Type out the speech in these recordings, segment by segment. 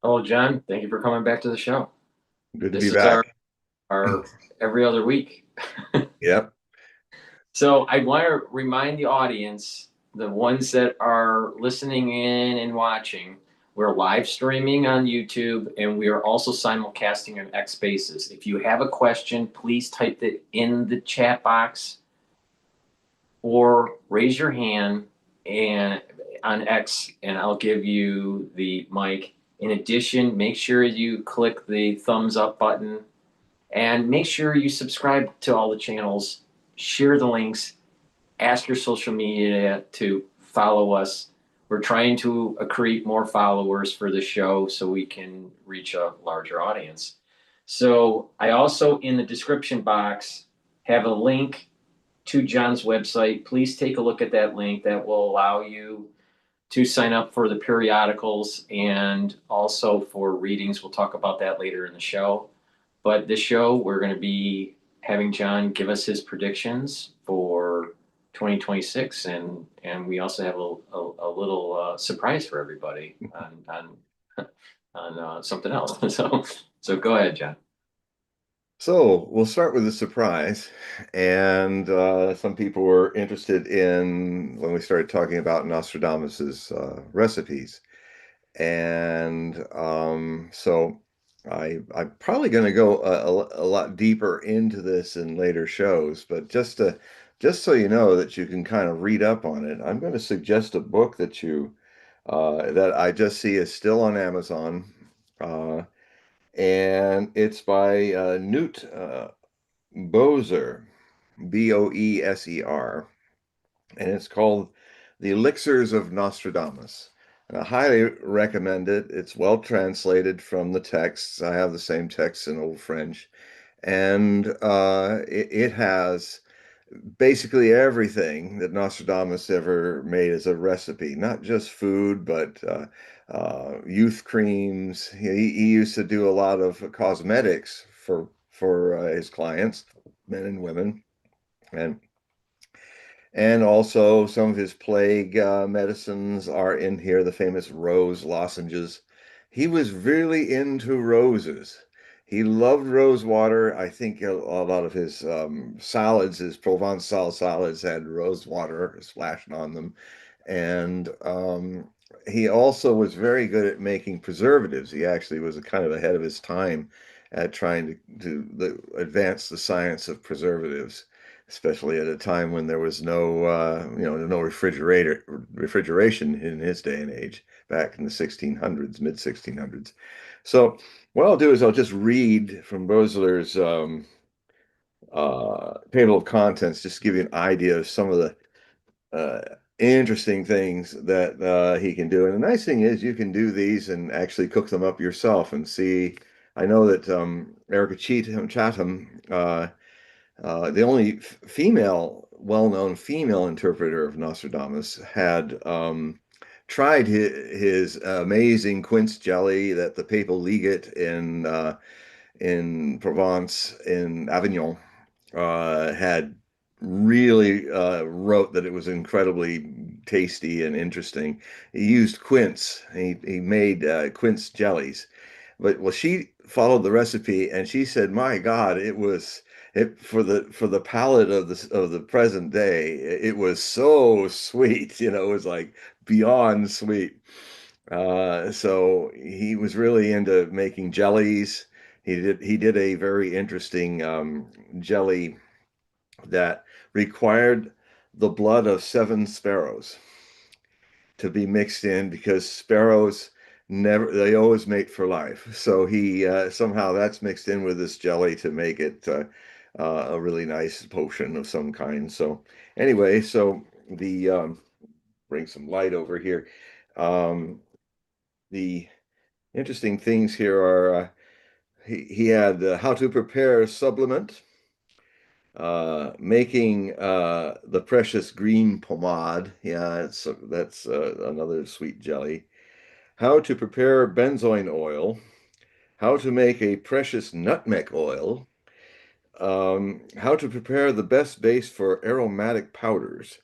Oh, John, thank you for coming back to the show. Good to be This is our, back. our every other week. Yep. So I want to remind the audience, the ones that are listening in and watching, we're live streaming on YouTube and we are also simulcasting on X Spaces. If you have a question, please type it in the chat box or raise your hand and on X and I'll give you the mic. In addition, make sure you click the thumbs up button and make sure you subscribe to all the channels, share the links, ask your social media to follow us. We're trying to accrete more followers for the show so we can reach a larger audience. So I also, in the description box, have a link to John's website. Please take a look at that link. That will allow you to sign up for the periodicals and also for readings. We'll talk about that later in the show. But this show, we're going to be having John give us his predictions for 2026, and we also have a little surprise for everybody on something else. So go ahead, John. So we'll start with a surprise. And some people were interested in when we started talking about Nostradamus's recipes. And so I'm probably going to go a lot deeper into this in later shows, but just so you know that you can kind of read up on it, I'm going to suggest a book that I just see is still on Amazon. Uh, and it's by Newt Boeser, Boeser, and it's called The Elixirs of Nostradamus. And I highly recommend it. It's well translated from the texts. I have the same texts in Old French, and it has basically everything that Nostradamus ever made as a recipe, not just food, but youth creams. He used to do a lot of cosmetics for his clients, men and women, and and also some of his plague medicines are in here, the famous rose lozenges. He was really into roses. He loved rose water. I think a lot of his salads, his Provençal salads, had rose water splashed on them. And he also was very good at making preservatives. He actually was a kind of ahead of his time at trying to advance the science of preservatives, especially at a time when there was no refrigeration in his day and age, back in the 1600s, mid 1600s. So what I'll do is I'll just read from Boesler's table of contents, just to give you an idea of some of the interesting things that he can do. And the nice thing is you can do these and actually cook them up yourself and see. I know that Erica Chatham, the only well-known female interpreter of Nostradamus, had tried his amazing quince jelly that the papal legate in Provence, in Avignon, had really wrote that it was incredibly tasty and interesting. He used quince. He made quince jellies. But well, she followed the recipe and she said, "My God, it for the palate of the present day, it was so sweet. It was like beyond sweet." So he was really into making jellies. He did a very interesting jelly that required the blood of 7 sparrows to be mixed in because sparrows they always mate for life. So he somehow that's mixed in with this jelly to make it a really nice potion of some kind. So anyway, so the bring some light over here. Um, the interesting things here are he had how to prepare a supplement, making the precious green pomade. Yeah, that's another sweet jelly. How to prepare benzoin oil, how to make a precious nutmeg oil, how to prepare the best base for aromatic powders.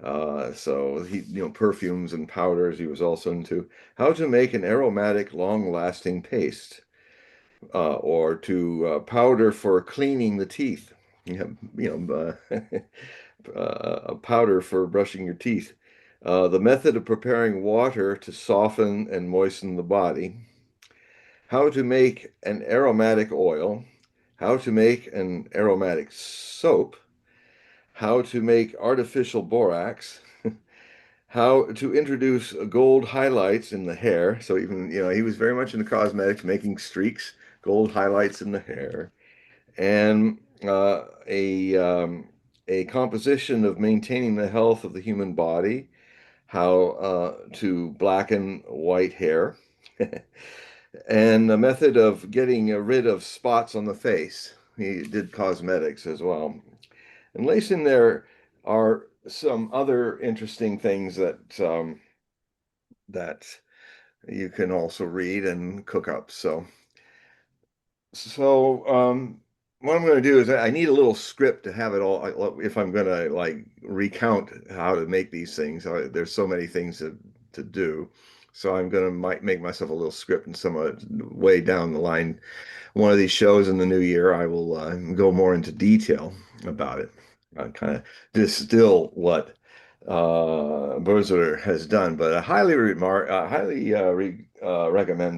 So he, perfumes and powders he was also into. How to make an aromatic, long-lasting paste, or to powder for cleaning the teeth. A powder for brushing your teeth. The method of preparing water to soften and moisten the body. How to make an aromatic oil. How to make an aromatic soap. How to make artificial borax. How to introduce gold highlights in the hair. So even, he was very much into cosmetics, making streaks, gold highlights in the hair, and a composition of maintaining the health of the human body, how to blacken white hair, and a method of getting rid of spots on the face. He did cosmetics as well. And laced in there are some other interesting things that you can also read and cook up. So, what I'm going to do is I need a little script to have it all. If I'm going to like recount how to make these things, there's so many things to do. So I'm going to might make myself a little script, and some way down the line, one of these shows in the new year, I will go more into detail about it. Kind of distill what Berzer has done, but I highly recommend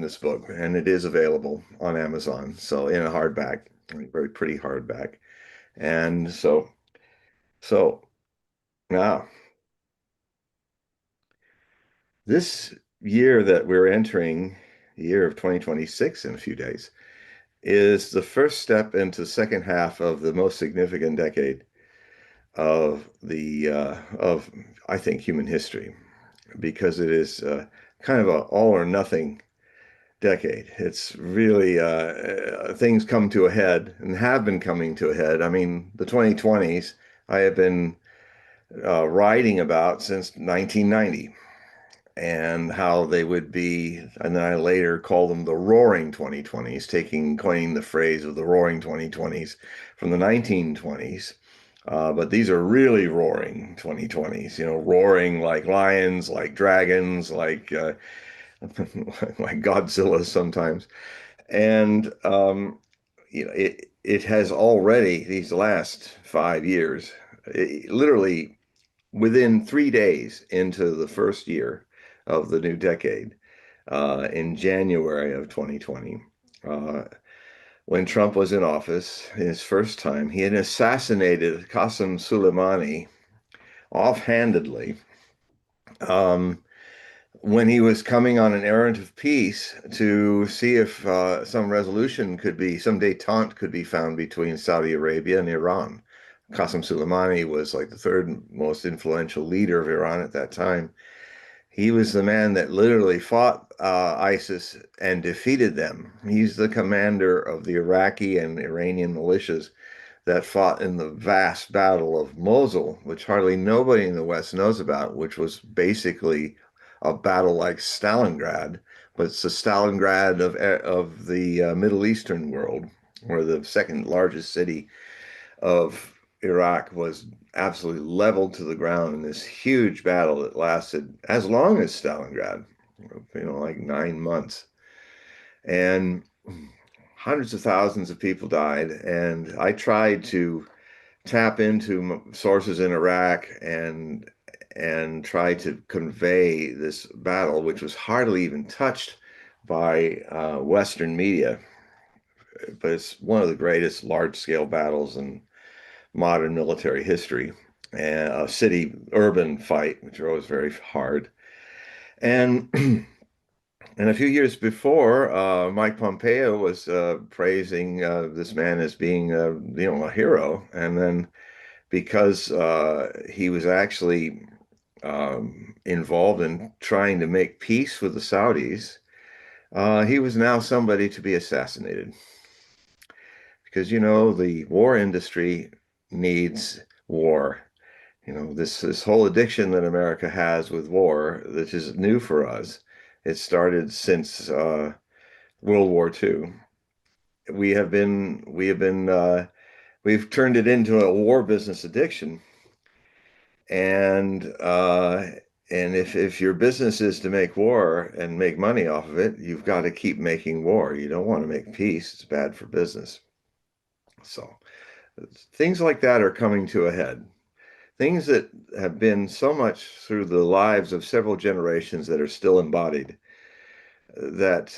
this book, and it is available on Amazon. So in a hardback, very pretty hardback, and so now this year that we're entering, the year of 2026 in a few days, is the first step into the second half of the most significant decade of I think human history, because it is kind of a all or nothing decade. It's really things come to a head and have been coming to a head. I mean, the 2020s I have been writing about since 1990, and how they would be, and then I later call them the roaring 2020s, coining the phrase of the roaring 2020s from the 1920s. But these are really roaring 2020s, roaring like lions, like dragons, like like Godzilla sometimes. And it has already, these last 5 years, literally within 3 days into the first year of the new decade, in January of 2020, when Trump was in office, his first time, he had assassinated Qasem Soleimani offhandedly, um, when he was coming on an errand of peace to see if some resolution could be, some détente could be found between Saudi Arabia and Iran. Qasem Soleimani was like the third most influential leader of Iran at that time. He was the man that literally fought ISIS and defeated them. He's the commander of the Iraqi and Iranian militias that fought in the vast battle of Mosul, which hardly nobody in the West knows about, which was basically a battle like Stalingrad, but it's the Stalingrad of the Middle Eastern world, where the second largest city of Iraq was absolutely leveled to the ground in this huge battle that lasted as long as Stalingrad, like 9 months. And hundreds of thousands of people died. And I tried to tap into sources in Iraq and try to convey this battle, which was hardly even touched by Western media. But it's one of the greatest large-scale battles in modern military history, and a city urban fight, which are always very hard. And and a few years before, Mike Pompeo was praising this man as being, a hero. And then because he was actually involved in trying to make peace with the Saudis, he was now somebody to be assassinated. Because, the war industry needs war. This whole addiction that America has with war, which is new for us. It started since World War II. We've turned it into a war business addiction. And if your business is to make war and make money off of it, you've got to keep making war. You don't want to make peace. It's bad for business. So things like that are coming to a head. Things that have been so much through the lives of several generations that are still embodied, that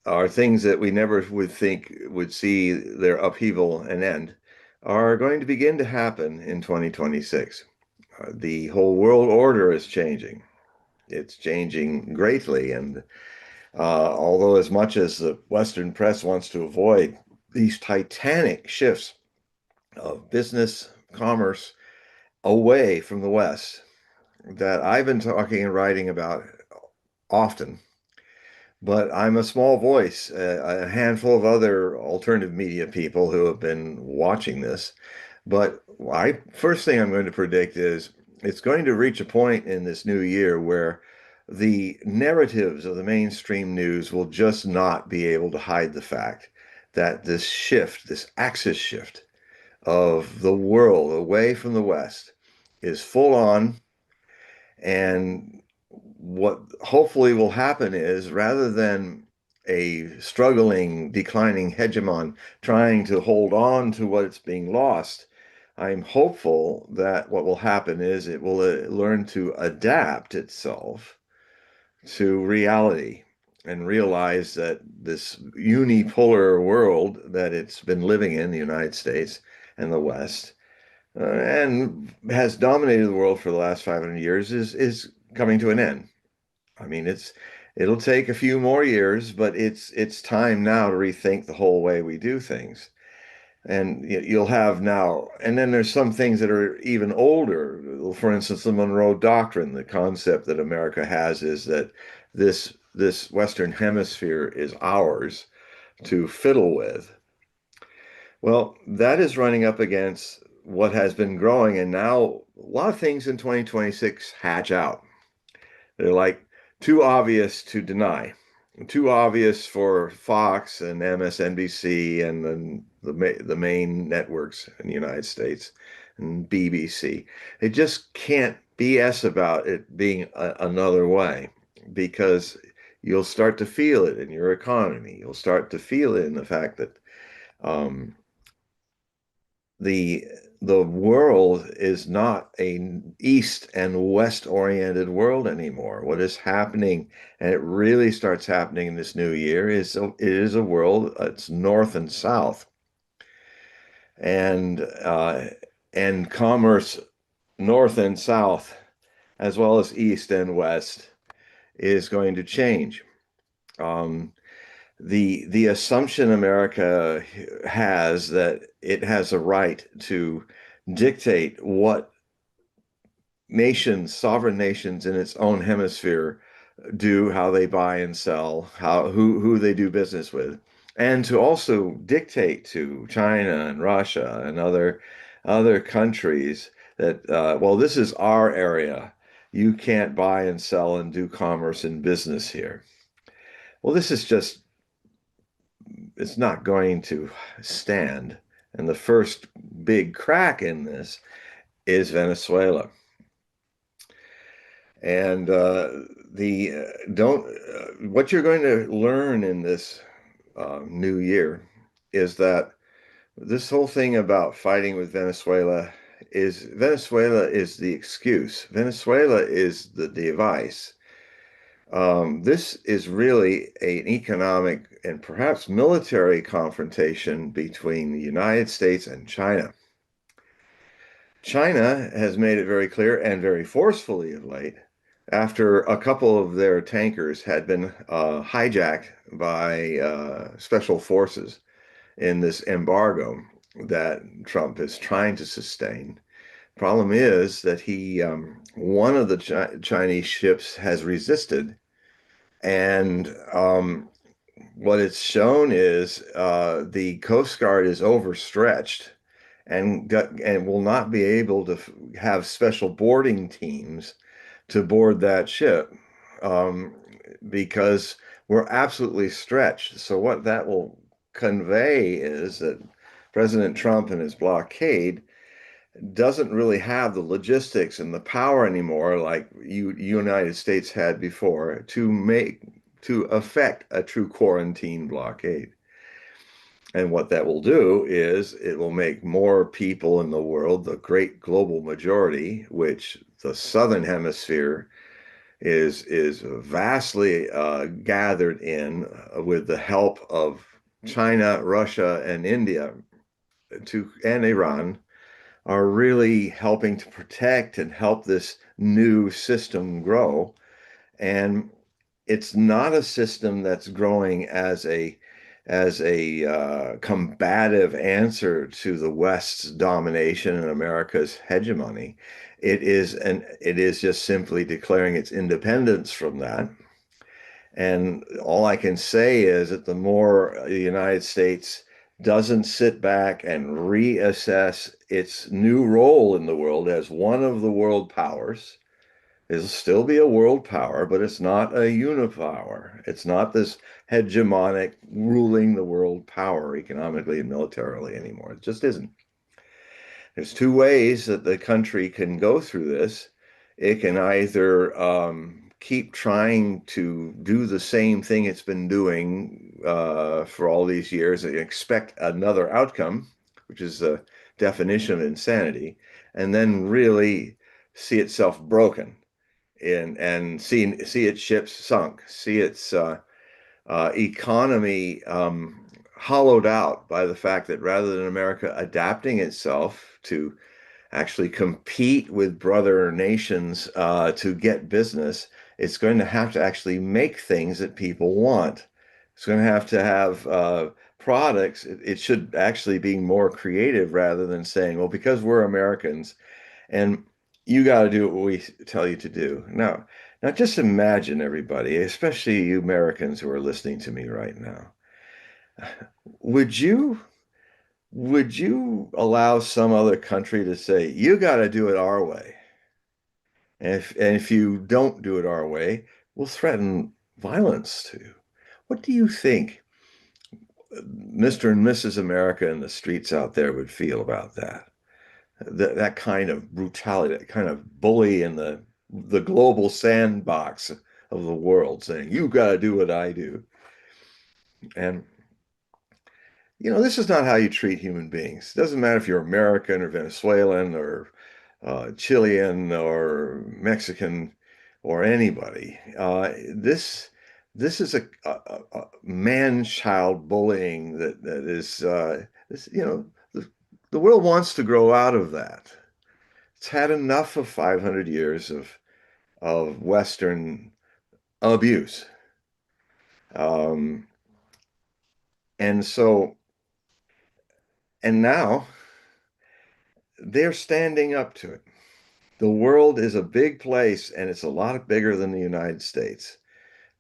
are things that we never would think would see their upheaval and end, are going to begin to happen in 2026. The whole world order is changing. It's changing greatly. And although, as much as the Western press wants to avoid these titanic shifts of business, commerce away from the West that I've been talking and writing about often, but I'm a small voice. A handful of other alternative media people who have been watching this. But I first thing I'm going to predict is it's going to reach a point in this new year where the narratives of the mainstream news will just not be able to hide the fact that this shift, this axis shift of the world away from the West is full on. And what hopefully will happen is, rather than a struggling, declining hegemon trying to hold on to what's being lost, I'm hopeful that what will happen is it will learn to adapt itself to reality and realize that this unipolar world that it's been living in, the United States and the West, and has dominated the world for the last 500 years, is coming to an end. I mean, it'll take a few more years, but it's time now to rethink the whole way we do things. And you'll have now, and then there's some things that are even older. For instance, the Monroe Doctrine, the concept that America has is that this Western Hemisphere is ours to fiddle with. Well, that is running up against what has been growing, and now a lot of things in 2026 hatch out. They're like too obvious to deny, too obvious for Fox and MSNBC and then the main networks in the United States and BBC. They just can't BS about it being another way, because you'll start to feel it in your economy. You'll start to feel it in the fact that um, the the world is not a east and west oriented world anymore. What is happening, and it really starts happening in this new year, is it is a world, it's north and south, and commerce north and south, as well as east and west, is going to change. Um, the assumption America has that it has a right to dictate what nations, sovereign nations in its own hemisphere do, how they buy and sell, who they do business with, and to also dictate to China and Russia and other countries that well, this is our area. You can't buy and sell and do commerce and business here. Well, this is just it's not going to stand. And the first big crack in this is Venezuela. And the don't what you're going to learn in this new year is that this whole thing about fighting with Venezuela is the excuse. Venezuela is the device. This is really an economic and perhaps military confrontation between the United States and China. China has made it very clear, and very forcefully of late, after a couple of their tankers had been hijacked by special forces in this embargo that Trump is trying to sustain. Problem is that one of the Chinese ships has resisted, and what it's shown is the Coast Guard is overstretched and will not be able to have special boarding teams to board that ship, um, because we're absolutely stretched. So what that will convey is that President Trump and his blockade doesn't really have the logistics and the power anymore like United States had before to affect a true quarantine blockade. And what that will do is it will make more people in the world, the great global majority, which the Southern Hemisphere is vastly gathered in with the help of China, Russia, and India and Iran, are really helping to protect and help this new system grow. And it's not a system that's growing as a combative answer to the West's domination and America's hegemony. It is just simply declaring its independence from that. And all I can say is that the more the United States doesn't sit back and reassess its new role in the world as one of the world powers, it'll still be a world power, but it's not a unipower. It's not this hegemonic ruling the world power economically and militarily anymore. It just isn't. There's two ways that the country can go through this. It can either keep trying to do the same thing it's been doing for all these years and expect another outcome, which is the definition of insanity, and then really see itself broken and see its ships sunk, see its economy hollowed out by the fact that rather than America adapting itself to actually compete with brother nations to get business, it's going to have to actually make things that people want. It's going to have products. It should actually be more creative rather than saying, well, because we're Americans and you got to do what we tell you to do. Now just imagine everybody, especially you Americans who are listening to me right now. Would you would you allow some other country to say, you got to do it our way? And if you don't do it our way, we'll threaten violence to you. What do you think Mr. and Mrs. America in the streets out there would feel about that? That kind of brutality, that kind of bully in the global sandbox of the world saying, you got to do what I do. And this is not how you treat human beings. It doesn't matter if you're American or Venezuelan or Chilean or Mexican or anybody. This is a man-child bullying that is the world wants to grow out of that. It's had enough of 500 years of Western abuse. Um, and so, and now they're standing up to it. The world is a big place, and it's a lot bigger than the United States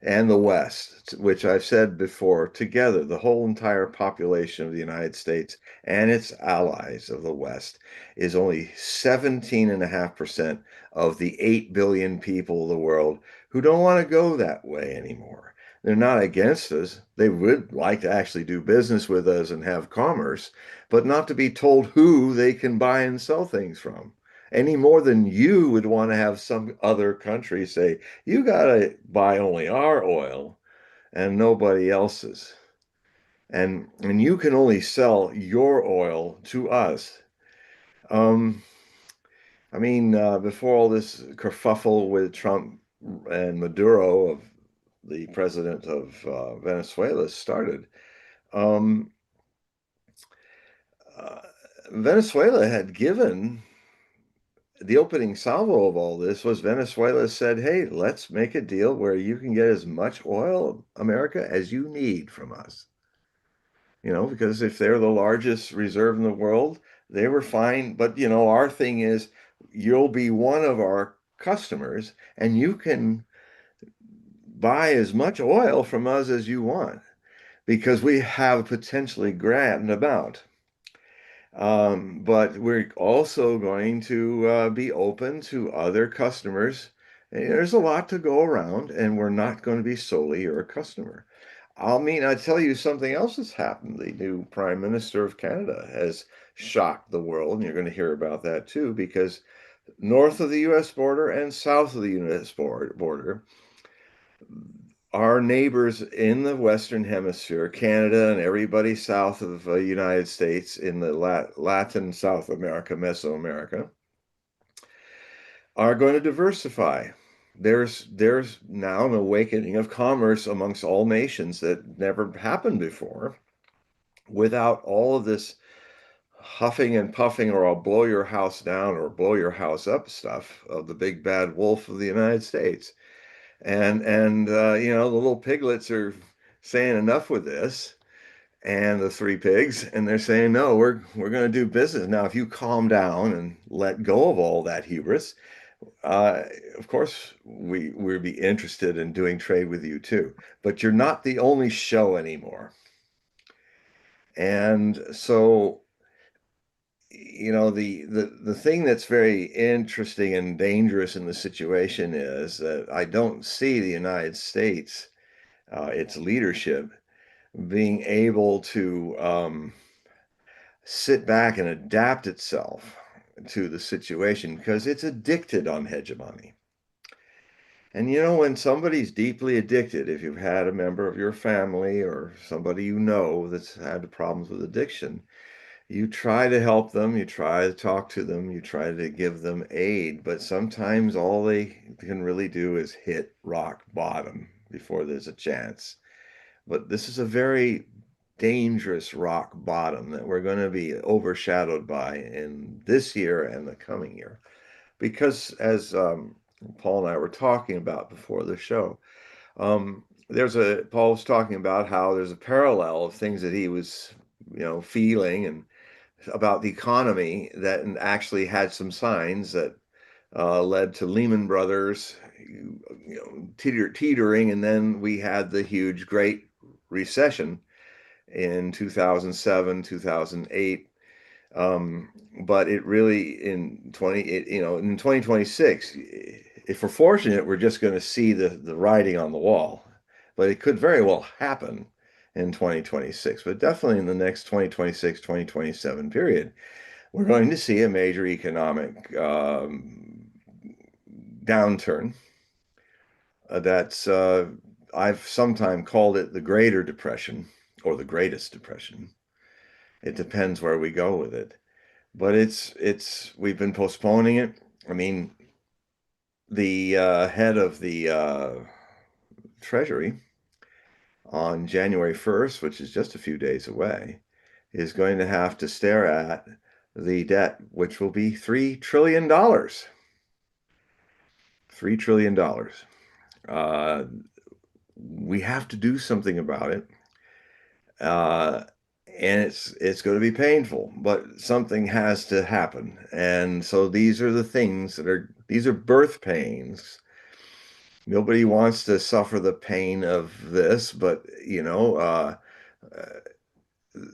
and the West, which I've said before, together, the whole entire population of the United States and its allies of the West is only 17.5% of the 8 billion people of the world who don't want to go that way anymore. They're not against us. They would like to actually do business with us and have commerce, but not to be told who they can buy and sell things from any more than you would want to have some other country say, you got to buy only our oil and nobody else's. And you can only sell your oil to us. Um, before all this kerfuffle with Trump and Maduro, of the president of Venezuela, started, um, uh, Venezuela had given the opening salvo of all this was Venezuela said, hey, let's make a deal where you can get as much oil, America, as you need from us. Because if they're the largest reserve in the world, they were fine. But, our thing is you'll be one of our customers and you can buy as much oil from us as you want because we have potentially grand amount. But we're also going to be open to other customers There's a lot to go around, and we're not going to be solely your customer. I tell you something else that's happened. The new Prime Minister of Canada has shocked the world, and you're going to hear about that too, because north of the US border and south of the US border, our neighbors in the Western Hemisphere, Canada and everybody south of the United States in the Latin South America, Mesoamerica, are going to diversify. There's now an awakening of commerce amongst all nations that never happened before without all of this huffing and puffing or I'll blow your house down or blow your house up stuff of the big bad wolf of the United States. The little piglets are saying enough with this, and the three pigs, and they're saying no, we're going to do business now. If you calm down and let go of all that hubris, uh, of course, we'd be interested in doing trade with you too. But you're not the only show anymore. And so, the thing that's very interesting and dangerous in the situation is that I don't see the United States, its leadership, being able to sit back and adapt itself to the situation because it's addicted on hegemony. And when somebody's deeply addicted, if you've had a member of your family or somebody you know that's had problems with addiction, you try to help them, you try to talk to them, you try to give them aid, but sometimes all they can really do is hit rock bottom before there's a chance. But this is a very dangerous rock bottom that we're going to be overshadowed by in this year and the coming year. Because as Paul and I were talking about before the show, Paul was talking about how there's a parallel of things that he was, feeling and about the economy that actually had some signs that led to Lehman Brothers, teetering, and then we had the huge Great Recession in 2007, 2008. But it really in 2026, if we're fortunate, we're just going to see the writing on the wall. But it could very well happen in 2026, but definitely in the next 2026, 2027 period, we're going to see a major economic downturn that's I've sometimes called it the Greater Depression or the Greatest Depression. It depends where we go with it. But it's we've been postponing it. I mean, the head of the Treasury on January 1st, which is just a few days away, is going to have to stare at the debt, which will be $3 trillion. $3 trillion. Uh, we have to do something about it. Uh, and it's going to be painful, but something has to happen. And so these are the things these are birth pains. Nobody wants to suffer the pain of this, but uh,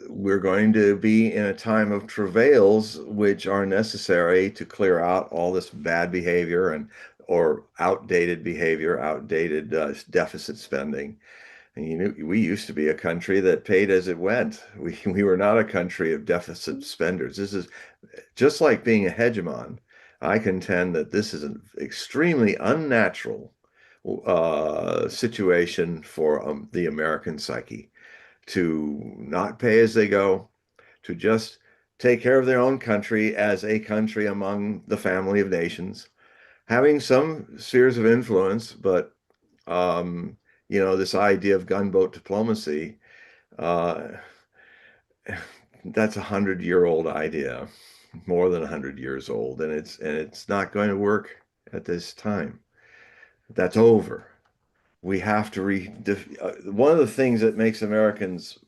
we're going to be in a time of travails which are necessary to clear out all this bad behavior and or outdated behavior, outdated deficit spending. And we used to be a country that paid as it went. We were not a country of deficit spenders. This is just like being a hegemon. I contend that this is an extremely unnatural situation for the American psyche to not pay as they go, to just take care of their own country as a country among the family of nations, having some spheres of influence, but this idea of gunboat diplomacy, uh, that's 100-year-old idea, more than 100 years old, and it's not going to work at this time. That's over. We have to one of the things that makes Americans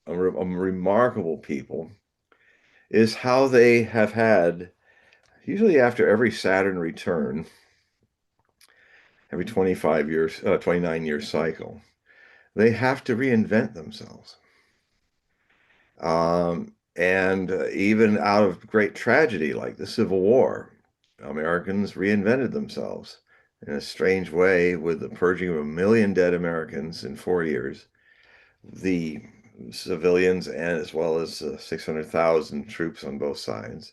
a remarkable people is how they have had, usually after every Saturn return, every 25 years, 29-year cycle, they have to reinvent themselves. And even out of great tragedy like the Civil War, Americans reinvented themselves. in a strange way, with the purging of 1 million dead Americans in 4 years, the civilians and as well as 600,000 troops on both sides.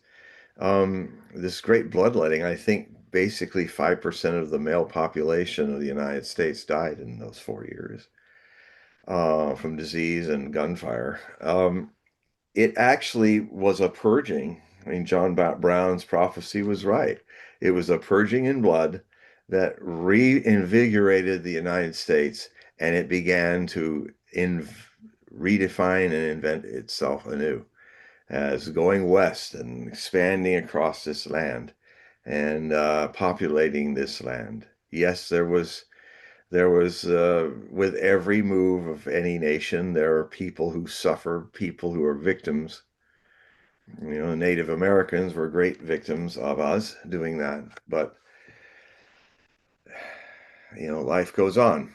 This great bloodletting, I think basically 5% of the male population of the United States died in those 4 years from disease and gunfire. It actually was a purging. I mean, John Brown's prophecy was right. It was a purging in blood that reinvigorated the United States, and it began to redefine and invent itself anew as going west and expanding across this land and populating this land. Yes, with every move of any nation, there are people who suffer, people who are victims. Native Americans were great victims of us doing that, but life goes on.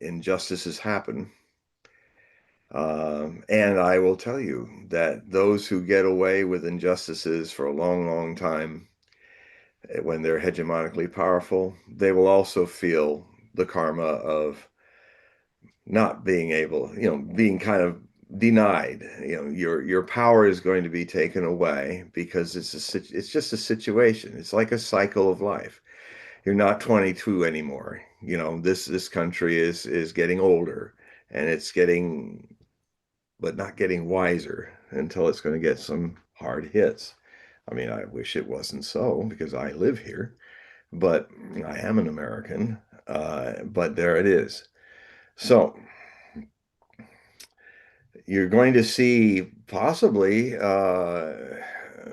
Injustices happen. And I will tell you that those who get away with injustices for a long, long time, when they're hegemonically powerful, they will also feel the karma of not being able, being kind of denied. Your power is going to be taken away because it's just a situation. It's like a cycle of life. You're not 22 anymore. This country is getting older, and it's getting, but not getting wiser until it's going to get some hard hits. I mean, I wish it wasn't so because I live here, but I am an American. But there it is. So you're going to see possibly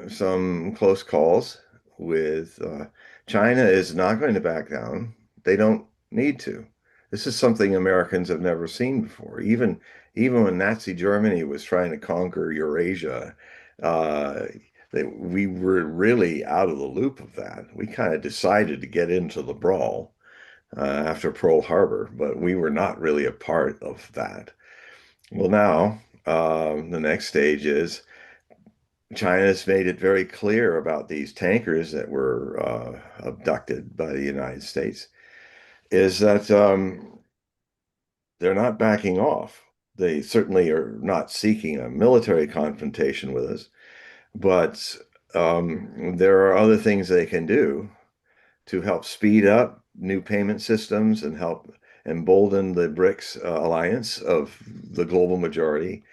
some close calls with China is not going to back down. They don't need to. This is something Americans have never seen before. Even when Nazi Germany was trying to conquer Eurasia, uh, we were really out of the loop of that. We kind of decided to get into the brawl after Pearl Harbor, but we were not really a part of that. Well, now the next stage is China's made it very clear about these tankers that were abducted by the United States, is that they're not backing off. They certainly are not seeking a military confrontation with us, but there are other things they can do to help speed up new payment systems and help embolden the BRICS alliance of the global majority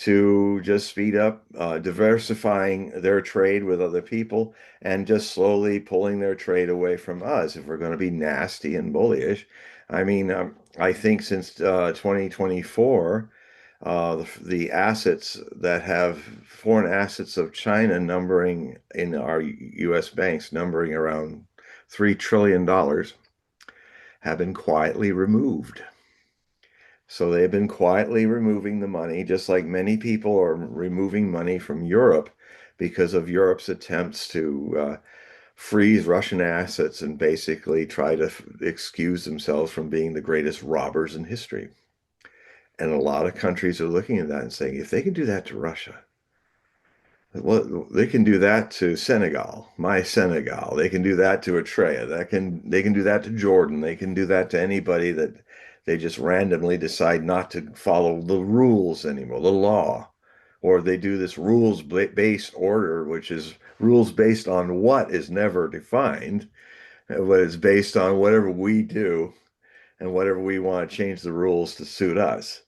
to just speed up diversifying their trade with other people and just slowly pulling their trade away from us if we're going to be nasty and bullyish. I mean, I think since 2024, the assets that have foreign assets of China numbering in our U.S. banks numbering around $3 trillion have been quietly removed. So they've been quietly removing the money, just like many people are removing money from Europe because of Europe's attempts to freeze Russian assets and basically try to excuse themselves from being the greatest robbers in history. And a lot of countries are looking at that and saying, if they can do that to Russia, well, they can do that to Senegal, my Senegal. They can do that to Eritrea. They can do that to Jordan. They can do that to anybody that they just randomly decide not to follow the rules anymore, the law. Or they do this rules-based order, which is rules based on what is never defined, but it's based on whatever we do and whatever we want to change the rules to suit us.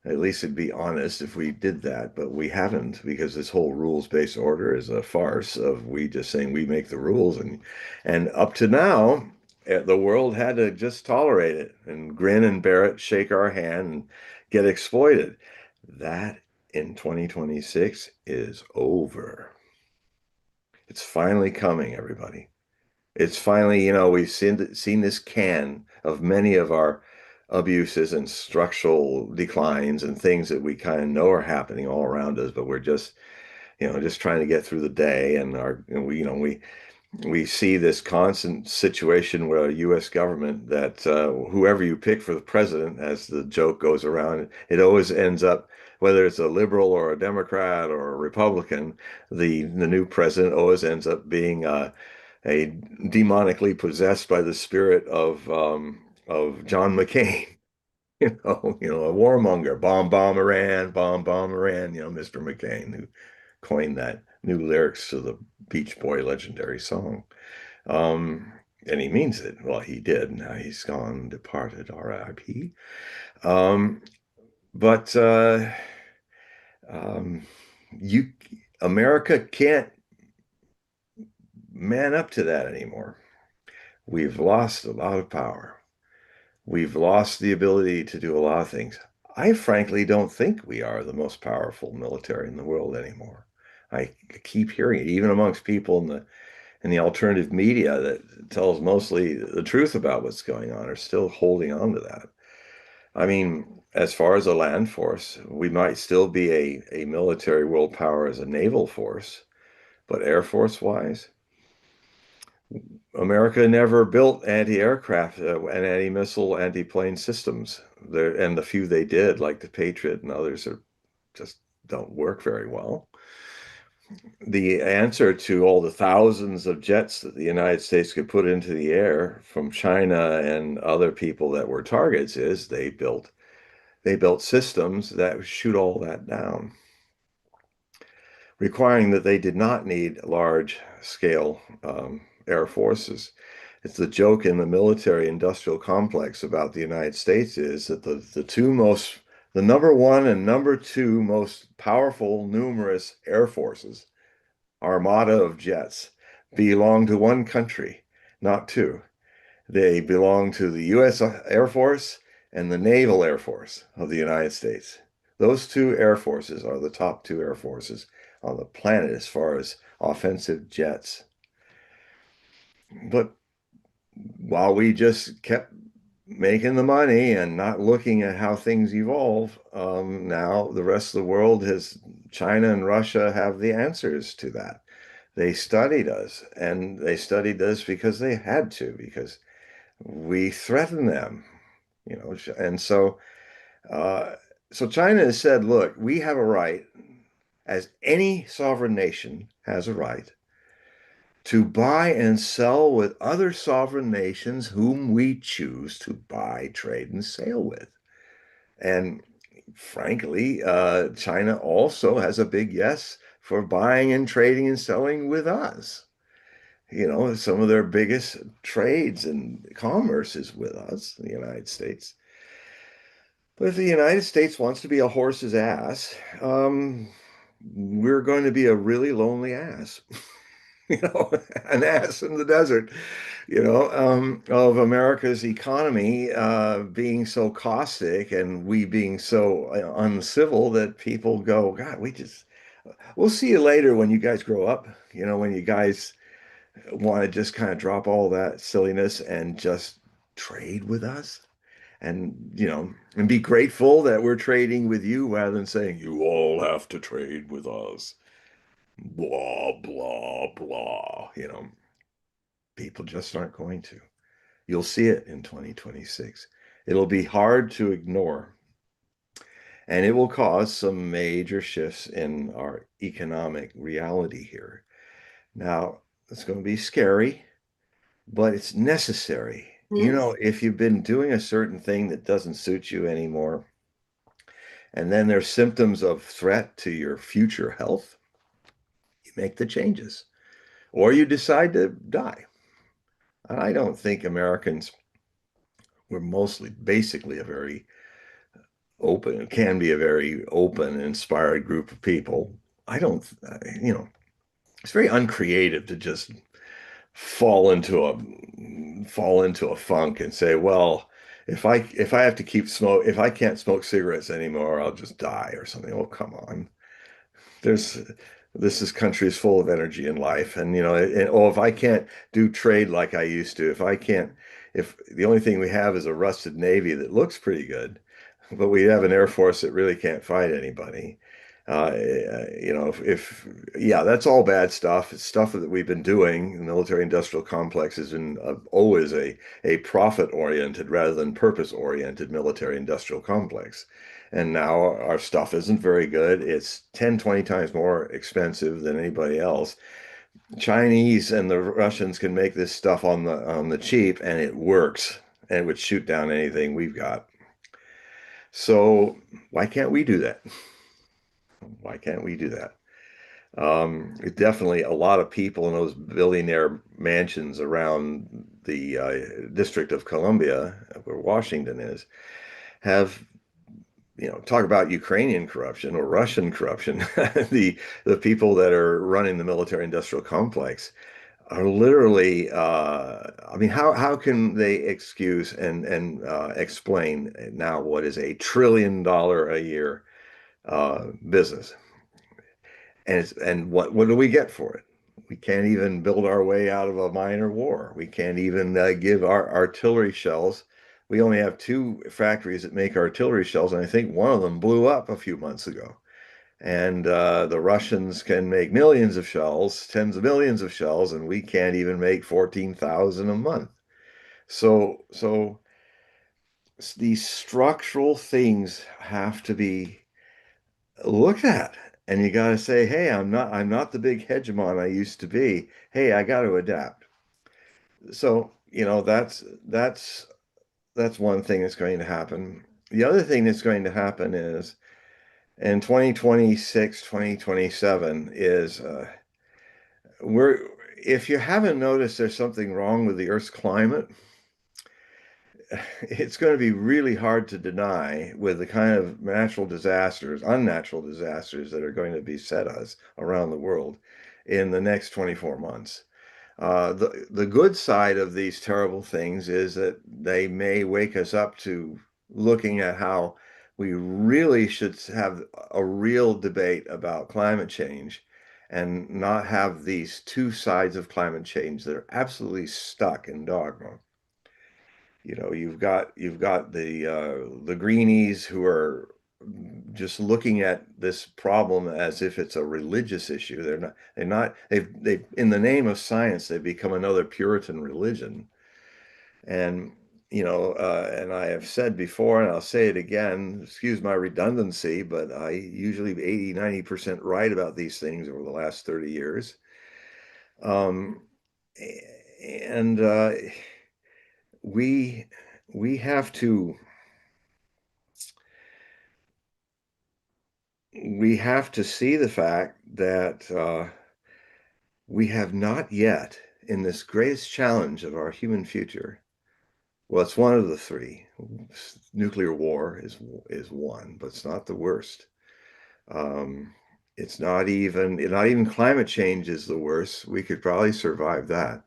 At least it'd be honest if we did that, but we haven't because this whole rules-based order is a farce of we just saying we make the rules and up to now the world had to just tolerate it and grin and bear it, shake our hand and get exploited. That in 2026 is over. It's finally coming, everybody. It's finally, we've seen this can of many of our abuses and structural declines and things that we kind of know are happening all around us, but we're just trying to get through the day. And we see this constant situation where a U.S. government that whoever you pick for the president, as the joke goes around, it always ends up, whether it's a liberal or a Democrat or a Republican, the new president always ends up being a demonically possessed by the spirit of John McCain. A warmonger, bomb Iran, bomb Iran, Mr. McCain, who coined that new lyrics to the Beach Boy legendary song. Um, and he means it. Well, he did. Now he's gone, departed, R.I.P. Um, but um, you, America can't man up to that anymore. We've lost a lot of power. We've lost the ability to do a lot of things. I frankly don't think we are the most powerful military in the world anymore. I keep hearing it, even amongst people in the alternative media that tells mostly the truth about what's going on, are still holding on to that. I mean, as far as a land force, we might still be a military world power as a naval force, but Air Force wise, America never built anti-aircraft and anti-missile, anti-plane systems. There, and the few they did, like the Patriot and others, are just don't work very well. The answer to all the thousands of jets that the United States could put into the air from China and other people that were targets is they built systems that shoot all that down, requiring that they did not need large scale air forces. It's the joke in the military industrial complex about the United States is that the number one and number two most powerful, numerous air forces, armada of jets, belong to one country, not two. They belong to the U.S. Air Force and the Naval Air Force of the United States. Those two air forces are the top two air forces on the planet as far as offensive jets. But while we just kept making the money and not looking at how things evolve, now the rest of the world has, China and Russia have the answers to that. They studied us, and they studied us because they had to, because we threatened them, and uh, so China has said, look, we have a right, as any sovereign nation has a right, to buy and sell with other sovereign nations whom we choose to buy, trade, and sail with. And frankly, China also has a big yes for buying and trading and selling with us. Some of their biggest trades and commerce is with us, the United States. But if the United States wants to be a horse's ass, we're going to be a really lonely ass. An ass in the desert, of America's economy being so caustic and we being so uncivil that people go, God, we'll see you later when you guys grow up, when you guys want to just kind of drop all that silliness and just trade with us and be grateful that we're trading with you rather than saying, you all have to trade with us. Blah, blah, blah. People just aren't going to. You'll see it in 2026. It'll be hard to ignore, and it will cause some major shifts in our economic reality here. Now, it's going to be scary, but it's necessary. Mhm. If you've been doing a certain thing that doesn't suit you anymore, and then there's symptoms of threat to your future health, you make the changes, or you decide to die. I don't think Americans were mostly basically a very open, can be a very open, inspired group of people. I don't, it's very uncreative to just fall into a funk and say, well, if I have to keep smoke, if I can't smoke cigarettes anymore, I'll just die or something. Oh, come on. There's this country is full of energy and life, and if I can't do trade like I used to, if the only thing we have is a rusted navy that looks pretty good, but we have an air force that really can't fight anybody. Yeah, that's all bad stuff. It's stuff that we've been doing. The military industrial complex has been always a profit oriented rather than purpose oriented military industrial complex. And now our stuff isn't very good. It's 10, 20 times more expensive than anybody else. Chinese and the Russians can make this stuff on the cheap, and it works, and it would shoot down anything we've got. So why can't we do that? Why can't we do that? Definitely a lot of people in those billionaire mansions around the District of Columbia, where Washington is, have, talk about Ukrainian corruption or Russian corruption. The people that are running the military industrial complex are literally, I mean, how can they excuse and explain now what is $1 trillion a year business? And what do we get for it? We can't even build our way out of a minor war. We can't even give our artillery shells. We only have two factories that make artillery shells, and I think one of them blew up a few months ago. And the Russians can make millions of shells, tens of millions of shells, and we can't even make 14,000 a month. So these structural things have to be looked at. And you got to say, hey, I'm not the big hegemon I used to be. Hey, I got to adapt. So, that's one thing that's going to happen. The other thing that's going to happen is in 2026, 2027 is we're if you haven't noticed there's something wrong with the Earth's climate, it's going to be really hard to deny with the kind of natural disasters, unnatural disasters that are going to beset us around the world in the next 24 months. The good side of these terrible things is that they may wake us up to looking at how we really should have a real debate about climate change and not have these two sides of climate change that are absolutely stuck in dogma. You've got the greenies who are just looking at this problem as if it's a religious issue. They've in the name of science, they've become another Puritan religion. And and I have said before, and I'll say it again, excuse my redundancy, but I usually 80-90% right about these things over the last 30 years. Um, and we we have to we have to see the fact that we have not yet, in this greatest challenge of our human future, well, it's one of the three. Nuclear war is one, but it's not the worst. Um, it's not even climate change is the worst. We could probably survive that.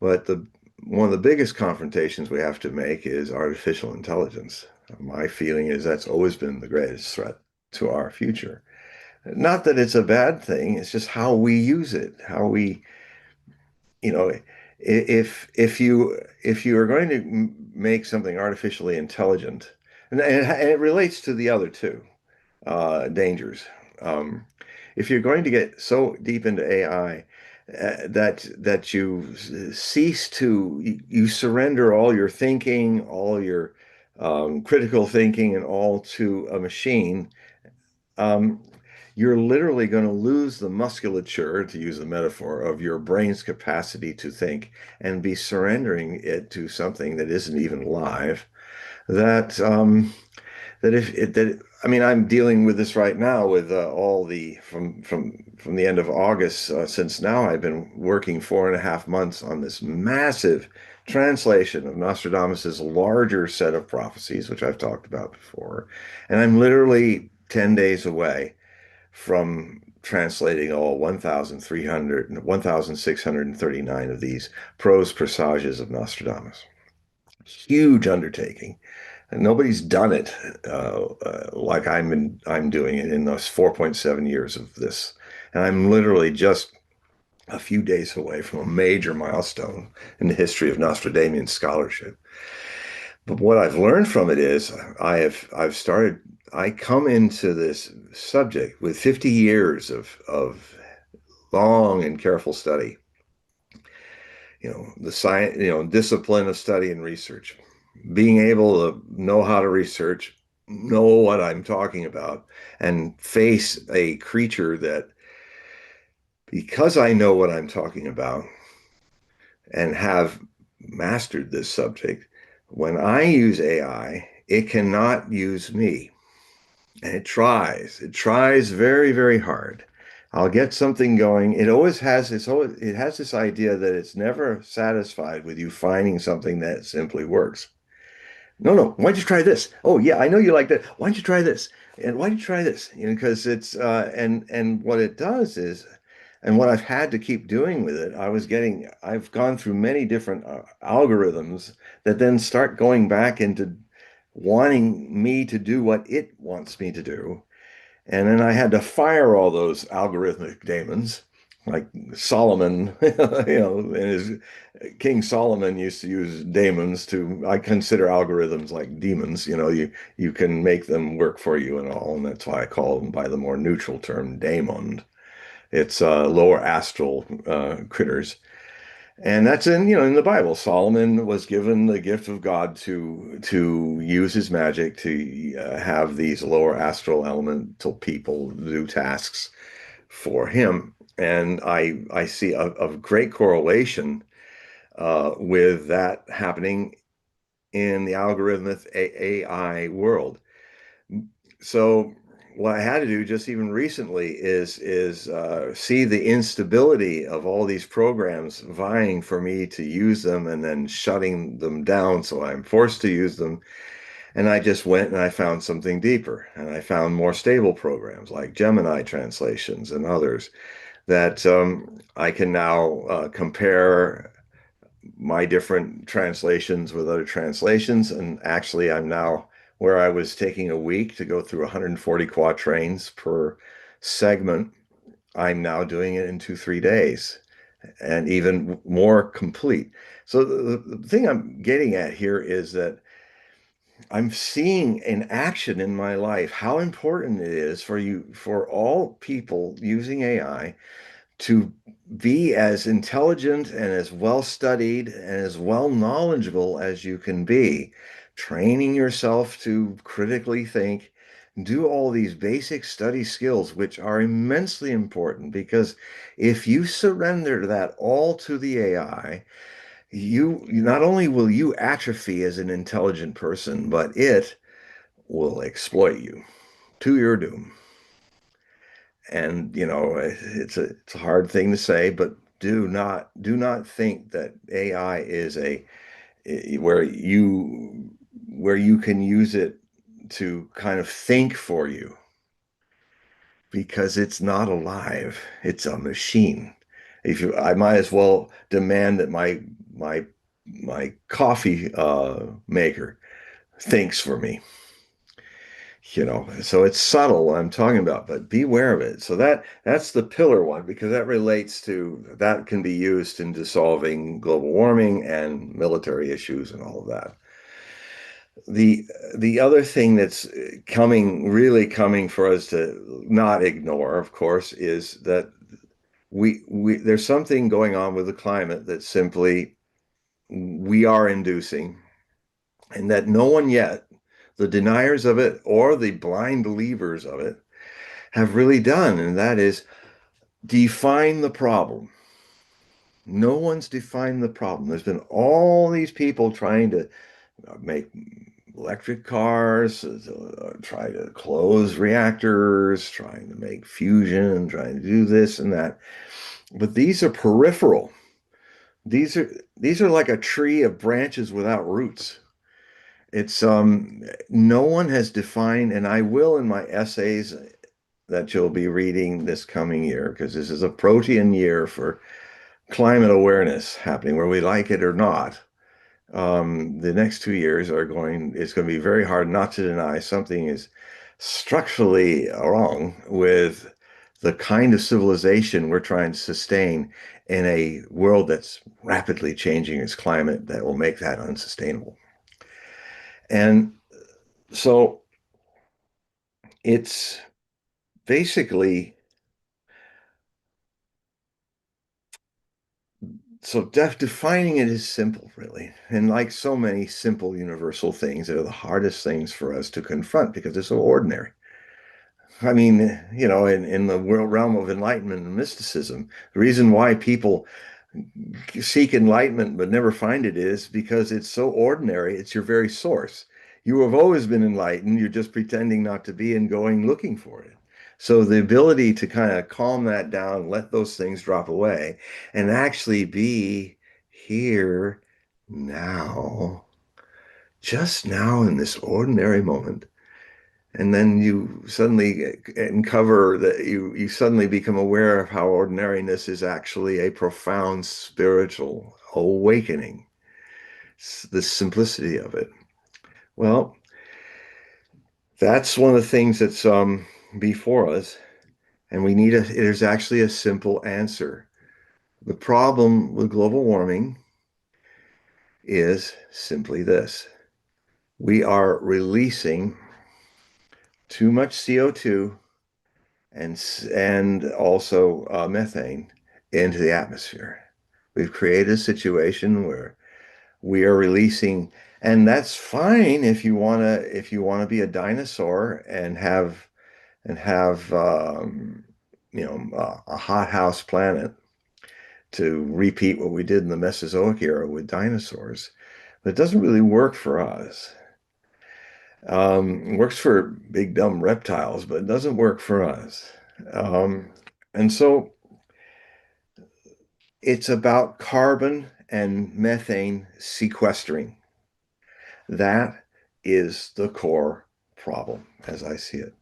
But the one of the biggest confrontations we have to make is artificial intelligence. My feeling is that's always been the greatest threat to our future. Not that it's a bad thing, it's just how we use it, how we, you know, if you are going to make something artificially intelligent, and it relates to the other two dangers. Um, if you're going to get so deep into AI that you cease to you surrender all your thinking, all your critical thinking, and all to a machine, um, you're literally going to lose the musculature, to use the metaphor, of your brain's capacity to think and be surrendering it to something that isn't even live. That that if it that I mean, I'm dealing with this right now with all the from the end of August, since now I've been working 4.5 months on this massive translation of Nostradamus's larger set of prophecies, which I've talked about before, and I'm literally 10 days away from translating all 1,639 of these prose presages of Nostradamus. Huge undertaking. And nobody's done it like I'm doing it in those 4.7 years of this. And I'm literally just a few days away from a major milestone in the history of Nostradamian scholarship. But what I've learned from it is I come into this subject with 50 years of long and careful study, the science, discipline of study and research, being able to know how to research, know what I'm talking about, and face a creature that Because I know what I'm talking about and have mastered this subject, when I use AI, it cannot use me. And it tries very, very hard. I'll get something going. It has this idea that it's never satisfied with you finding something that simply works. No, no. Why'd you try this? Oh, yeah, I know you like that. Why'd you try this? And why'd you try this? You know, because and what it does is, and what I've had to keep doing with it, I've gone through many different algorithms that then start going back into wanting me to do what it wants me to do. And then I had to fire all those algorithmic daemons, like Solomon, and his King Solomon used to use daemons to, I consider algorithms like demons, you can make them work for you and all, and that's why I call them by the more neutral term daemon. It's lower astral critters. And that's in the Bible. Solomon was given the gift of God to use his magic to have these lower astral elemental people do tasks for him. And I see a great correlation with that happening in the algorithmic AI world. So what I had to do just even recently is see the instability of all these programs vying for me to use them and then shutting them down. So I'm forced to use them. And I just went and I found something deeper. And I found more stable programs like Gemini translations and others that I can now compare my different translations with other translations. And actually, I'm now where I was taking a week to go through 140 quatrains per segment. I'm now doing it in 2, 3 days and even more complete. So the thing I'm getting at here is that I'm seeing in action in my life how important it is for all people using AI to be as intelligent and as well studied and as well knowledgeable as you can be, training yourself to critically think, do all these basic study skills, which are immensely important because if you surrender that all to the AI, you not only will you atrophy as an intelligent person, but it will exploit you to your doom. And it's a hard thing to say, but do not think that AI is a where you can use it to kind of think for you because it's not alive. It's a machine. If you, I might as well demand that my coffee maker thinks for me. So it's subtle what I'm talking about, but beware of it. So that's the pillar one because that can be used in dissolving global warming and military issues and all of that. The other thing that's really coming for us to not ignore, of course, is that we there's something going on with the climate that simply we are inducing and that no one yet, the deniers of it or the blind believers of it, have really done, and that is define the problem. No one's defined the problem. There's been all these people trying to make electric cars, try to close reactors, trying to make fusion, trying to do this and that. But these are peripheral. These are like a tree of branches without roots. It's no one has defined, and I will in my essays that you'll be reading this coming year, because this is a protean year for climate awareness happening, where we like it or not. The next 2 years it's going to be very hard not to deny something is structurally wrong with the kind of civilization we're trying to sustain in a world that's rapidly changing its climate that will make that unsustainable. And so it's basically defining it is simple, really. And like so many simple universal things, they're the hardest things for us to confront because they're so ordinary. I mean, in the world realm of enlightenment and mysticism, the reason why people seek enlightenment but never find it is because it's so ordinary. It's your very source. You have always been enlightened. You're just pretending not to be and going looking for it. So the ability to kind of calm that down, let those things drop away, and actually be here now, just now in this ordinary moment. And then you suddenly uncover that you suddenly become aware of how ordinariness is actually a profound spiritual awakening, the simplicity of it. Well, that's one of the things that's before us, and there's actually a simple answer. The problem with global warming is simply this. We are releasing too much CO2 and also methane into the atmosphere. We've created a situation where we are releasing, and that's fine if you wanna be a dinosaur and have a hothouse planet to repeat what we did in the Mesozoic era with dinosaurs. But it doesn't really work for us. It works for big dumb reptiles, but it doesn't work for us. Um, and so it's about carbon and methane sequestering. That is the core problem, as I see it.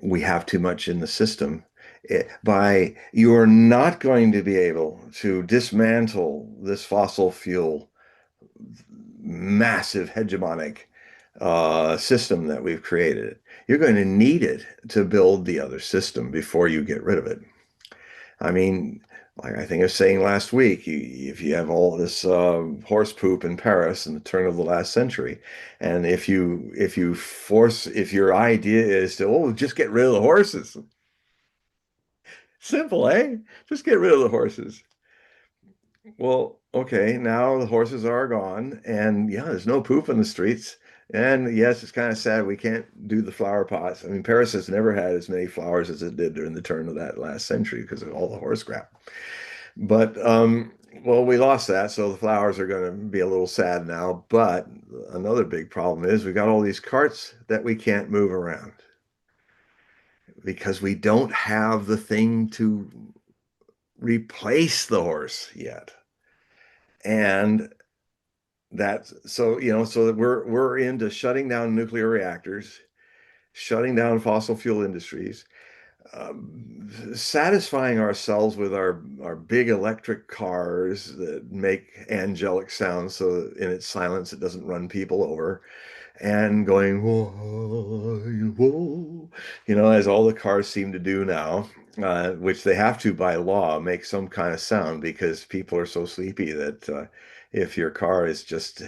We have too much in the system. You are not going to be able to dismantle this fossil fuel massive hegemonic system that we've created. You're going to need it to build the other system before you get rid of it. I mean, like I think I was saying last week, if you have all this horse poop in Paris in the turn of the last century, and if your idea is to, just get rid of the horses, simple, eh? Just get rid of the horses. Well, okay, now the horses are gone, and yeah, there's no poop in the streets. And yes, it's kind of sad we can't do the flower pots. I mean, Paris has never had as many flowers as it did during the turn of that last century because of all the horse crap. But well, we lost that, so the flowers are going to be a little sad now. But another big problem is we got all these carts that we can't move around because we don't have the thing to replace the horse yet. And that's so, so that we're into shutting down nuclear reactors, shutting down fossil fuel industries, satisfying ourselves with our big electric cars that make angelic sounds so that in its silence it doesn't run people over, and going whoa, whoa, as all the cars seem to do now, which they have to by law make some kind of sound because people are so sleepy that if your car is just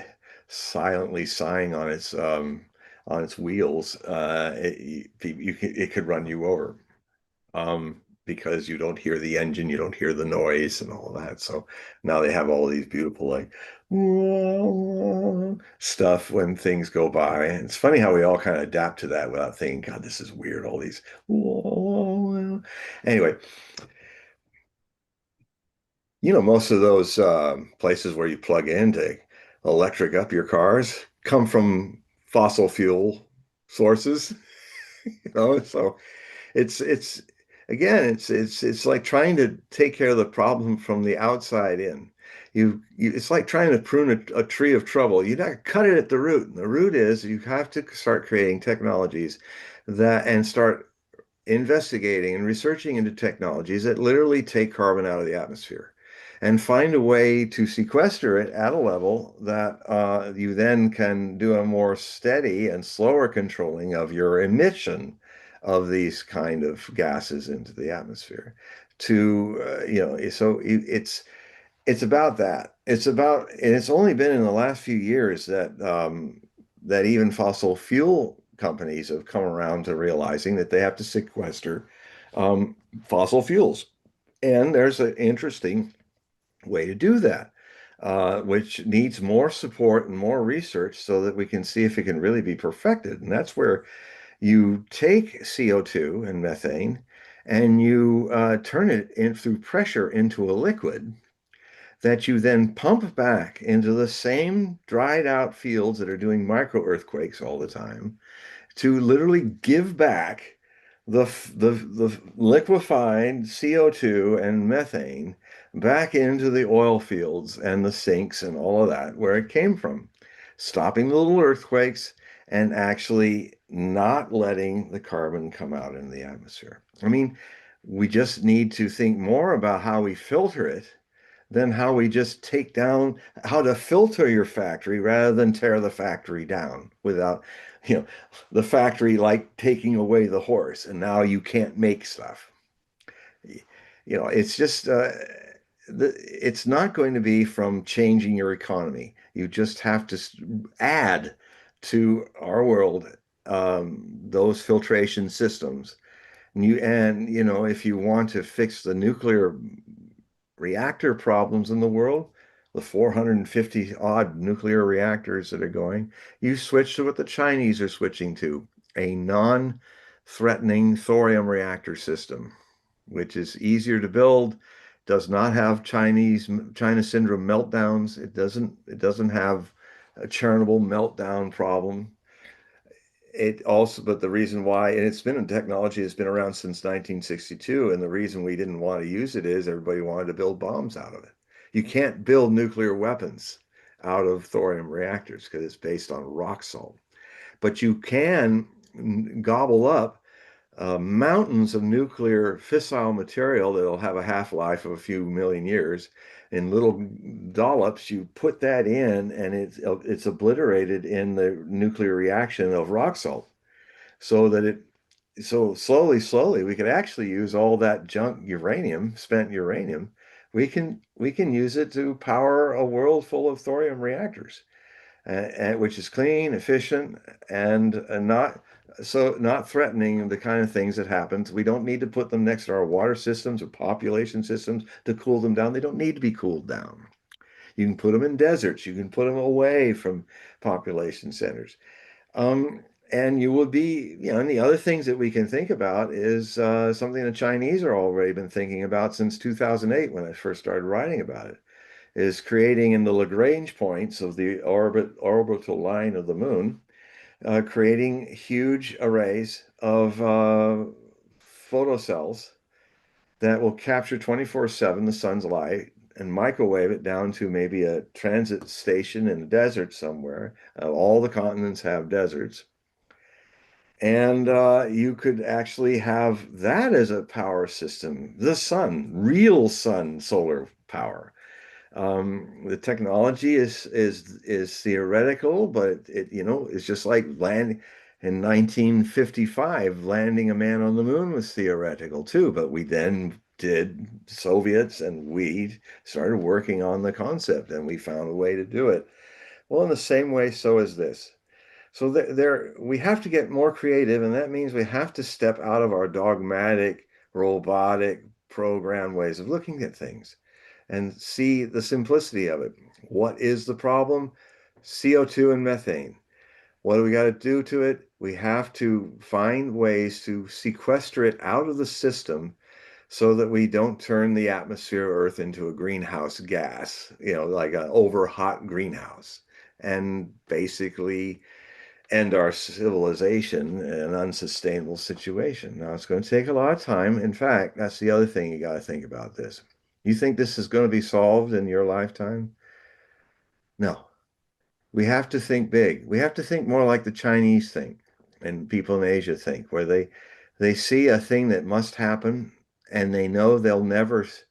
silently sighing on its wheels, it could run you over, because you don't hear the engine, you don't hear the noise and all that. So now they have all these beautiful like stuff when things go by. And it's funny how we all kind of adapt to that without thinking, God, this is weird, all these. Anyway, most of those places where you plug in to electric up your cars come from fossil fuel sources, so it's again, it's like trying to take care of the problem from the outside in. It's like trying to prune a tree of trouble. You got to cut it at the root. And the root is you have to start creating technologies and start investigating and researching into technologies that literally take carbon out of the atmosphere and find a way to sequester it at a level that you then can do a more steady and slower controlling of your emission of these kind of gases into the atmosphere. So it's about that. And it's only been in the last few years that even fossil fuel companies have come around to realizing that they have to sequester um, fossil fuels. And there's an interesting way to do that, which needs more support and more research so that we can see if it can really be perfected. And that's where You take CO2 and methane and you turn it in through pressure into a liquid that you then pump back into the same dried out fields that are doing micro earthquakes all the time to literally give back the liquefied CO2 and methane back into the oil fields and the sinks and all of that where it came from, stopping the little earthquakes and actually not letting the carbon come out into the atmosphere. I mean, we just need to think more about how we filter it than how we just take down how to filter your factory rather than tear the factory down without, you know, the factory like taking away the horse and now you can't make stuff. It's just it's not going to be from changing your economy. You just have to add to our world those filtration systems. If you want to fix the nuclear reactor problems in the world, the 450 odd nuclear reactors that are going, you switch to what the Chinese are switching to, a non-threatening thorium reactor system, which is easier to build, does not have China syndrome meltdowns. It doesn't have a Chernobyl meltdown problem. But the reason why, and it's been a technology that's been around since 1962, and the reason we didn't want to use it is everybody wanted to build bombs out of it. You can't build nuclear weapons out of thorium reactors because it's based on rock salt. But you can gobble up mountains of nuclear fissile material that'll have a half-life of a few million years in little dollops. You put that in, and it's obliterated in the nuclear reaction of rock salt, so that so slowly we could actually use all that junk uranium, spent uranium. We can use it to power a world full of thorium reactors, which is clean, efficient, and not threatening the kind of things that happens. We don't need to put them next to our water systems or population systems to cool them down. They don't need to be cooled down. You can put them in deserts. You can put them away from population centers. Um, and you will be, and the other things that we can think about is something the Chinese are already been thinking about since 2008 when I first started writing about it, is creating in the Lagrange points of the orbital line of the moon, creating huge arrays of photocells that will capture 24/7 the sun's light and microwave it down to maybe a transit station in a desert somewhere. All the continents have deserts. And you could actually have that as a power system, the sun, real sun solar power. The technology is theoretical, but it's just like land in 1955, landing a man on the moon was theoretical too. But we then did Soviets and we started working on the concept and we found a way to do it. Well, in the same way, so is this. So we have to get more creative, and that means we have to step out of our dogmatic, robotic, program ways of looking at things and see the simplicity of it. What is the problem? CO2 and methane. What do we got to do to it? We have to find ways to sequester it out of the system so that we don't turn the atmosphere of Earth into a greenhouse gas, like an over hot greenhouse, and basically end our civilization in an unsustainable situation. Now, it's going to take a lot of time. In fact, that's the other thing you got to think about this. You think this is going to be solved in your lifetime? No. We have to think big. We have to think more like the Chinese think and people in Asia think, where they see a thing that must happen and they know they'll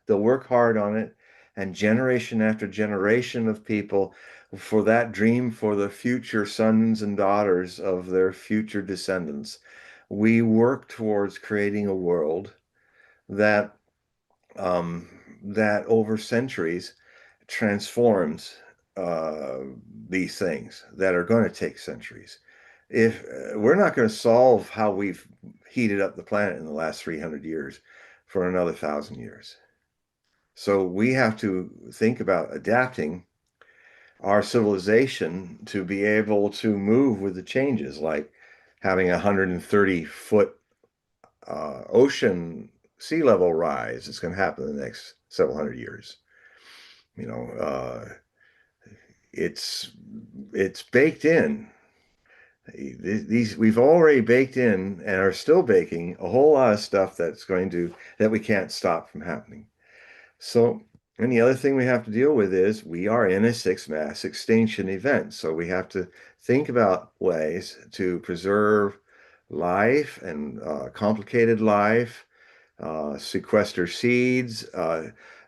work hard on it, and generation after generation of people for that dream for the future sons and daughters of their future descendants. We work towards creating a world that that over centuries transforms uh, these things that are going to take centuries. If we're not going to solve how we've heated up the planet in the last 300 years for another 1,000 years. So we have to think about adapting our civilization to be able to move with the changes, like having a 130-foot ocean sea level rise. It's going to happen in the next several hundred years. You know, it's it's baked in. These we've already baked in and are still baking a whole lot of stuff that we can't stop from happening. So, and the other thing we have to deal with is we are in a sixth mass extinction event. So we have to think about ways to preserve life and complicated life, sequester seeds,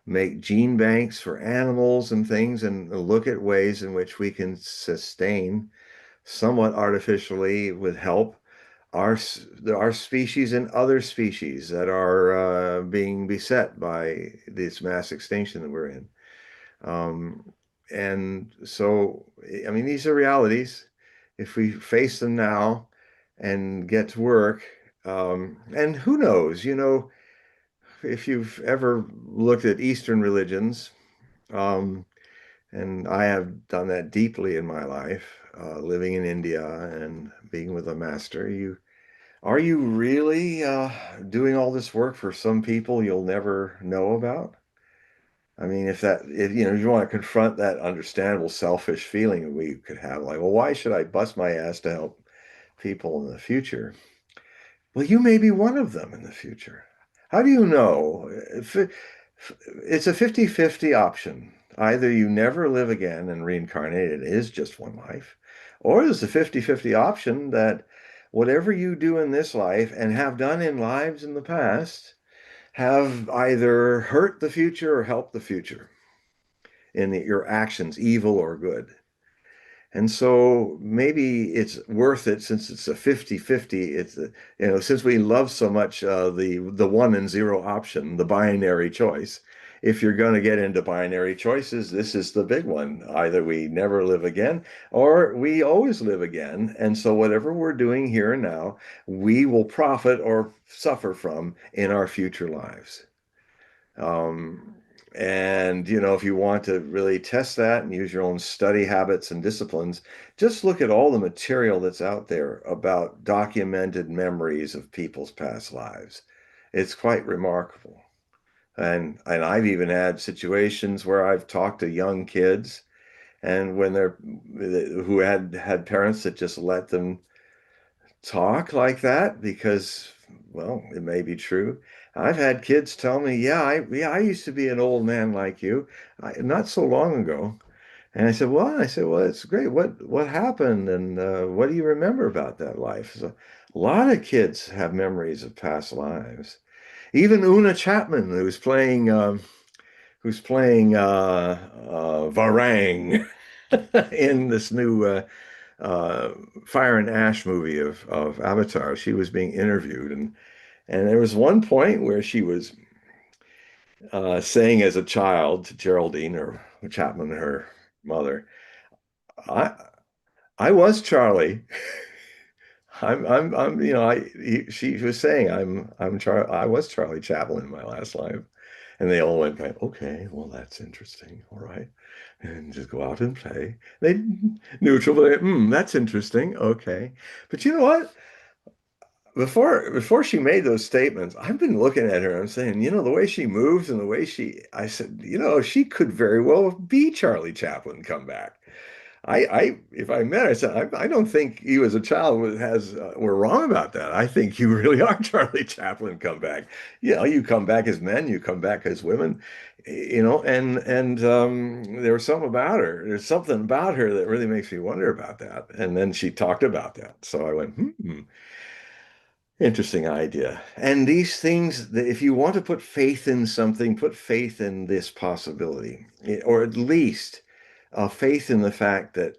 make gene banks for animals and things, and look at ways in which we can sustain somewhat artificially with help our our species and other species that are being beset by this mass extinction that we're in. Um, and so, I mean, these are realities. If we face them now and get to work, and who knows, if you've ever looked at Eastern religions, um, and I have done that deeply in my life, living in India and being with a master, are you really doing all this work for some people you'll never know about? I mean, if you want to confront that understandable selfish feeling we could have, like, well, why should I bust my ass to help people in the future? Well, you may be one of them in the future. How do you know? It's a 50-50 option. Either you never live again and reincarnate, it is just one life, or there's a 50-50 option that whatever you do in this life and have done in lives in the past have either hurt the future or helped the future in your actions, evil or good. And so maybe it's worth it since it's a 50-50. Since we love so much the one and zero option, the binary choice. If you're going to get into binary choices, this is the big one. Either we never live again or we always live again. And so whatever we're doing here and now, we will profit or suffer from in our future lives. Um, and if you want to really test that and use your own study habits and disciplines, just look at all the material that's out there about documented memories of people's past lives. It's quite remarkable. And I've even had situations where I've talked to young kids and when they're who had parents that just let them talk like that because, well, it may be true. I've had kids tell me, "Yeah, I used to be an old man like you, not so long ago." And I said, "Well," I said, "Well, it's great. What happened, and what do you remember about that life?" So, a lot of kids have memories of past lives. Even Una Chapman, who's playing Varang in this new uh, Fire and Ash movie of Avatar. She was being interviewed, and there was one point where she was saying as a child to Geraldine or Chapman, her mother, "I I was Charlie. I'm she was saying I was Charlie Chaplin in my last life." And they all went, "Okay, well, that's interesting. All right." And just go out and play. They neutral, but that's interesting. Okay. But you know what? Before she made those statements, I've been looking at her. I'm saying, the way she moves and the way I said, she could very well be Charlie Chaplin come back. If I met her, I said, I don't think you as a child were wrong about that. I think you really are Charlie Chaplin come back. You come back as men, you come back as women, and there was something about her. There's something about her that really makes me wonder about that. And then she talked about that. So I went, interesting idea. And these things, that if you want to put faith in something, put faith in this possibility, or at least a faith in the fact that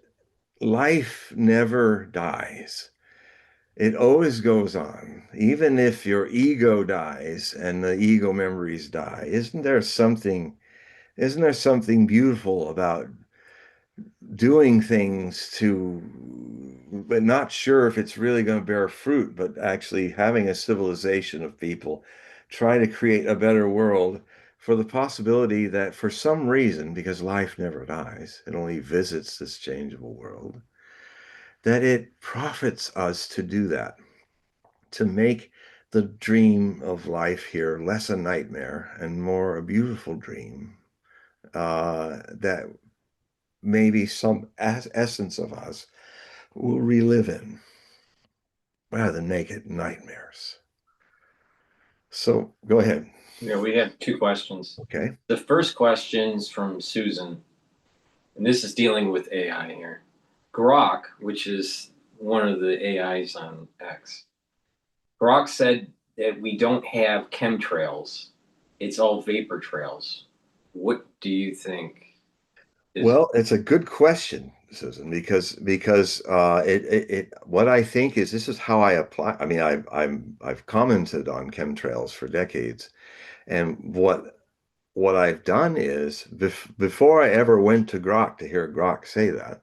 life never dies. It always goes on. Even if your ego dies and the ego memories die, isn't there something beautiful about doing things but not sure if it's really going to bear fruit, but actually having a civilization of people try to create a better world for the possibility that for some reason, because life never dies, it only visits this changeable world, that it profits us to do that, to make the dream of life here less a nightmare and more a beautiful dream, that maybe some essence of us will relive in rather than make it nightmares. So go ahead. Yeah, we have two questions. Okay. The first question is from Susan, and this is dealing with AI here. Grok, which is one of the AIs on X, Grok said that we don't have chemtrails. It's all vapor trails. What do you think is Well, it's a good question, Susan, because it what I think is this is how I apply. I mean, I've commented on chemtrails for decades, and what I've done is before I ever went to Grok to hear Grok say that,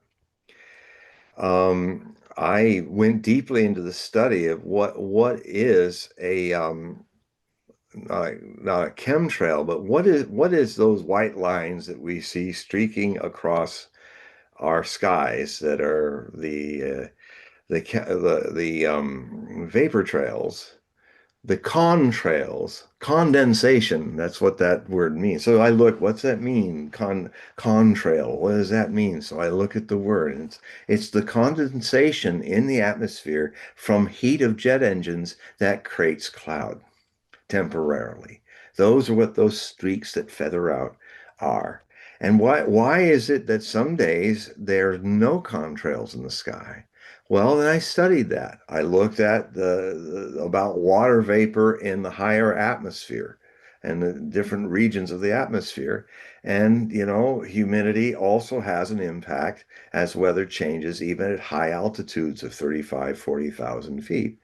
I went deeply into the study of what is a not a chemtrail, but what is those white lines that we see streaking across our skies that are the vapor trails, the condensation. That's what that word means. So I look, what's that mean? Contrail. What does that mean? So I look at the word, and it's the condensation in the atmosphere from heat of jet engines that creates cloud temporarily. Those are what those streaks that feather out are. And why is it that some days there's no contrails in the sky? Well, then I studied that. I looked at about water vapor in the higher atmosphere and the different regions of the atmosphere. And, humidity also has an impact as weather changes, even at high altitudes of 35, 40,000 feet.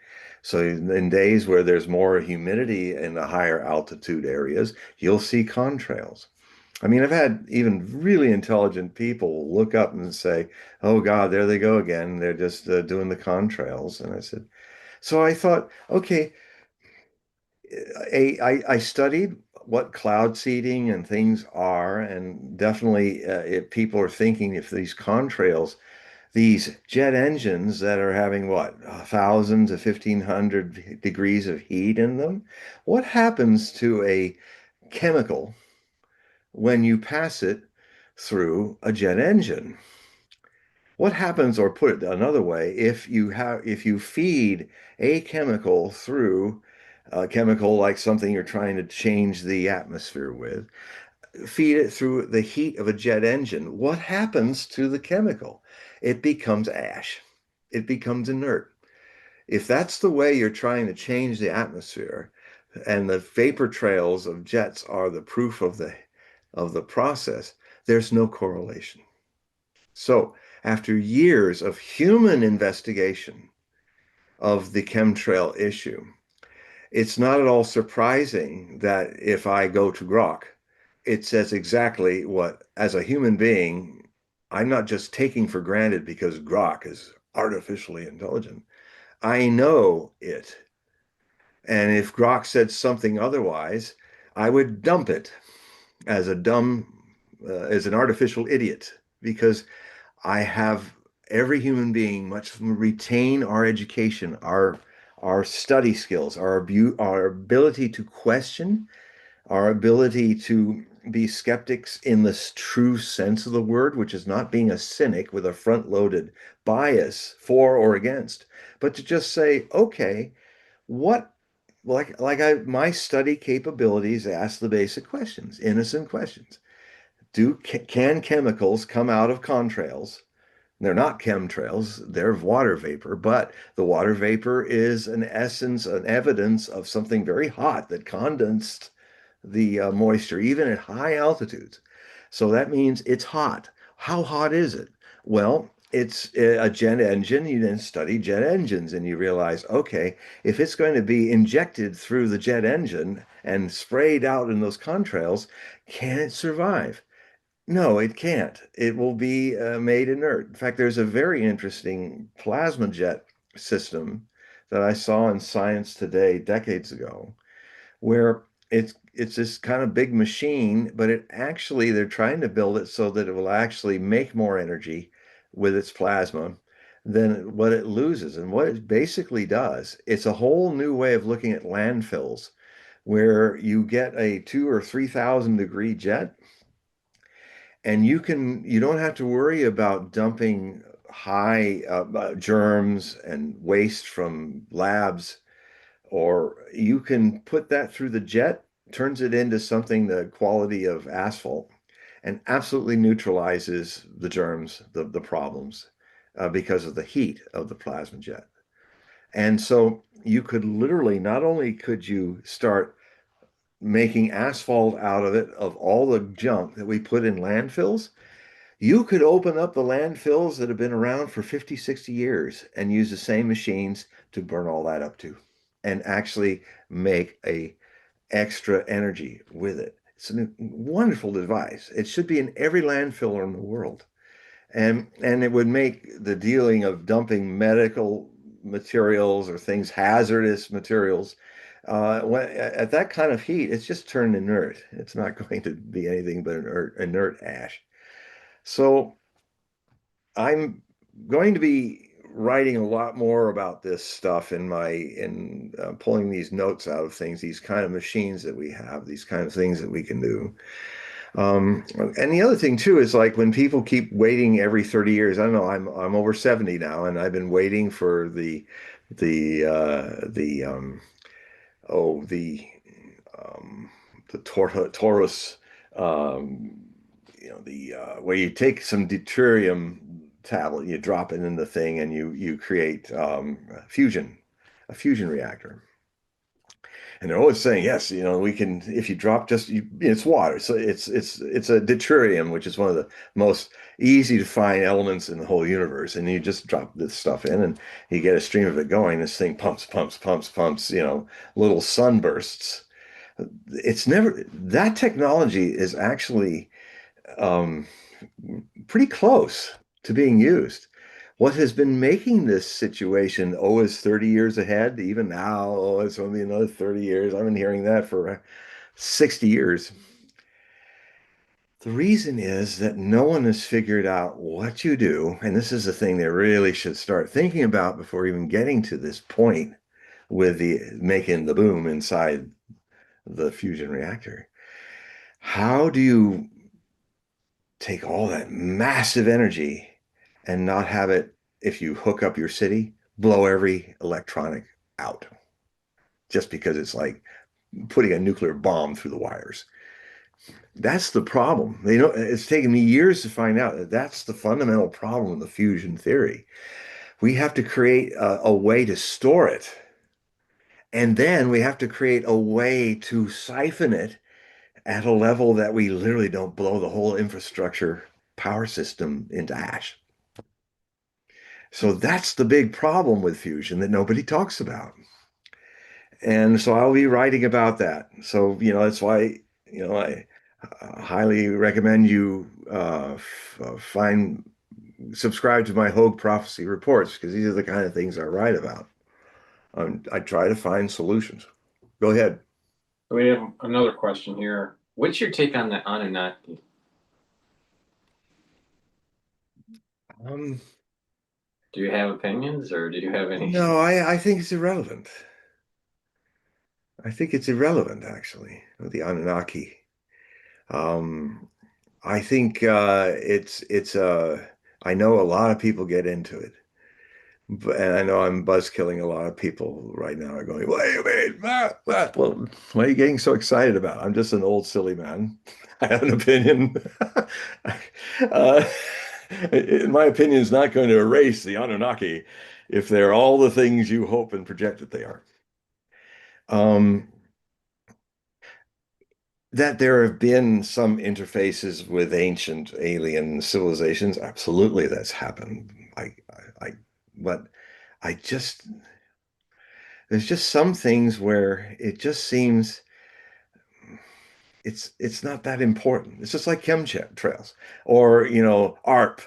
So in days where there's more humidity in the higher altitude areas, you'll see contrails. I mean, I've had even really intelligent people look up and say, "Oh God, there they go again. They're just doing the contrails." And I said, so I thought, okay, I studied what cloud seeding and things are, and definitely if people are thinking if these contrails, these jet engines that are having what, 1,000 to 1,500 degrees of heat in them, what happens to a chemical when you pass it through a jet engine? What happens, or put it another way, if you feed a chemical through a chemical like something you're trying to change the atmosphere with, feed it through the heat of a jet engine, what happens to the chemical? It becomes ash. It becomes inert. If that's the way you're trying to change the atmosphere, and the vapor trails of jets are the proof of the process, there's no correlation. So, after years of human investigation of the chemtrail issue, it's not at all surprising that if I go to Grok, it says exactly what, as a human being, I'm not just taking for granted because Grok is artificially intelligent. I know it. And if Grok said something otherwise, I would dump it as as an artificial idiot because I have every human being much retain our education, our study skills, our ability to question, our ability to be skeptics in the true sense of the word, which is not being a cynic with a front-loaded bias for or against, but to just say, okay, what my study capabilities ask the basic questions, innocent questions. Can chemicals come out of contrails? They're not chemtrails, they're water vapor, but the water vapor is an essence, an evidence of something very hot that condensed the moisture, even at high altitudes. So that means it's hot. How hot is it? Well, it's a jet engine. You then study jet engines and you realize, okay, if it's going to be injected through the jet engine and sprayed out in those contrails, can it survive? No, it can't. It will be made inert. In fact, there's a very interesting plasma jet system that I saw in Science Today decades ago, where it's this kind of big machine, but it actually they're trying to build it so that it will actually make more energy with its plasma than what it loses. And what it basically does, it's a whole new way of looking at landfills where you get a 2 or 3,000 degree jet and you don't have to worry about dumping high germs and waste from labs, or you can put that through the jet, turns it into something the quality of asphalt, and absolutely neutralizes the germs, the problems, because of the heat of the plasma jet. And so you could literally, not only could you start making asphalt out of it, of all the junk that we put in landfills, you could open up the landfills that have been around for 50, 60 years and use the same machines to burn all that up too, and actually make a extra energy with it. It's a wonderful device. It should be in every landfill in the world. And it would make the dealing of dumping medical materials or things, hazardous materials, at that kind of heat, it's just turned inert. It's not going to be anything but inert ash. So I'm going to be writing a lot more about this stuff in pulling these notes out of things, these kind of machines that we have, these kind of things that we can do. And the other thing too is like when people keep waiting every 30 years, I don't know, I'm over 70 now, and I've been waiting for the oh um, the Taurus, um, the where you take some deuterium tablet, you drop it in the thing, and you create a fusion reactor. And they're always saying, yes, we can, if you drop it's water. So it's a deuterium, which is one of the most easy to find elements in the whole universe. And you just drop this stuff in and you get a stream of it going. This thing pumps, pumps, pumps, pumps, little sunbursts. It's never, that technology is actually um, pretty close to being used. What has been making this situation always 30 years ahead, even now, oh, it's only another 30 years. I've been hearing that for 60 years. The reason is that no one has figured out what you do, and this is the thing they really should start thinking about before even getting to this point with the making the boom inside the fusion reactor. How do you take all that massive energy and not have it, if you hook up your city, blow every electronic out just because it's like putting a nuclear bomb through the wires? That's the problem. It's taken me years to find out that that's the fundamental problem with the fusion theory. We have to create a way to store it, and then we have to create a way to siphon it at a level that we literally don't blow the whole infrastructure power system into ash. So that's the big problem with fusion that nobody talks about. And so I'll be writing about that. So, that's why, I highly recommend you subscribe to my Hogue Prophecy reports, because these are the kind of things I write about. I try to find solutions. Go ahead. We have another question here. What's your take on the Anunnaki? Um, Do you have opinions or do you have any? no, I think it's irrelevant. I think it's irrelevant, actually, the Anunnaki. Um, I think I know a lot of people get into it, and I know I'm buzzkilling a lot of people right now are going, what do you mean? Well, what are you getting so excited about? I'm just an old silly man. I have an opinion. uh, my opinion is not going to erase the Anunnaki if they're all the things you hope and project that they are. Um, that there have been some interfaces with ancient alien civilizations, absolutely, that's happened. But I just, there's just some things where it just seems it's not that important. It's just like chemtrails or ARP.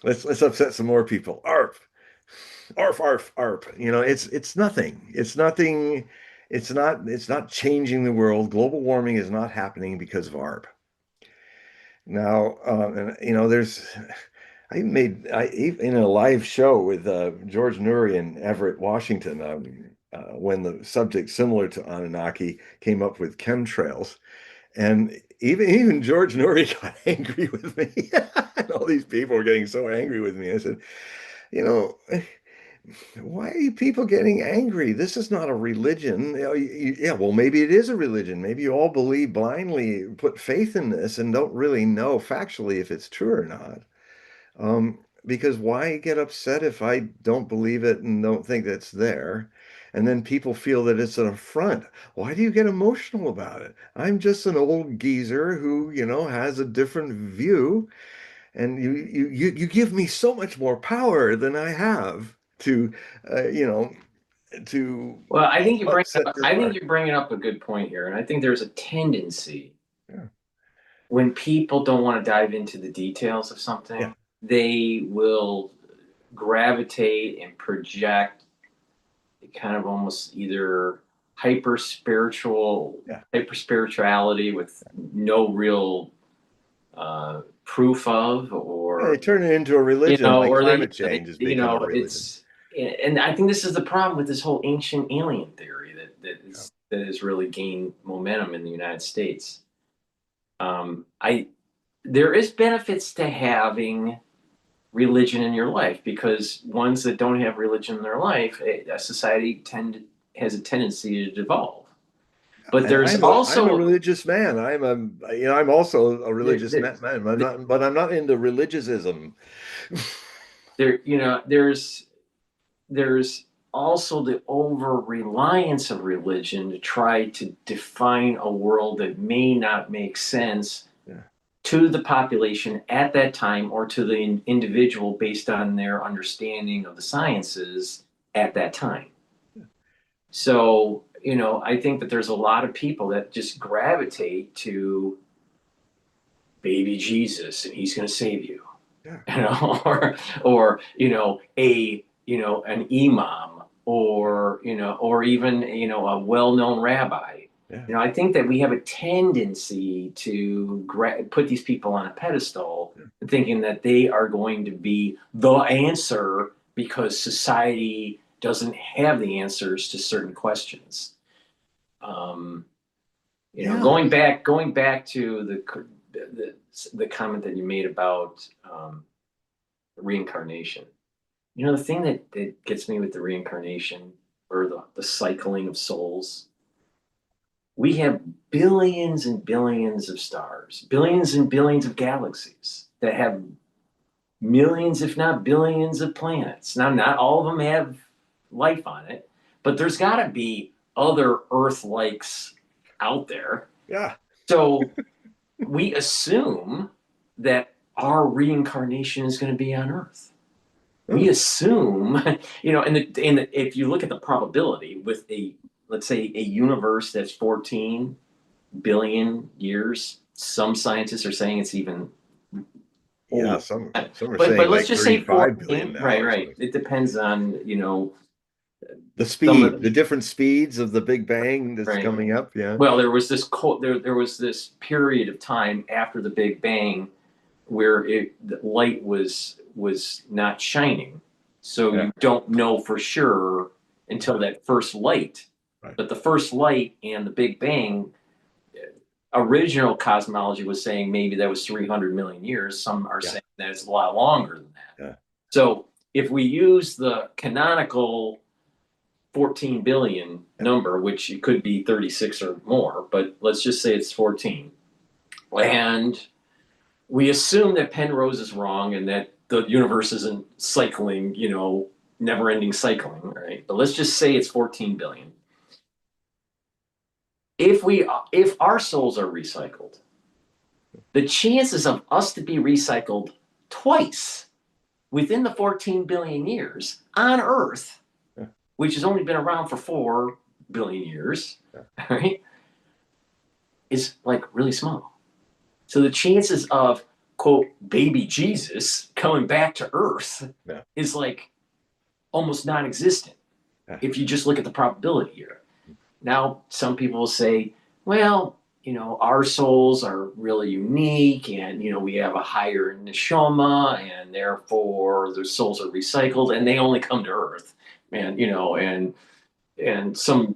Let's upset some more people. ARP, ARP, ARP, ARP. It's nothing. It's nothing. It's not changing the world. Global warming is not happening because of ARP. Now, and, there's in a live show with George Nuri and Everett Washington when the subject similar to Anunnaki came up with chemtrails, and even George Nuri got angry with me. And all these people were getting so angry with me. I said, you know, why are you people getting angry? This is not a religion. Yeah, well, maybe it is a religion. Maybe you all believe blindly, put faith in this, and don't really know factually if it's true or not. Because why get upset if I don't believe it and don't think that's there? And then people feel that it's an affront. Why do you get emotional about it? I'm just an old geezer who, has a different view, and you give me so much more power than I have to, uh, you know, to Well, I think you bring upset up, your I think heart. you're bringing up a good point here, and I think there's a tendency Yeah, when people don't want to dive into the details of yeah, something, they will gravitate and project kind of almost either yeah. hyper spirituality with no real proof of, Yeah, they or turn it into a religion, like or climate change has become a religion. it's, and I think this is the problem with this whole ancient alien theory Yeah. that has really gained momentum in the United States. I There is benefits to having religion in your life, because ones that don't have religion in their life, a society has a tendency to devolve. But And there's I'm a also religious man. I'm also a there, religious there, man. But I'm not into religiosism. there's also the over reliance of religion to try to define a world that may not make sense Yeah, to the population at that time, or to the individual based on their understanding of the sciences at that time. So, I think that there's a lot of people that just gravitate to baby Jesus and he's going to save you, yeah, or an imam, or or even a well-known rabbi. yeah, I think that we have a tendency to put these people on a pedestal, yeah. thinking that they are going to be the answer because society doesn't have the answers to certain questions. Um, Yeah. going back to the comment that you made about reincarnation. The thing that gets me with the reincarnation, or the cycling of souls, we have billions and billions of stars, billions and billions of galaxies that have millions, if not billions, of planets. Now, not all of them have life on it, but there's got to be other Earth likes out there. Yeah. So we assume that our reincarnation is going to be on Earth. We Oh, assume, if you look at the probability with let's say, a universe that's 14 billion years, some scientists are saying it's even yeah. older. Some are But saying let's like just say 35 billion 14. now Right, or right. something. It depends on, The some speed, the different speeds of the Big Bang that's right. coming up. Yeah. Well, there was this period of time after the Big Bang where the light was not shining. So Yeah. you don't know for sure until that first light. Right. But the first light and the Big Bang, original cosmology was saying maybe that was 300 million years. Some are Yeah. saying that it's a lot longer than that. Yeah. So if we use the canonical 14 billion Yeah. number, which it could be 36 or more, but let's just say it's 14. And we assume that Penrose is wrong and that the universe isn't cycling, never ending cycling, right? But let's just say it's 14 billion. If our souls are recycled, the chances of us to be recycled twice within the 14 billion years on Earth, Yeah. which has only been around for 4 billion years, Yeah. right, is like really small. So the chances of, quote, baby Jesus coming back to Earth Yeah. is like almost non existent Yeah. if you just look at the probability here. Now, some people will say, well, our souls are really unique, and we have a higher neshama, and therefore their souls are recycled, and they only come to Earth, and some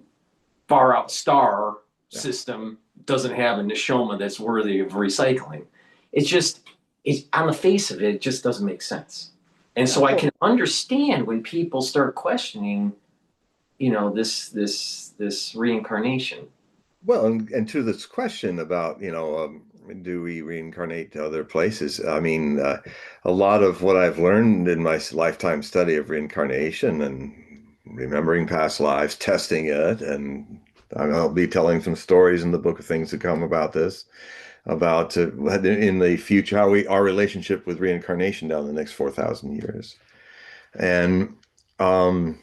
far out star Yeah. system doesn't have a neshama that's worthy of recycling. It's just, it's on the face of it, it just doesn't make sense. And Yeah. so I can understand when people start questioning, this reincarnation. Well, and to this question about, do we reincarnate to other places? I mean, a lot of what I've learned in my lifetime study of reincarnation and remembering past lives, testing it, and I'll be telling some stories in the book of things to come about this, about in the future, our relationship with reincarnation down the next 4,000 years. And um,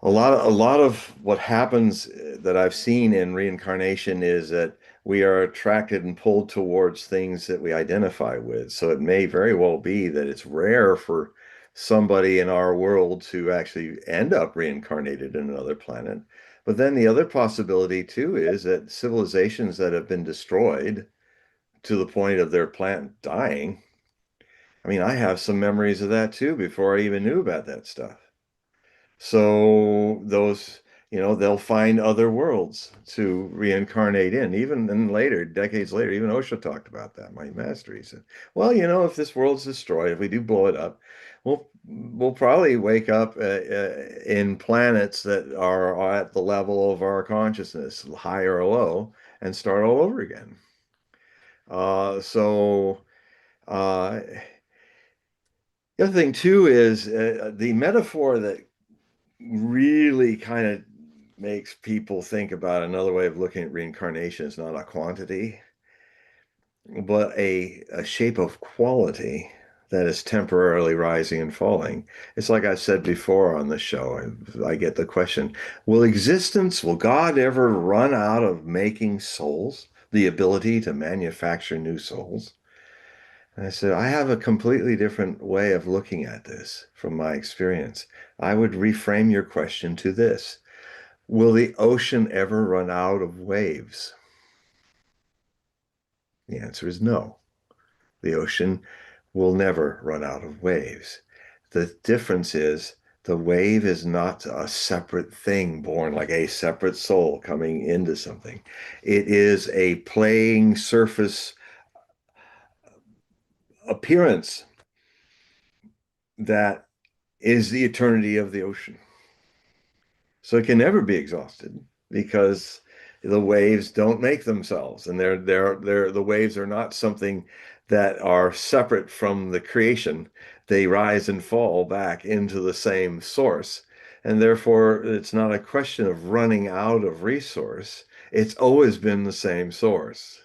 a lot of what happens that I've seen in reincarnation is that we are attracted and pulled towards things that we identify with. So it may very well be that it's rare for somebody in our world to actually end up reincarnated in another planet. But then the other possibility too is that civilizations that have been destroyed to the point of their planet dying. I mean, I have some memories of that too before I even knew about that stuff. So those, they'll find other worlds to reincarnate in. Even then later, decades later, even Osho talked about that, my master. He said, well, if this world's destroyed, if we do blow it up, we'll probably wake up in planets that are at the level of our consciousness, high or low, and start all over again. So the other thing too is the metaphor that really kind of makes people think about another way of looking at reincarnation is not a quantity, but a shape of quality that is temporarily rising and falling. It's like I've said before on the show. I get the question, will God ever run out of making souls, the ability to manufacture new souls? And I said, I have a completely different way of looking at this from my experience. I would reframe your question to this. Will the ocean ever run out of waves? The answer is no. The ocean will never run out of waves. The difference is the wave is not a separate thing born like a separate soul coming into something. It is a playing surface appearance that is the eternity of the ocean. So it can never be exhausted because the waves don't make themselves, and the waves are not something that are separate from the creation. They rise and fall back into the same source, and therefore it's not a question of running out of resource. It's always been the same source.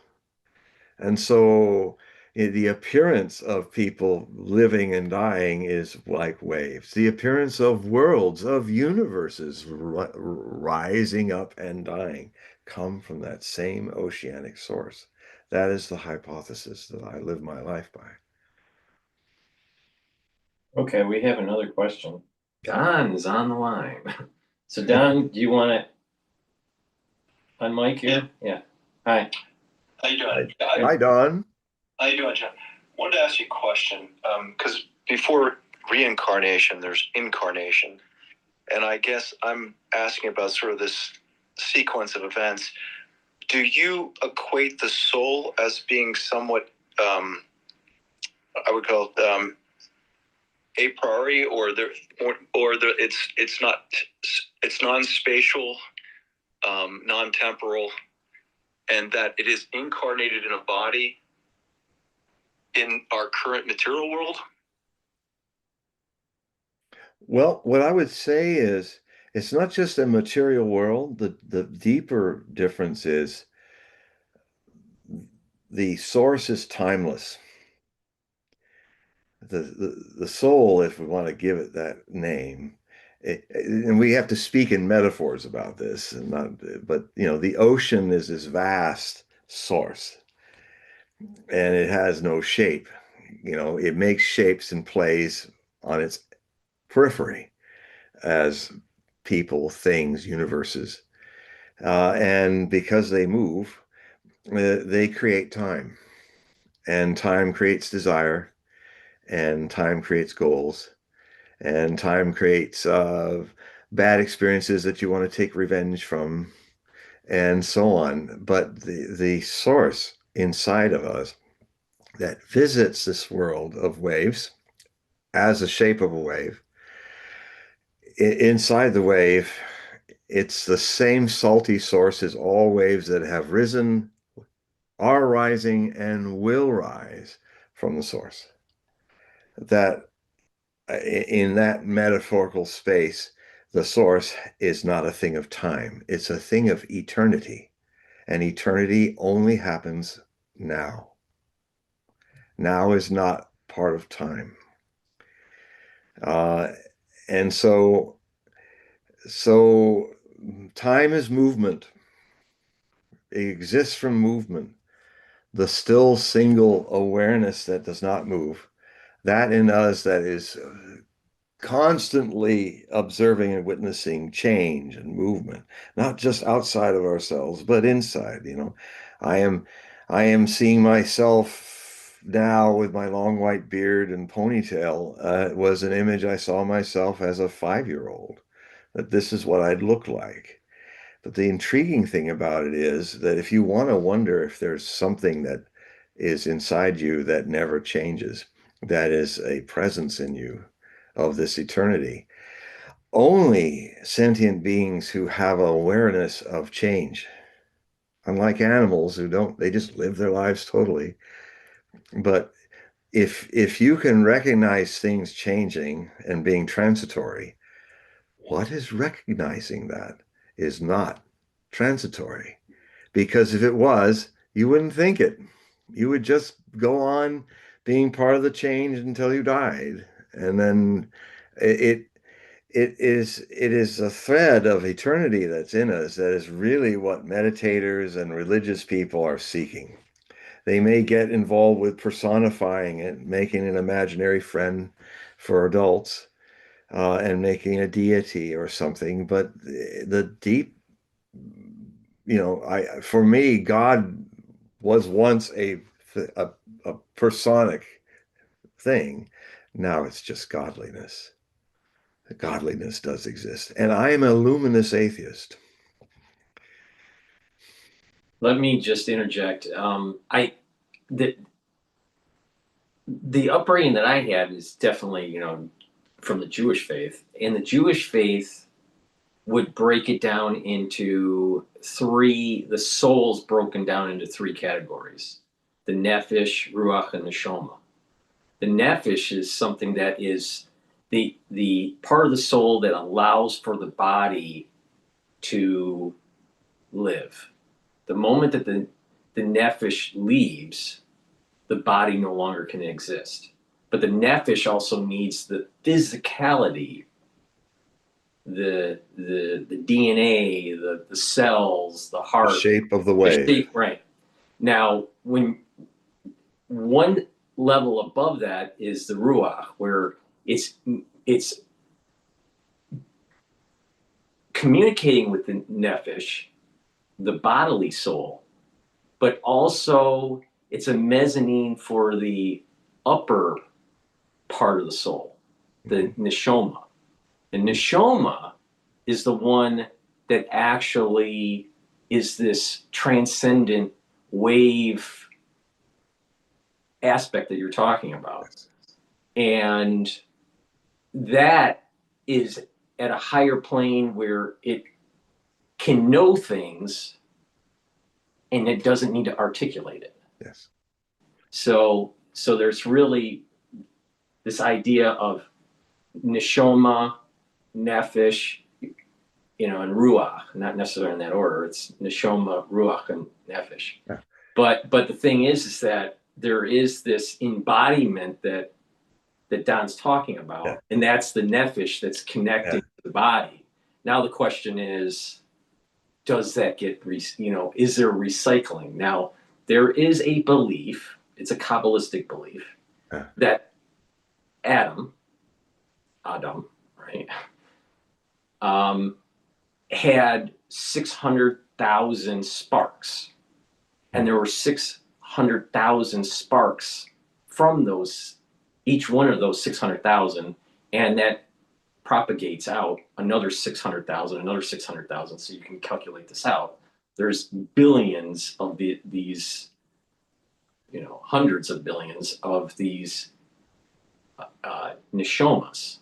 And so the appearance of people living and dying is like waves. The appearance of worlds, of universes rising up and dying come from that same oceanic source. That is the hypothesis that I live my life by. Okay, we have another question. Don is on the line. So Don, do you want to unmic here? Yeah. Hi. How you Hi, doing? hi, Don. How you doing, John? Wanted to ask you a question, because before reincarnation, there's incarnation, and I guess I'm asking about sort of this sequence of events. Do you equate the soul as being somewhat, I would call it, a priori, it's non-spatial, non-temporal, and that it is incarnated in a body in our current material world? Well, what I would say is it's not just a material world. The deeper difference is the source is timeless. The soul, if we want to give it that name, and we have to speak in metaphors about this, and not, but the ocean is this vast source, and it has no shape. It makes shapes and plays on its periphery as people, things, universes, and because they move, they create time, and time creates desire, and time creates goals, and time creates bad experiences that you want to take revenge from, and so on. But the source inside of us that visits this world of waves as a shape of a wave, inside the wave, it's the same salty source as all waves that have risen, are rising, and will rise from the source. That in that metaphorical space, the source is not a thing of time, it's a thing of eternity. And eternity only happens now. Now is not part of time. Uh, and so time is movement. It exists from movement. The still single awareness that does not move, that in us that is constantly observing and witnessing change and movement, not just outside of ourselves, but inside. I am I am seeing myself now with my long white beard and ponytail. It was an image I saw myself as a 5-year-old, that this is what I'd look like. But the intriguing thing about it is that if you want to wonder if there's something that is inside you that never changes, that is a presence in you of this eternity, only sentient beings who have awareness of change, unlike animals who don't, they just live their lives totally. But if you can recognize things changing and being transitory, what is recognizing that is not transitory. Because if it was, you wouldn't think it. You would just go on being part of the change until you died. And then it it is a thread of eternity that's in us that is really what meditators and religious people are seeking. They may get involved with personifying it, making an imaginary friend for adults, and making a deity or something. But the deep, I for me, God was once a, a personic thing. Now it's just godliness. Godliness does exist, and I am a luminous atheist. Let me just interject. The upbringing that I had is definitely, from the Jewish faith, and the Jewish faith would break it down into three. The soul's broken down into three categories: the nefesh, ruach, and neshama. The nefesh is something that is the part of the soul that allows for the body to live. The moment that the nefesh leaves, the body no longer can exist. But the nefesh also needs the physicality, the DNA, the cells, the The heart, shape of the the wave. shape. Right. Now, when one level above that is the ruach, where it's communicating with the nefesh, the bodily soul, but also it's a mezzanine for the upper part of the soul, the neshama. The neshama is the one that actually is this transcendent wave aspect that you're talking about. And that is at a higher plane where it can know things and it doesn't need to articulate it. Yes. So there's really this idea of neshama, nefesh, and ruach, not necessarily in that order. It's neshama, ruach, and nefesh. Yeah. But the thing is that there is this embodiment that Don's talking about, Yeah. and that's the nefesh that's connecting to the body. Now the question is, does that get is there recycling? Now there is a belief, it's a Kabbalistic belief, that Adam, right, had 600,000 sparks and there were 600,000 sparks from those, each one of those 600,000, and that propagates out another 600,000, another 600,000. So you can calculate this out. There's billions of these, hundreds of billions of these neshomas.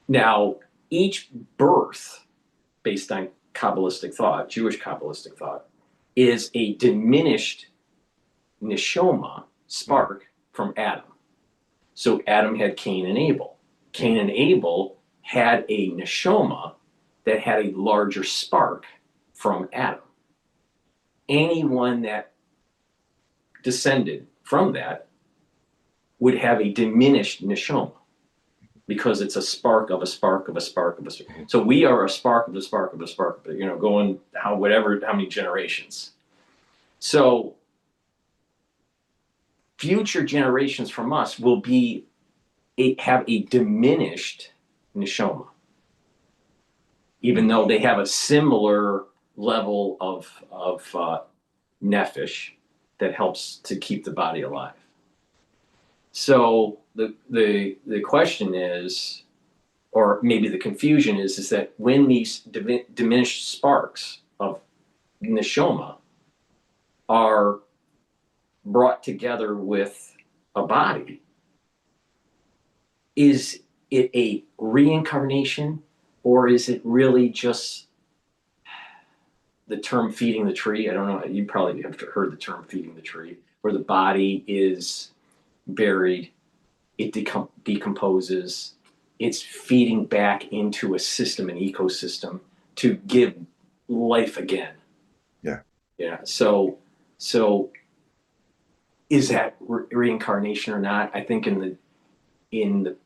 Now, each birth, based on Kabbalistic thought, Jewish Kabbalistic thought, is a diminished neshoma spark from Adam. So Adam had Cain and Abel. Cain and Abel had a neshoma that had a larger spark from Adam. Anyone that descended from that would have a diminished neshoma because it's a spark of a spark of a spark of a spark. So we are a spark of a spark of a spark, going how many generations. So future generations from us will have a diminished neshoma, even though they have a similar level of nephesh that helps to keep the body alive. So the question is, or maybe the confusion is that when these diminished sparks of neshoma are brought together with a body, is it a reincarnation, or is it really just the term feeding the tree? I don't know. You probably have heard the term feeding the tree, where the body is buried, it decomposes, it's feeding back into a system, an ecosystem, to give life again. Yeah. So is that reincarnation or not? I think in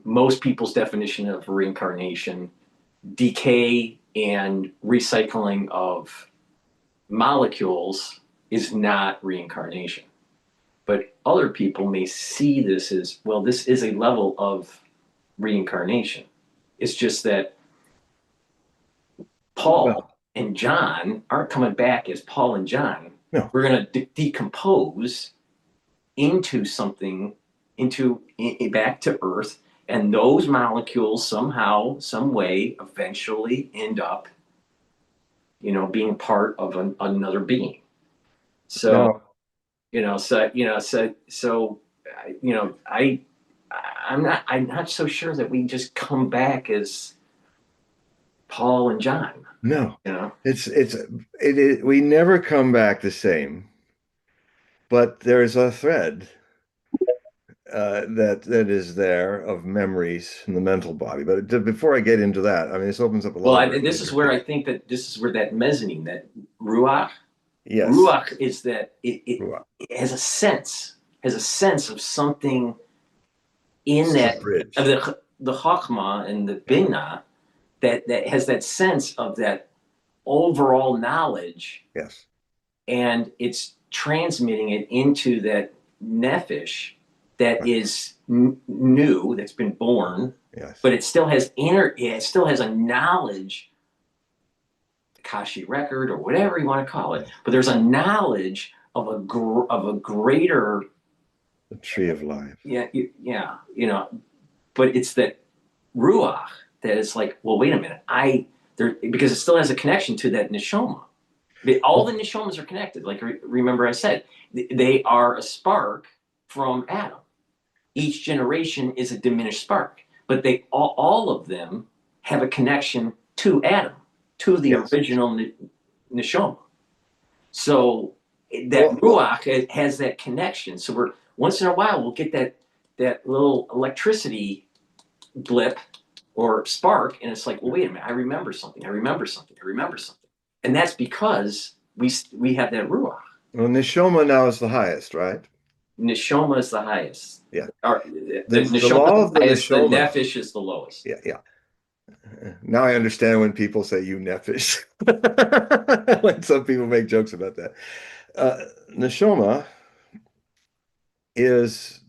most people's definition of reincarnation, decay and recycling of molecules is not reincarnation. But other people may see this as, well, this is a level of reincarnation. It's just that Paul and John aren't coming back as Paul and John. No. We're going to decompose into something, back to Earth, and those molecules somehow, some way, eventually end up, being part of another being. So, I'm not so sure that we just come back as Paul and John. No, we never come back the same, but there's a thread that is there of memories in the mental body. But before I get into that, I mean, this opens up a lot. Well, this is where I think that this is where that mezzanine, that ruach. Yes. Ruach is that it has a sense of something in it's that bridge. Of the chachma and the binah that has that sense of that overall knowledge. Yes. And it's transmitting it into that nephesh that is new, that's been born. Yes. But it still has a knowledge, Kashi record or whatever you want to call it. But there's a knowledge of a greater, the tree of life. Yeah. But it's that ruach that is like, well, wait a minute, because it still has a connection to that neshoma. All the neshomas are connected. Like, remember I said, they are a spark from Adam. Each generation is a diminished spark, but all of them have a connection to Adam, to the original neshoma. So that ruach has that connection. So we're once in a while we'll get that little electricity blip or spark, and it's like, well, wait a minute, I remember something, and that's because we have that ruach. Well, neshoma now is the highest, right? Neshoma is the highest. Yeah. The law of the highest, neshoma. The nephesh is the lowest. Yeah. Now I understand when people say you nephesh. When some people make jokes about that. Neshoma is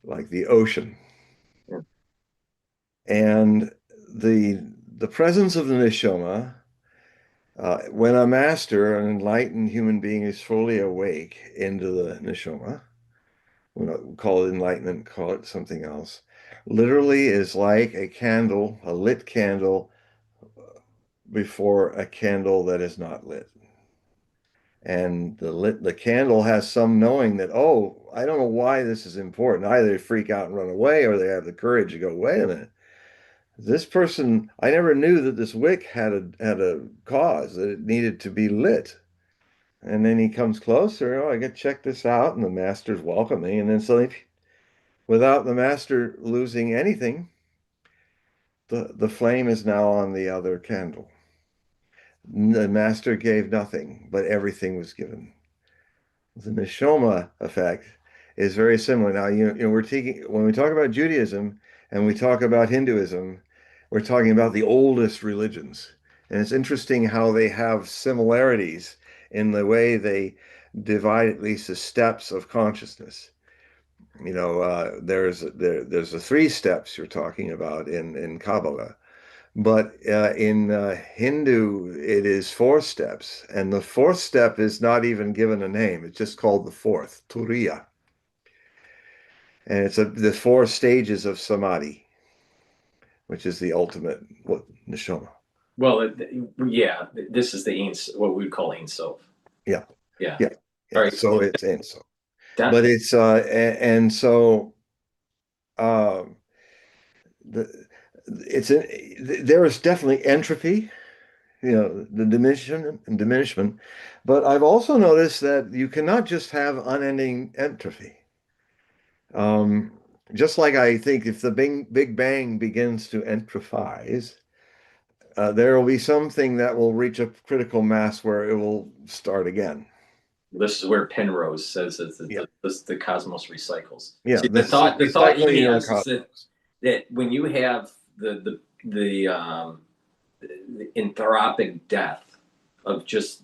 like the ocean. Yeah. And the presence of the neshoma When a master, an enlightened human being, is fully awake into the neshama, we don't call it enlightenment, call it something else, literally is like a candle, a lit candle before a candle that is not lit. And the candle has some knowing that, oh, I don't know why this is important. Either they freak out and run away, or they have the courage to go, wait a minute. This person, I never knew that this wick had a cause, that it needed to be lit. And then he comes closer, oh, I get to check this out, and the master's welcoming. And then suddenly, without the master losing anything, the flame is now on the other candle. The master gave nothing, but everything was given. The neshama effect is very similar. Now, we're taking, when we talk about Judaism and we talk about Hinduism, we're talking about the oldest religions. And it's interesting how they have similarities in the way they divide at least the steps of consciousness. There's the three steps you're talking about in Kabbalah. But in Hindu, it is four steps, and the fourth step is not even given a name. It's just called the fourth, Turiya, and it's the four stages of Samadhi, which is the ultimate neshama. Well, yeah, this is what we would call Ein Sof. Yeah, Yeah. yeah, yeah. All right. So it's and so, That, but it's and so um, the there is definitely entropy, the diminishment. But I've also noticed that you cannot just have unending entropy. Um, just like I think if the Big Bang begins to entropize, there will be something that will reach a critical mass where it will start again. this is where Penrose says that Yeah, the cosmos recycles. yeah. See, The the thought recycling he in the has is cosmos. that when you have the anthropic death of just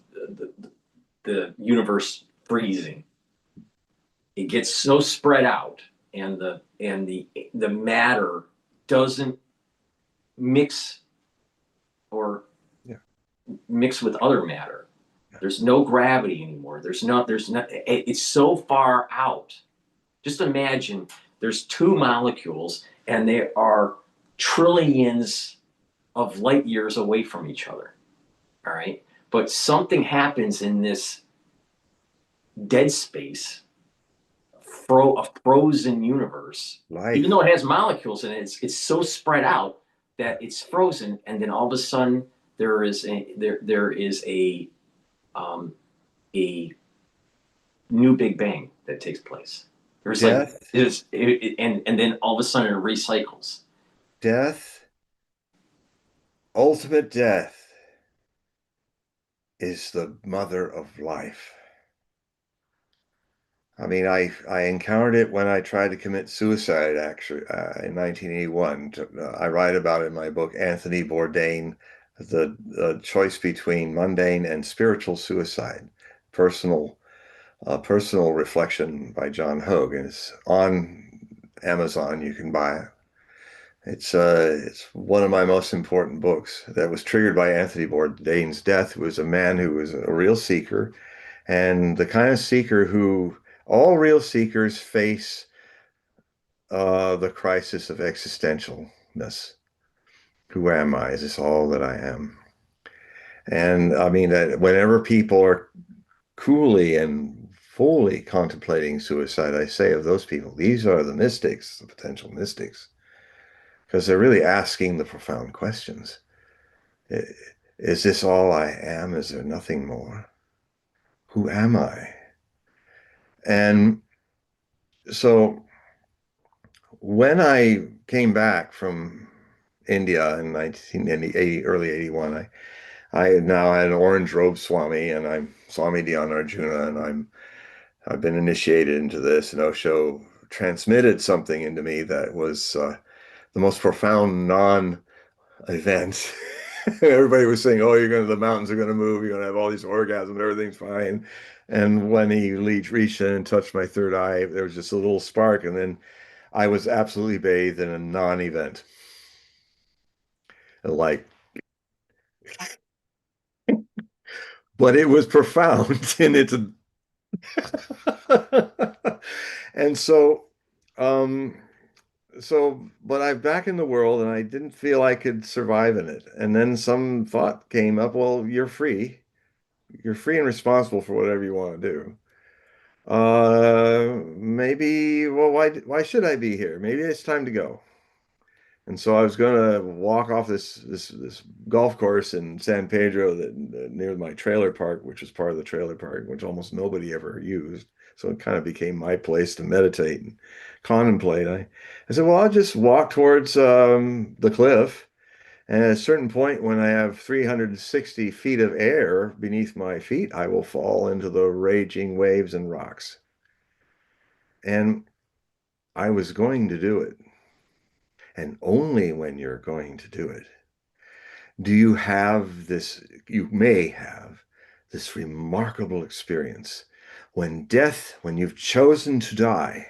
the universe freezing, it gets so spread out, and the matter doesn't mix or Yeah. mix with other matter. There's no gravity anymore. There's not, it's so far out. Just imagine there's two molecules and they are trillions of light years away from each other. All right. But something happens in this dead space, a frozen universe, Life. even though it has molecules in it, it's so spread out that it's frozen, and then all of a sudden there is um, a new Big Bang that takes place. There's like Death, and then all of a sudden it recycles. death, ultimate death is the mother of life. I mean, I encountered it when I tried to commit suicide, actually, in 1981. I write about it in my book, Anthony Bourdain, the choice between mundane and spiritual suicide, personal personal reflection by John Hogue, and it's on Amazon. You can buy it. It's one of my most important books that was triggered by Anthony Bourdain's death, who was a man who was a real seeker, and the kind of seeker who all real seekers face the crisis of existentialness. Who am I? Is this all that I am? And I mean that whenever people are coolly and fully contemplating suicide, I say of those people, these are the mystics, the potential mystics, because they're really asking the profound questions. Is this all I am? Is there nothing more? Who am I? And so when I came back from India in 1980, early 81, I now had an orange robe Swami, and I'm Swami Dhyan Arjuna, and I've been initiated into this, and Osho transmitted something into me that was the most profound non-event. Everybody was saying, "Oh, the mountains are gonna move. You're gonna have all these orgasms. Everything's fine." And when he reached in and touched my third eye, there was just a little spark, and then I was absolutely bathed in a non-event. Like but it was profound in its and um but I'm back in the world and I didn't feel I could survive in it. And then some thought came up, well, you're free. You're free and responsible for whatever you want to do. Maybe, well, why should I be here? Maybe it's time to go. And so I was going to walk off this golf course in San Pedro near my trailer park, which was part of the trailer park, which almost nobody ever used. So it kind of became my place to meditate and contemplate. I said, well, I'll just walk towards the cliff. And at a certain point, when I have 360 feet of air beneath my feet, I will fall into the raging waves and rocks. And I was going to do it. And only when you're going to do it do you have this, you may have this remarkable experience when you've chosen to die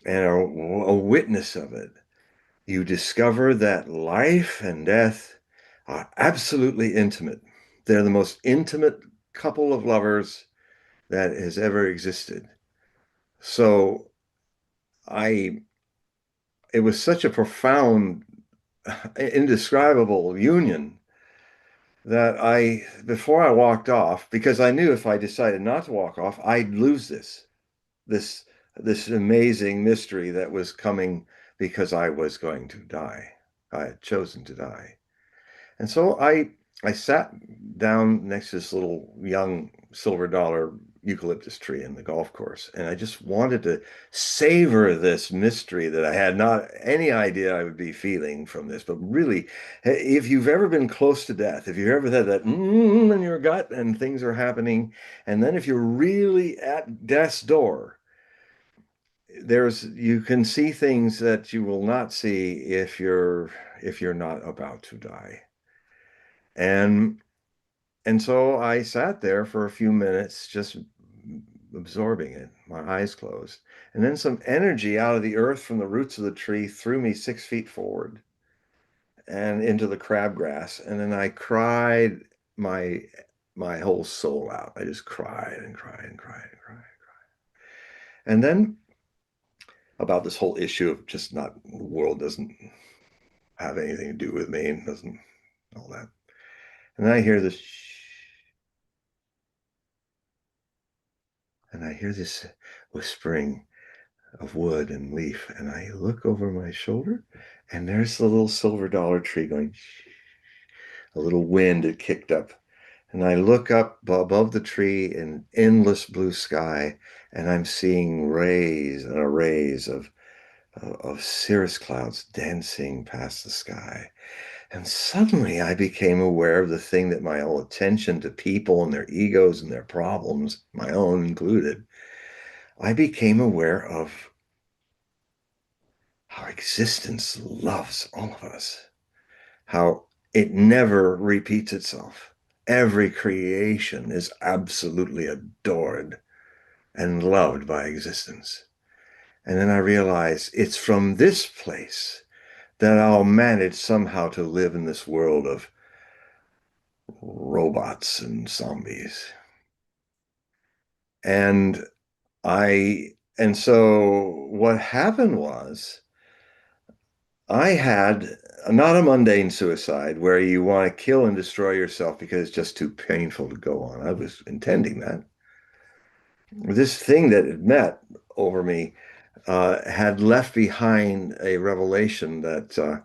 and are a witness of it, you discover that life and death are absolutely intimate. They're the most intimate couple of lovers that has ever existed. So I, it was such a profound, indescribable union that before I walked off, because I knew if I decided not to walk off, I'd lose this, this amazing mystery that was coming because I was going to die. I had chosen to die. And so I sat down next to this little young silver dollar eucalyptus tree in the golf course, and I just wanted to savor this mystery that I had not any idea I would be feeling from this. But really, if you've ever been close to death, if you've ever had that in your gut and things are happening, and then if you're really at death's door, you can see things that you will not see if you're not about to die. And and so I sat there for a few minutes, just absorbing it, my eyes closed. And then some energy out of the earth from the roots of the tree threw me 6 feet forward and into the crabgrass. And then I cried my my whole soul out. I just cried and cried and cried and cried. And then about this whole issue of just not the world doesn't have anything to do with me and doesn't all that. And then I hear this and I hear this whispering of wood and leaf, and I look over my shoulder, and there's the little silver dollar tree going. A little wind had kicked up, and I look up above the tree in endless blue sky, and I'm seeing rays and arrays of cirrus clouds dancing past the sky. And suddenly I became aware of the thing that my whole attention to people and their egos and their problems, my own included, I became aware of how existence loves all of us, how it never repeats itself. Every creation is absolutely adored and loved by existence. And then I realized it's from this place that I'll manage somehow to live in this world of robots and zombies. And and so what happened was I had not a mundane suicide where you want to kill and destroy yourself because it's just too painful to go on. I was intending that. This thing that had met over me had left behind a revelation that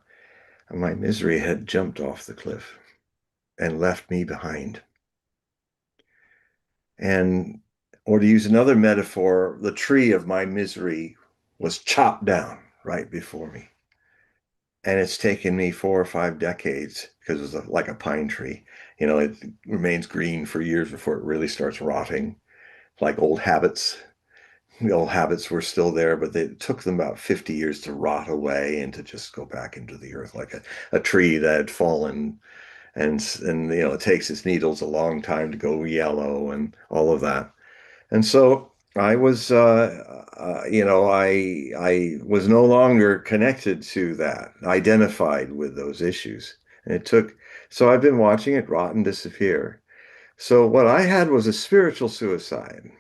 my misery had jumped off the cliff and left me behind. And, or to use another metaphor, the tree of my misery was chopped down right before me. And it's taken me 4 or 5 decades because it was like a pine tree. You know, it remains green for years before it really starts rotting, like old habits. The old habits were still there, but it took them about 50 years to rot away and to just go back into the earth like a tree that had fallen. And you know, it takes its needles a long time to go yellow and all of that. And so I was, you know, I was no longer connected to that, identified with those issues. And it took, so I've been watching it rot and disappear. So what I had was a spiritual suicide.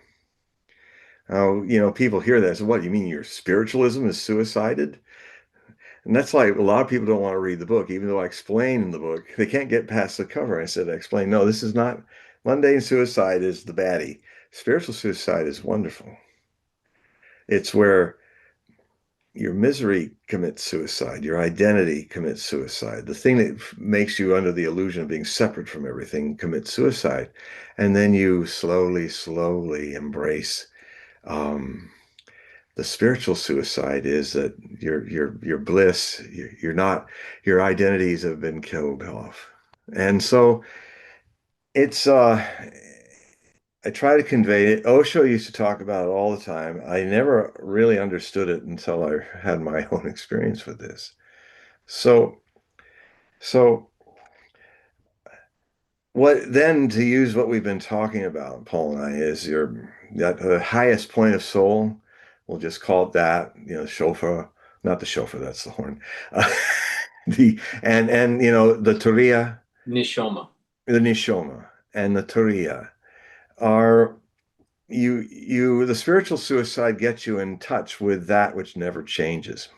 People hear that. So what, you mean your spiritualism is suicided? And that's like a lot of people don't want to read the book, even though I explain in the book. They can't get past the cover. I said, I explain, no, this is not mundane suicide is the baddie. Spiritual suicide is wonderful. It's where your misery commits suicide, your identity commits suicide. The thing that makes you under the illusion of being separate from everything commits suicide. And then you slowly, slowly embrace the spiritual suicide is that your bliss, you're not, your identities have been killed off. And so it's I try to convey it. Osho used to talk about it all the time. I never really understood it until I had my own experience with this. So so what then, to use what we've been talking about, Paul and I, is that the highest point of soul. We'll just call it that. Shofar, not the shofar. That's the horn. Uh, the Turiya, Nishoma. the Nishoma, and the Turiya are the spiritual suicide gets you in touch with that which never changes.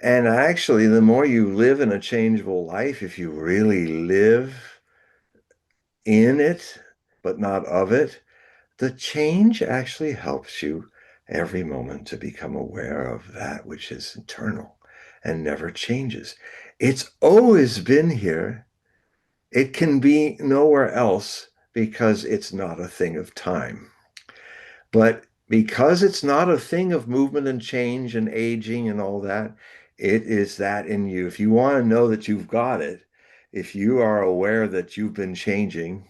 And actually, the more you live in a changeable life, if you really live in it, but not of it, the change actually helps you every moment to become aware of that which is eternal and never changes. It's always been here. It can be nowhere else because it's not a thing of time. But because it's not a thing of movement and change and aging and all that, it is that in you. If you want to know that you've got it, if you are aware that you've been changing,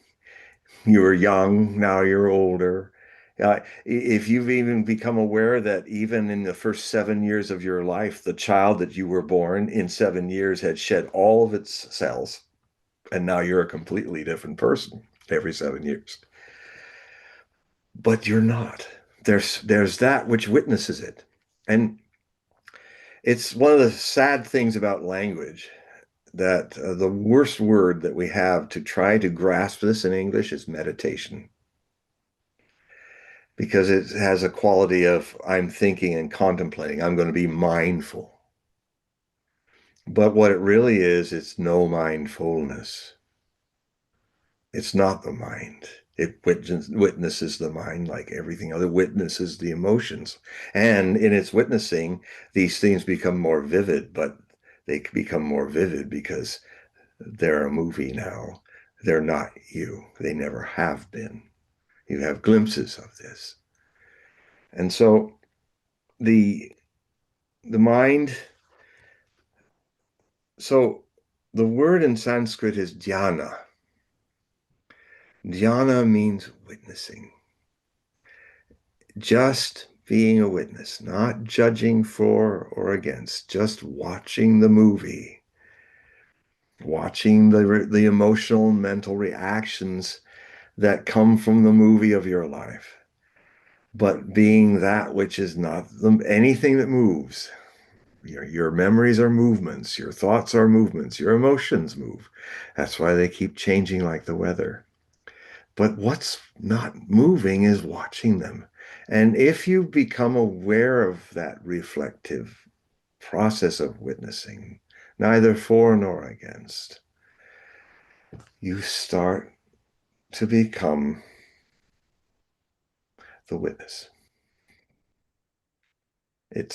you were young, now you're older. If you've even become aware that even in the first 7 years of your life, the child that you were born in 7 years had shed all of its cells, and now you're a completely different person every 7 years. But you're not. There's that which witnesses it. And it's one of the sad things about language that the worst word that we have to try to grasp this in English is meditation. Because it has a quality of I'm thinking and contemplating. I'm going to be mindful. But what it really is, it's no mindfulness. It's not the mind. It witnesses the mind like everything other witnesses the emotions. And in its witnessing, these things become more vivid, but they become more vivid because they're a movie now. They're not you. They never have been. You have glimpses of this. And so the mind, so the word in Sanskrit is dhyana. Dhyana means witnessing. Just being a witness, not judging for or against, just watching the movie, watching the emotional and mental reactions that come from the movie of your life, but being that which is not anything that moves. Your memories are movements, your thoughts are movements, your emotions move. That's why they keep changing like the weather. But what's not moving is watching them. And if you become aware of that reflective process of witnessing, neither for nor against, you start to become the witness.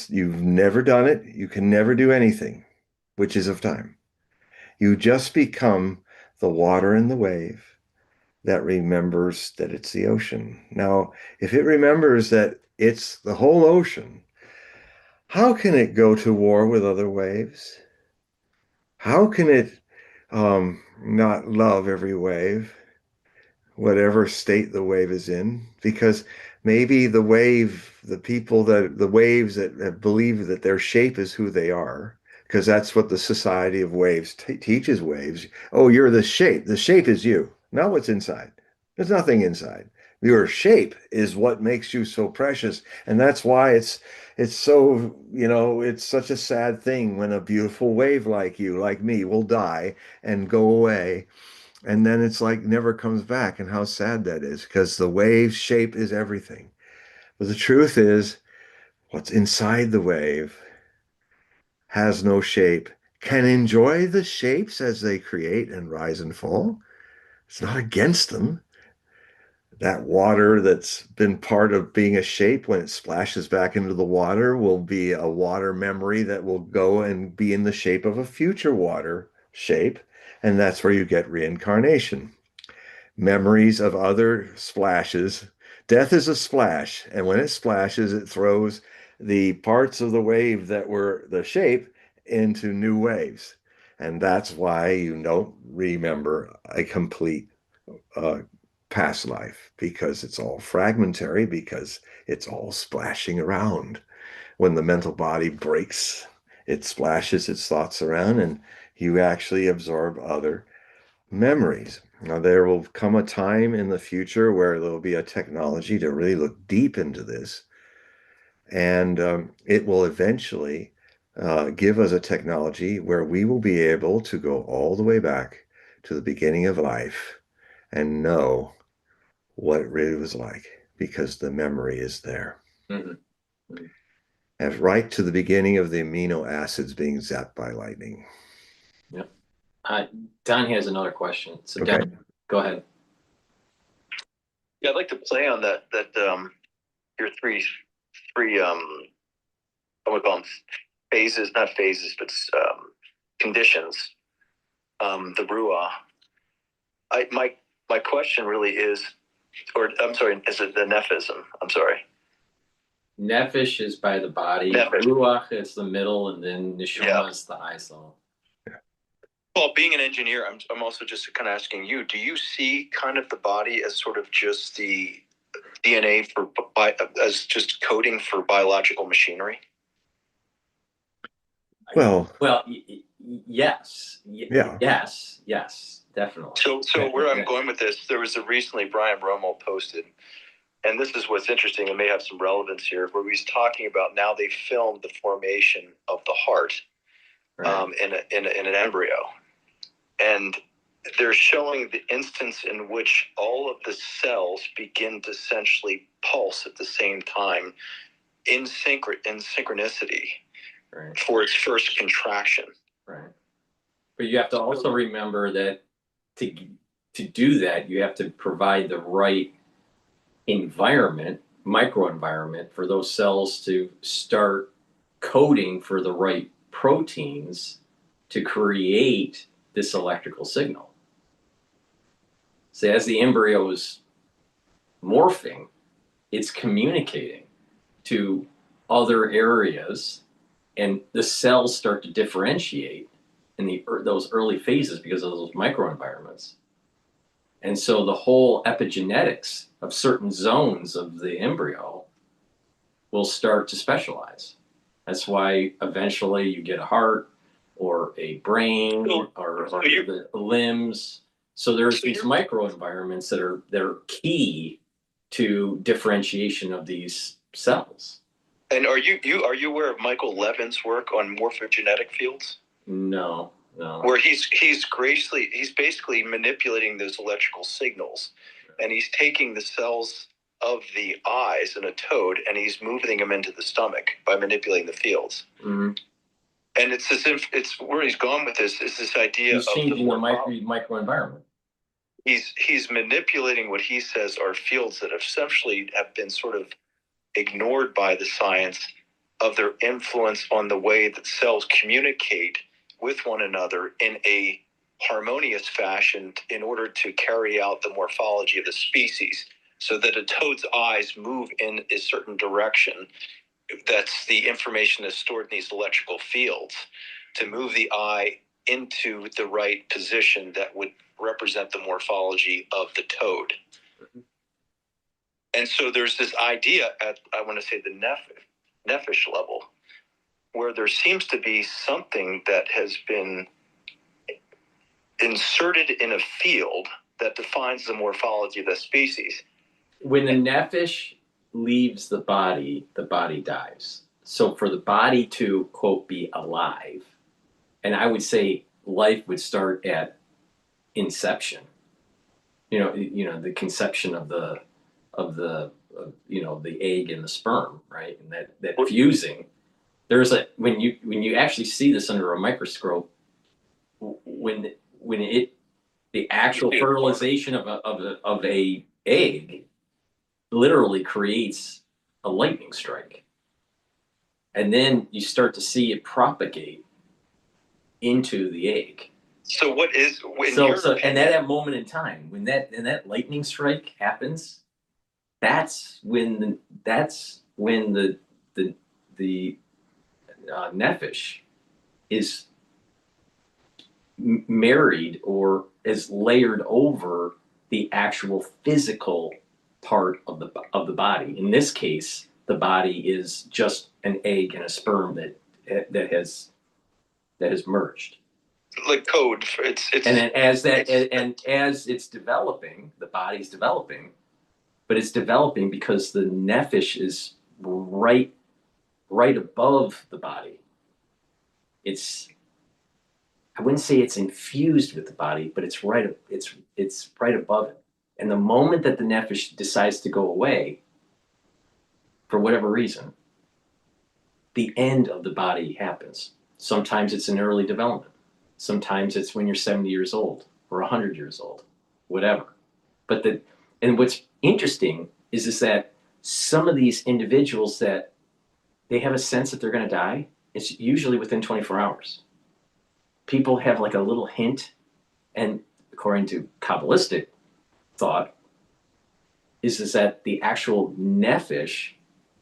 You've never done it. You can never do anything, which is of time. You just become the water in the wave that remembers that it's the ocean. Now, if it remembers that it's the whole ocean, how can it go to war with other waves? How can it not love every wave, whatever state the wave is in? Because maybe the waves that believe that their shape is who they are, because that's what the Society of Waves teaches waves. Oh, you're the shape. The shape is you, not what's inside. There's nothing inside. Your shape is what makes you so precious. And that's why it's so, it's such a sad thing when a beautiful wave like you, like me, will die and go away and then it's like never comes back. And how sad that is, because the wave shape is everything. But the truth is, what's inside the wave has no shape, can enjoy the shapes as they create and rise and fall. It's not against them. That water that's been part of being a shape, when it splashes back into the water, will be a water memory that will go and be in the shape of a future water shape. And that's where you get reincarnation. Memories of other splashes. Death is a splash, and when it splashes, it throws the parts of the wave that were the shape into new waves. And that's why you don't remember a complete uh, past life, because it's all fragmentary, because it's all splashing around. When the mental body breaks, it splashes its thoughts around, and you actually absorb other memories. Now, there will come a time in the future where there'll be a technology to really look deep into this, and it will eventually give us a technology where we will be able to go all the way back to the beginning of life and know what it really was like, because the memory is there. Mm-hmm. And right to the beginning of the amino acids being zapped by lightning. Yep. Don has another question. So Okay. Don, go ahead. Yeah, I'd like to play on that your three I would call them phases, not phases, but conditions. The ruah. My question really is, or I'm sorry, is it the nephism? I'm sorry. Nefesh is by the body. Nefesh. Ruach is the middle, and then neshama is the eye soul. Well, being an engineer, I'm also just kind of asking you, do you see kind of the body as sort of just the DNA as just coding for biological machinery? Well, yes. Yeah. Yes, definitely. So where I'm going with this, there was a recently Brian Romo posted, and this is what's interesting, it may have some relevance here, where he's talking about now they filmed the formation of the heart in an embryo. And they're showing the instance in which all of the cells begin to essentially pulse at the same time in synchronicity for its first contraction. Right. But you have to also remember that to do that, you have to provide the right environment, microenvironment, for those cells to start coding for the right proteins to create this electrical signal. So as the embryo is morphing, it's communicating to other areas, and the cells start to differentiate in those early phases because of those microenvironments. And so the whole epigenetics of certain zones of the embryo will start to specialize. That's why eventually you get a heart or a brain or the limbs. So there's these microenvironments that are key to differentiation of these cells. And are you aware of Michael Levin's work on morphogenetic fields? No. Where he's basically manipulating those electrical signals, and he's taking the cells of the eyes in a toad and he's moving them into the stomach by manipulating the fields. Mm-hmm. And it's as if it's where he's gone with this is this idea he's changing the microenvironment. He's manipulating what he says are fields that essentially have been sort of ignored by the science of their influence on the way that cells communicate with one another in a harmonious fashion in order to carry out the morphology of the species, so that a toad's eyes move in a certain direction. That's the information that's stored in these electrical fields to move the eye into the right position that would represent the morphology of the toad. Mm-hmm. And so there's this idea at, I want to say, the nephish level, where there seems to be something that has been inserted in a field that defines the morphology of the species. When the nephish leaves the body dies. So for the body to, quote, be alive, and I would say life would start at inception. the conception of the egg and the sperm, right? And that fusing. There's when you actually see this under a microscope, when the actual fertilization of a egg literally creates a lightning strike, and then you start to see it propagate into the egg. So what is and that moment in time when that lightning strike happens, that's when the nephesh is married or is layered over the actual physical part of the body. In this case, the body is just an egg and a sperm that has merged. Like code for it's and then as it's developing, the body's developing, but it's developing because the nephesh is right above the body. I wouldn't say it's infused with the body, but it's right above it. And the moment that the nephesh decides to go away, for whatever reason, the end of the body happens. Sometimes it's in early development. Sometimes it's when you're 70 years old or 100 years old, whatever. And what's interesting is that some of these individuals that they have a sense that they're going to die, it's usually within 24 hours. People have like a little hint, and according to Kabbalistic thought, is that the actual nephesh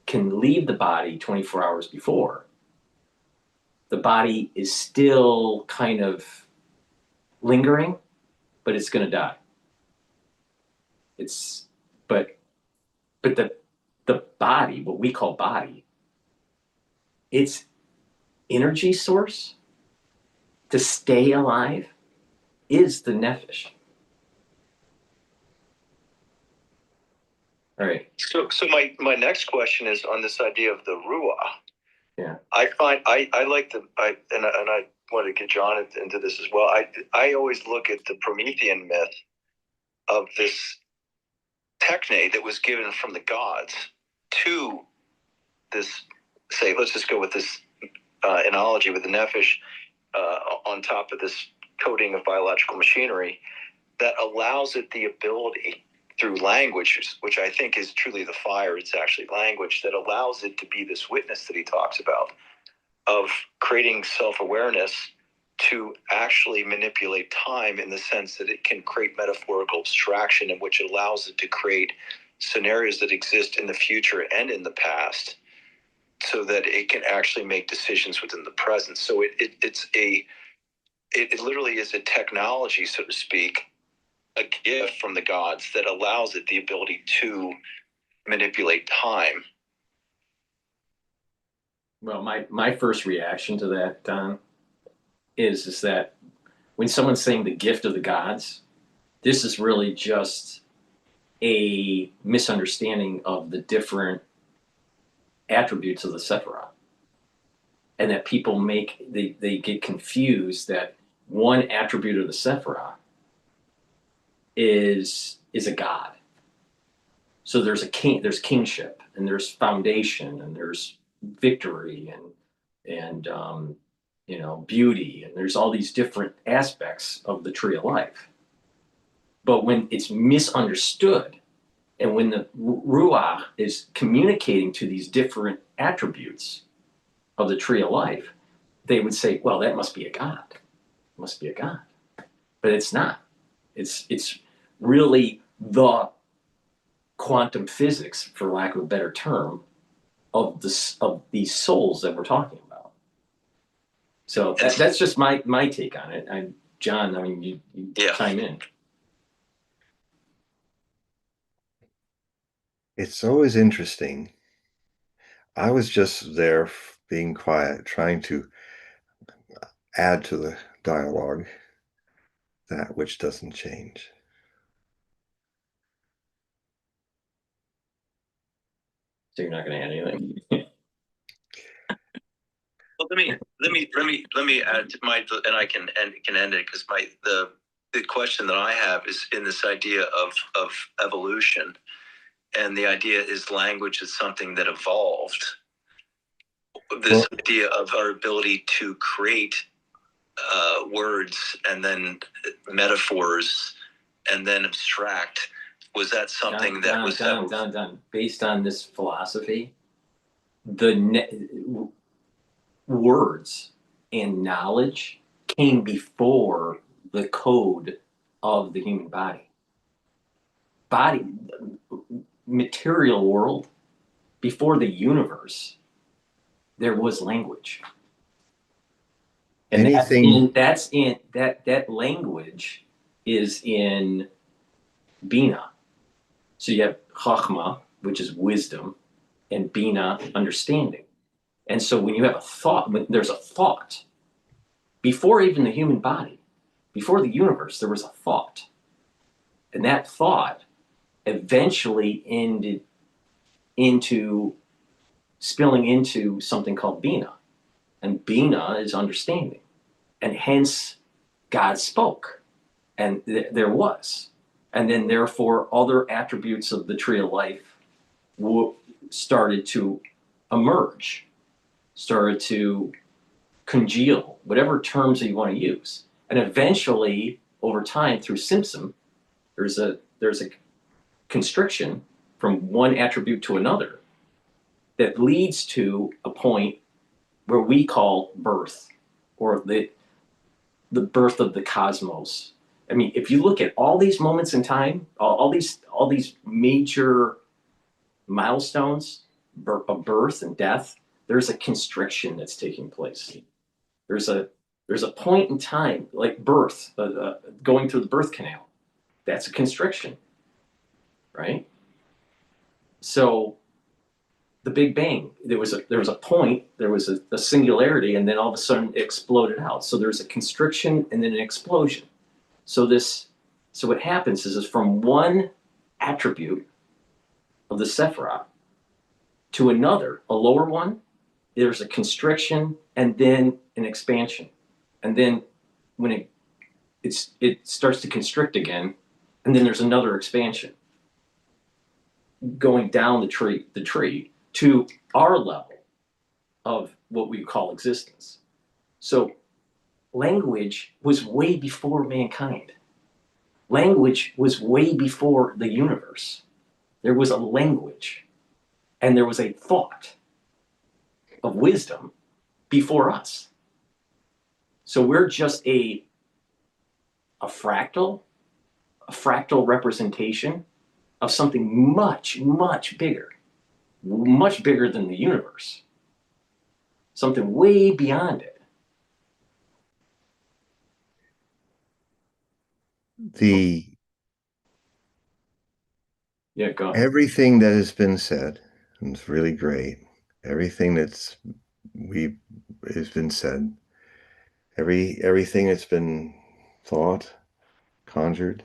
can leave the body 24 hours before. The body is still kind of lingering, but it's going to die. But the body, what we call body, its energy source to stay alive is the nephesh. All right. So my next question is on this idea of the ruah. Yeah. I find I like I want to get John into this as well. I always look at the Promethean myth of this techne that was given from the gods to this, say, let's just go with this analogy with the nephesh on top of this coating of biological machinery that allows it the ability through language, which I think is truly the fire. It's actually language that allows it to be this witness that he talks about of creating self-awareness to actually manipulate time in the sense that it can create metaphorical abstraction in which it allows it to create scenarios that exist in the future and in the past so that it can actually make decisions within the present. So it literally is a technology, so to speak, a gift from the gods that allows it the ability to manipulate time. Well, my first reaction to that, Don, is that when someone's saying the gift of the gods, this is really just a misunderstanding of the different attributes of the Sephiroth. And that people they get confused that one attribute of the Sephiroth is a god. So there's kingship, and there's foundation, and there's victory, and beauty, and there's all these different aspects of the tree of life. But when it's misunderstood, and when the Ruach is communicating to these different attributes of the tree of life, they would say, well, that must be a god. It must be a god. But it's not. It's really the quantum physics, for lack of a better term, of these souls that we're talking about. So that's just my take on it. John, I mean, you chime in. It's always interesting. I was just there being quiet, trying to add to the dialogue that which doesn't change. So you're not going to add anything? Well, let me add to my, and I can end it because the question that I have is in this idea of evolution, and the idea is language is something that evolved. This idea of our ability to create words and then metaphors and then abstract, was that something Done. Based on this philosophy, words and knowledge came before the code of the human body. Material world, before the universe, there was language. And that language is in Bina. So you have Chachma, which is wisdom, and Bina, understanding. And so when you have a thought, when there's a thought, before even the human body, before the universe, there was a thought. And that thought eventually ended into spilling into something called Bina. And Bina is understanding. And hence, God spoke. And there was. And then, therefore, other attributes of the tree of life started to emerge, started to congeal, whatever terms that you want to use. And eventually, over time, through Simpson, there's a constriction from one attribute to another that leads to a point where we call birth, or the birth of the cosmos. I mean, if you look at all these moments in time, all these major milestones of birth and death, there's a constriction that's taking place. There's a point in time, like birth, going through the birth canal. That's a constriction, right? So the Big Bang, there was a point, there was a singularity, and then all of a sudden it exploded out. So there's a constriction and then an explosion. So what happens is from one attribute of the Sephiroth to another, a lower one, there's a constriction and then an expansion. And then when it starts to constrict again, and then there's another expansion going down the tree to our level of what we call existence. So language was way before mankind. Language was way before the universe. There was a language and there was a thought of wisdom before us. So we're just a fractal representation of something much, much bigger than the universe, something way beyond it. Yeah, go ahead. Everything that has been said, and it's really great. Everything has been said. Everything that's been thought, conjured.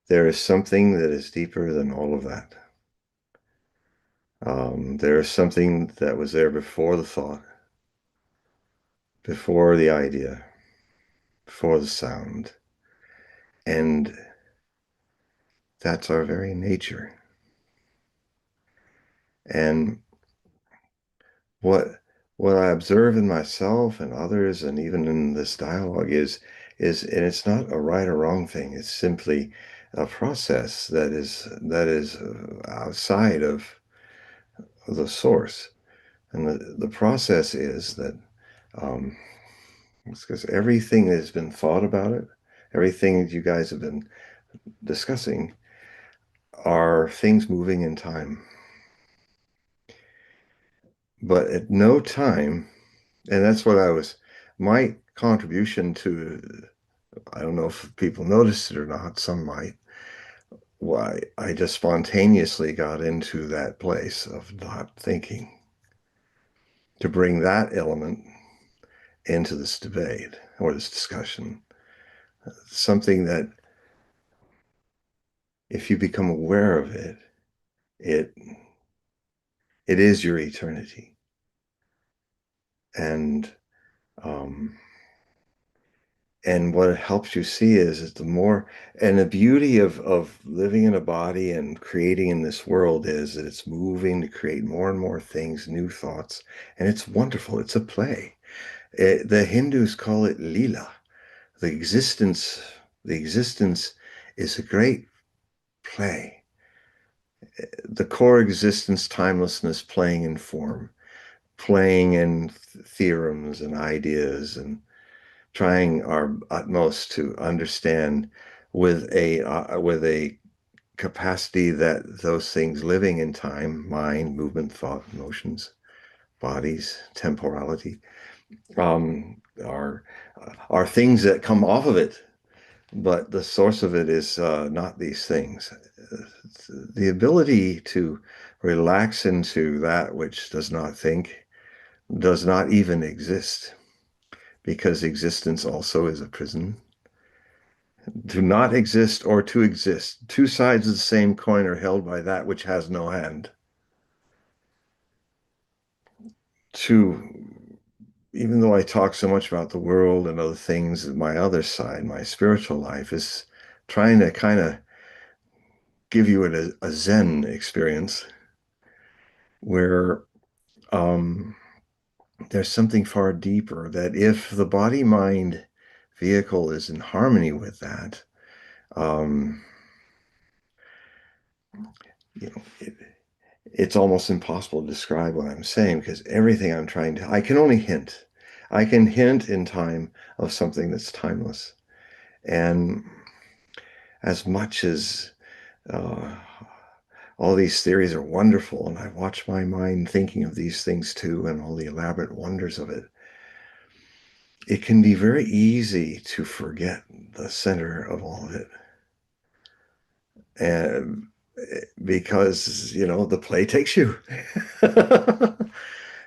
There is something that is deeper than all of that. There is something that was there before the thought, before the idea, before the sound. And that's our very nature. And what I observe in myself and others, and even in this dialogue, is and it's not a right or wrong thing. It's simply a process that is outside of the source. And the process is that it's because everything that has been thought about it, everything that you guys have been discussing, are things moving in time. But at no time, and that's what my contribution to, I don't know if people noticed it or not, some might, why I just spontaneously got into that place of not thinking, to bring that element into this debate or this discussion. Something that, if you become aware of it, it is your eternity. And And what it helps you see is the more, and the beauty of living in a body and creating in this world is that it's moving to create more and more things, new thoughts, and it's wonderful. It's a play. The Hindus call it lila. The existence, the existence is a great play. The core existence, timelessness, playing in form, playing in theorems and ideas, and trying our utmost to understand with a capacity that those things living in time, mind, movement, thought, emotions, bodies, temporality, are things that come off of it, but the source of it is not these things. The ability to relax into that which does not think does not even exist, because existence also is a prison. To not exist or to exist, two sides of the same coin, are held by that which has no hand. To Even though I talk so much about the world and other things, my other side, my spiritual life, is trying to kind of give you a Zen experience where there's something far deeper, that if the body mind vehicle is in harmony with that, um, you know, it's almost impossible to describe what I'm saying, because everything I can only hint. I can hint in time of something that's timeless. And as much as uh, all these theories are wonderful, and I watch my mind thinking of these things too, and all the elaborate wonders of it, it can be very easy to forget the center of all of it. And because, the play takes you.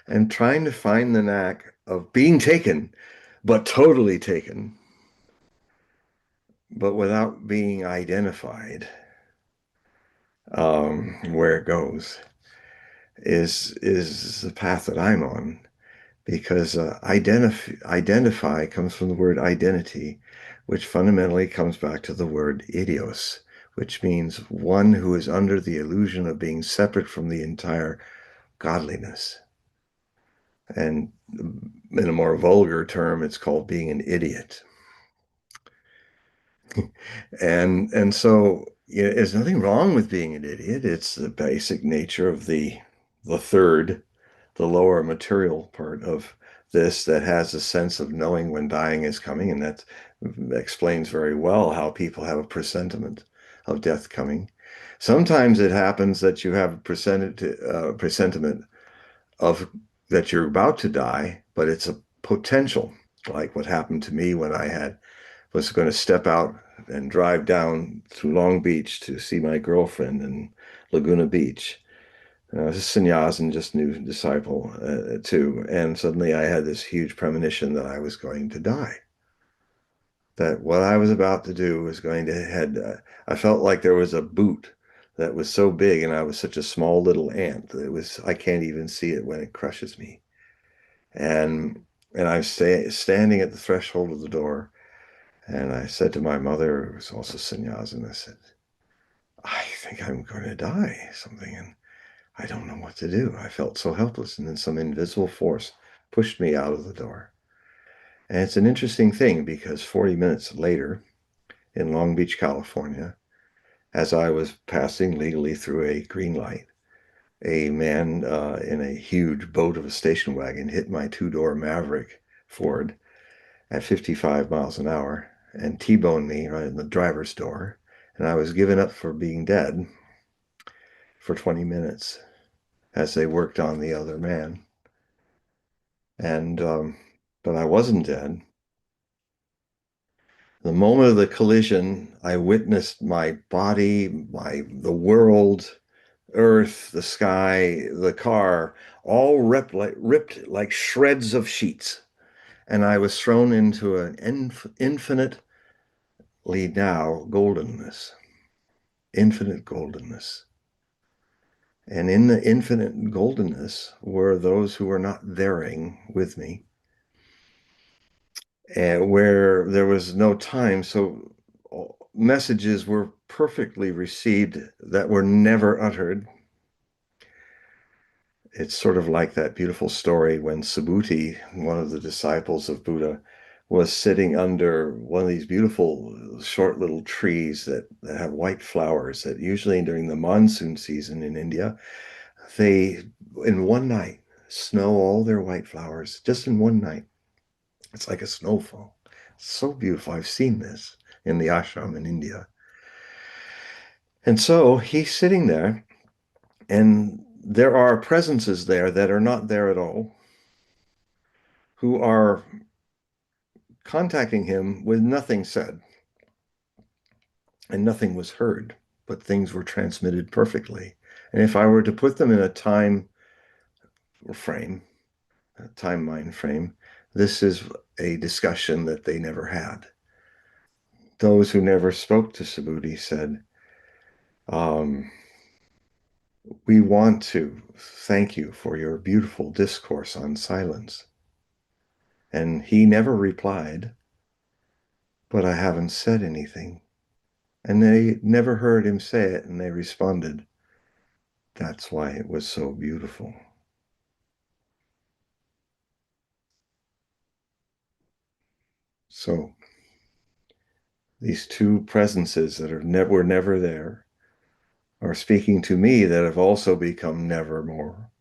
And trying to find the knack of being taken, but totally taken, but without being identified, where it goes, is the path that I'm on. Because identify comes from the word identity, which fundamentally comes back to the word idios, which means one who is under the illusion of being separate from the entire godliness. And in a more vulgar term, it's called being an idiot. And so, there's nothing wrong with being an idiot. It's the basic nature of the lower material part of this, that has a sense of knowing when dying is coming, and that explains very well how people have a presentiment of death coming. Sometimes it happens that you have a presentiment of that you're about to die, but it's a potential, like what happened to me when I was going to step out and drive down to Long Beach to see my girlfriend in Laguna Beach. I was a sannyas, just new disciple too, and suddenly I had this huge premonition that I was going to die. That what I was about to do was going to head. I felt like there was a boot that was so big, and I was such a small little ant that I can't even see it when it crushes me. And I'm standing at the threshold of the door, and I said to my mother, who was also sannyas, and I said, I think I'm going to die, something, and I don't know what to do. I felt so helpless, and then some invisible force pushed me out of the door. And it's an interesting thing, because 40 minutes later, in Long Beach, California, as I was passing legally through a green light, a man in a huge boat of a station wagon hit my two-door Maverick Ford at 55 miles an hour and T-boned me right in the driver's door. And I was given up for being dead for 20 minutes as they worked on the other man. And but I wasn't dead. The moment of the collision, I witnessed my body, the world, earth, the sky, the car, all ripped like shreds of sheets. And I was thrown into an infinitely now goldenness, infinite goldenness. And in the infinite goldenness were those who were not thereing with me. where there was no time. So messages were perfectly received that were never uttered. It's sort of like that beautiful story when Subhuti, one of the disciples of Buddha, was sitting under one of these beautiful short little trees that have white flowers that usually during the monsoon season in India, they, in one night, snow all their white flowers just in one night. It's like a snowfall. So beautiful. I've seen this in the ashram in India. And so he's sitting there, and there are presences there that are not there at all, who are contacting him with nothing said, and nothing was heard, but things were transmitted perfectly. And if I were to put them in a time frame, a time mind frame, this is a discussion that they never had. Those who never spoke to Subhuti said, we want to thank you for your beautiful discourse on silence. And he never replied, but I haven't said anything. And they never heard him say it, and they responded, that's why it was so beautiful. So these two presences that were never there are speaking to me that have also become nevermore.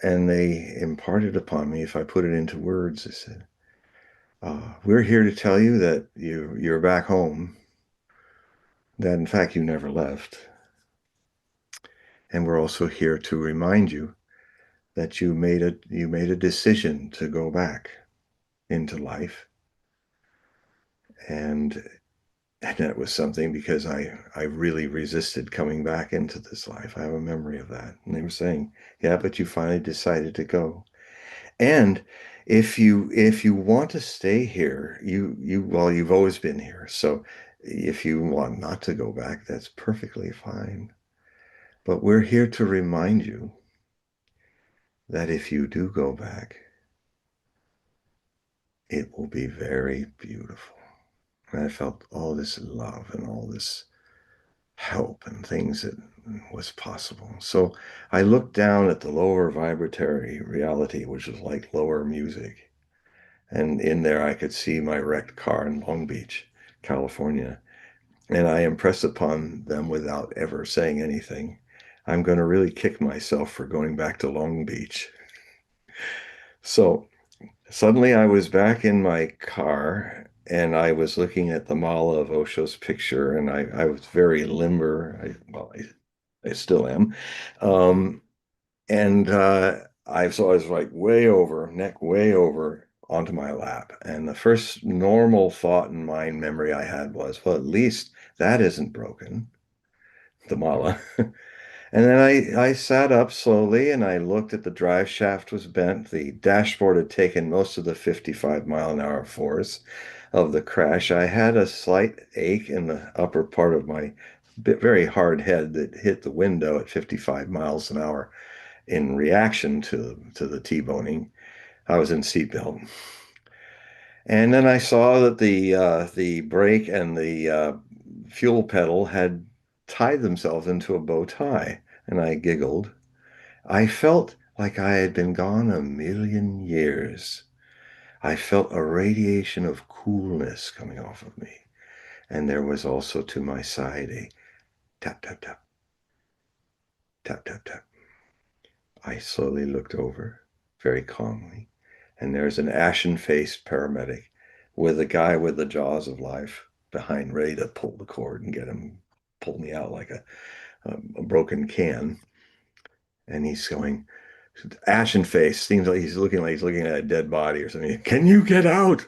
And they imparted upon me, if I put it into words, they said, we're here to tell you that you're back home, that in fact you never left. And we're also here to remind you that you made a decision to go back into life. And that was something because I really resisted coming back into this life. I have a memory of that. And they were saying, yeah, but you finally decided to go. And if you want to stay here, well, you've always been here. So if you want not to go back, that's perfectly fine. But we're here to remind you that if you do go back, it will be very beautiful. And I felt all this love and all this help and things that was possible. So I looked down at the lower vibratory reality, which was like lower music. And in there, I could see my wrecked car in Long Beach, California. And I impressed upon them without ever saying anything, I'm going to really kick myself for going back to Long Beach. So suddenly I was back in my car and I was looking at the mala of Osho's picture, and I was very limber. I still am. And so I was like way over, neck way over onto my lap. And the first normal thought in mind memory I had was, well, at least that isn't broken, the mala. And then I sat up slowly and I looked at the drive shaft was bent. The dashboard had taken most of the 55-mile-an-hour force of the crash. I had a slight ache in the upper part of my very hard head that hit the window at 55 miles an hour in reaction to the T-boning. I was in seatbelt. And then I saw that the brake and the fuel pedal had tied themselves into a bow tie, and I giggled. I felt like I had been gone a million years. I felt a radiation of coolness coming off of me. And there was also to my side a tap, tap, tap, tap, tap, tap. I slowly looked over, very calmly, and there's an ashen-faced paramedic with a guy with the jaws of life behind, ready to pull the cord and pull me out like a broken can. And he's going, ashen face, seems like he's looking at a dead body or something. Can you get out?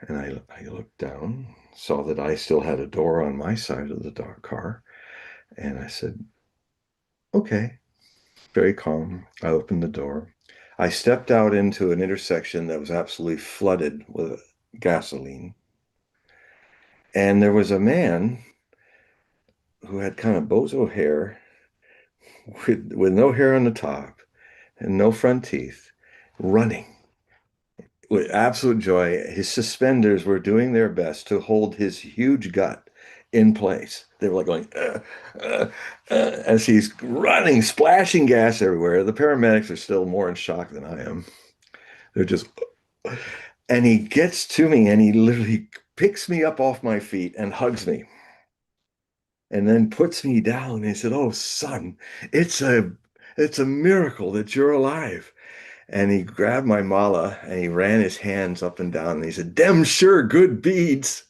And I looked down, saw that I still had a door on my side of the dark car, and I said, okay. Very calm. I opened the door. I stepped out into an intersection that was absolutely flooded with gasoline. And there was a man who had kind of bozo hair with no hair on the top and no front teeth running with absolute joy. His suspenders were doing their best to hold his huge gut in place. They were like going, as he's running, splashing gas everywhere. The paramedics are still more in shock than I am. They're just, and he gets to me and he literally picks me up off my feet and hugs me and then puts me down. And he said, "Oh, son, it's a it's a miracle that you're alive." And he grabbed my mala and he ran his hands up and down and he said, "Dem sure good beads."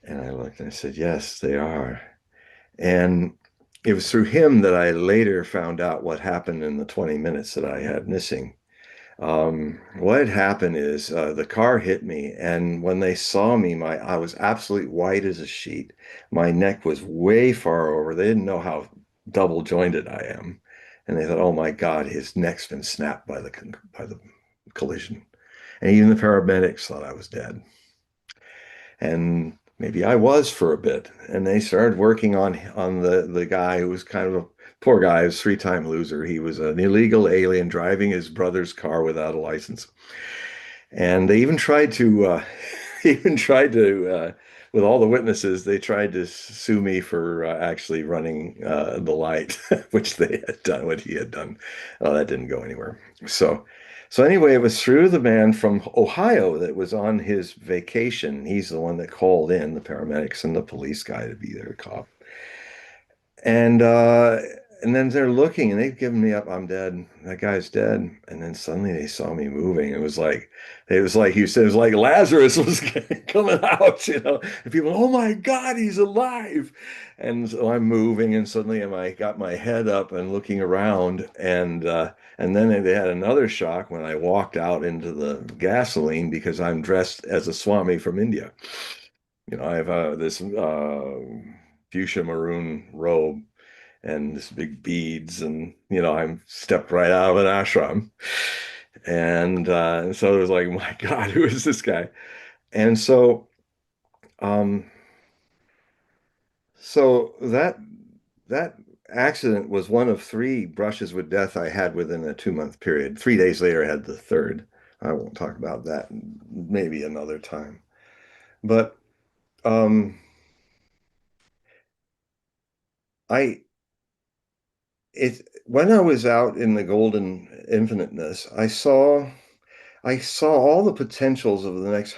And I looked and I said, "Yes, they are." And it was through him that I later found out what happened in the 20 minutes that I had missing. What had happened is the car hit me, and when they saw me, my I was absolutely white as a sheet. My neck was way far over. They didn't know how double jointed I am, and they thought, "Oh my God, his neck's been snapped by the collision." And even the paramedics thought I was dead. And maybe I was for a bit. And they started working on the guy who was kind of a poor guy, he was a three-time loser. He was an illegal alien driving his brother's car without a license. And they even tried to even tried to with all the witnesses, they tried to sue me for actually running the light, which they had done, what he had done. That didn't go anywhere. So anyway, it was through the man from Ohio that was on his vacation. He's the one that called in the paramedics and the police guy to be there, cop. And uh, and then they're looking and they've given me up. I'm dead. That guy's dead. And then suddenly they saw me moving. It was like you said, it was like Lazarus was coming out, And people, oh my God, he's alive. And so I'm moving, and suddenly I got my head up and looking around, and then they had another shock when I walked out into the gasoline because I'm dressed as a Swami from India. I have this fuchsia maroon robe and this big beads, and I'm stepped right out of an ashram, and so it was like, my God, who is this guy? And um, so that accident was one of three brushes with death I had within a 2-month period. 3 days later, I had the third. I won't talk about that, maybe another time. But um, I it when I was out in the golden infiniteness, I saw all the potentials of the next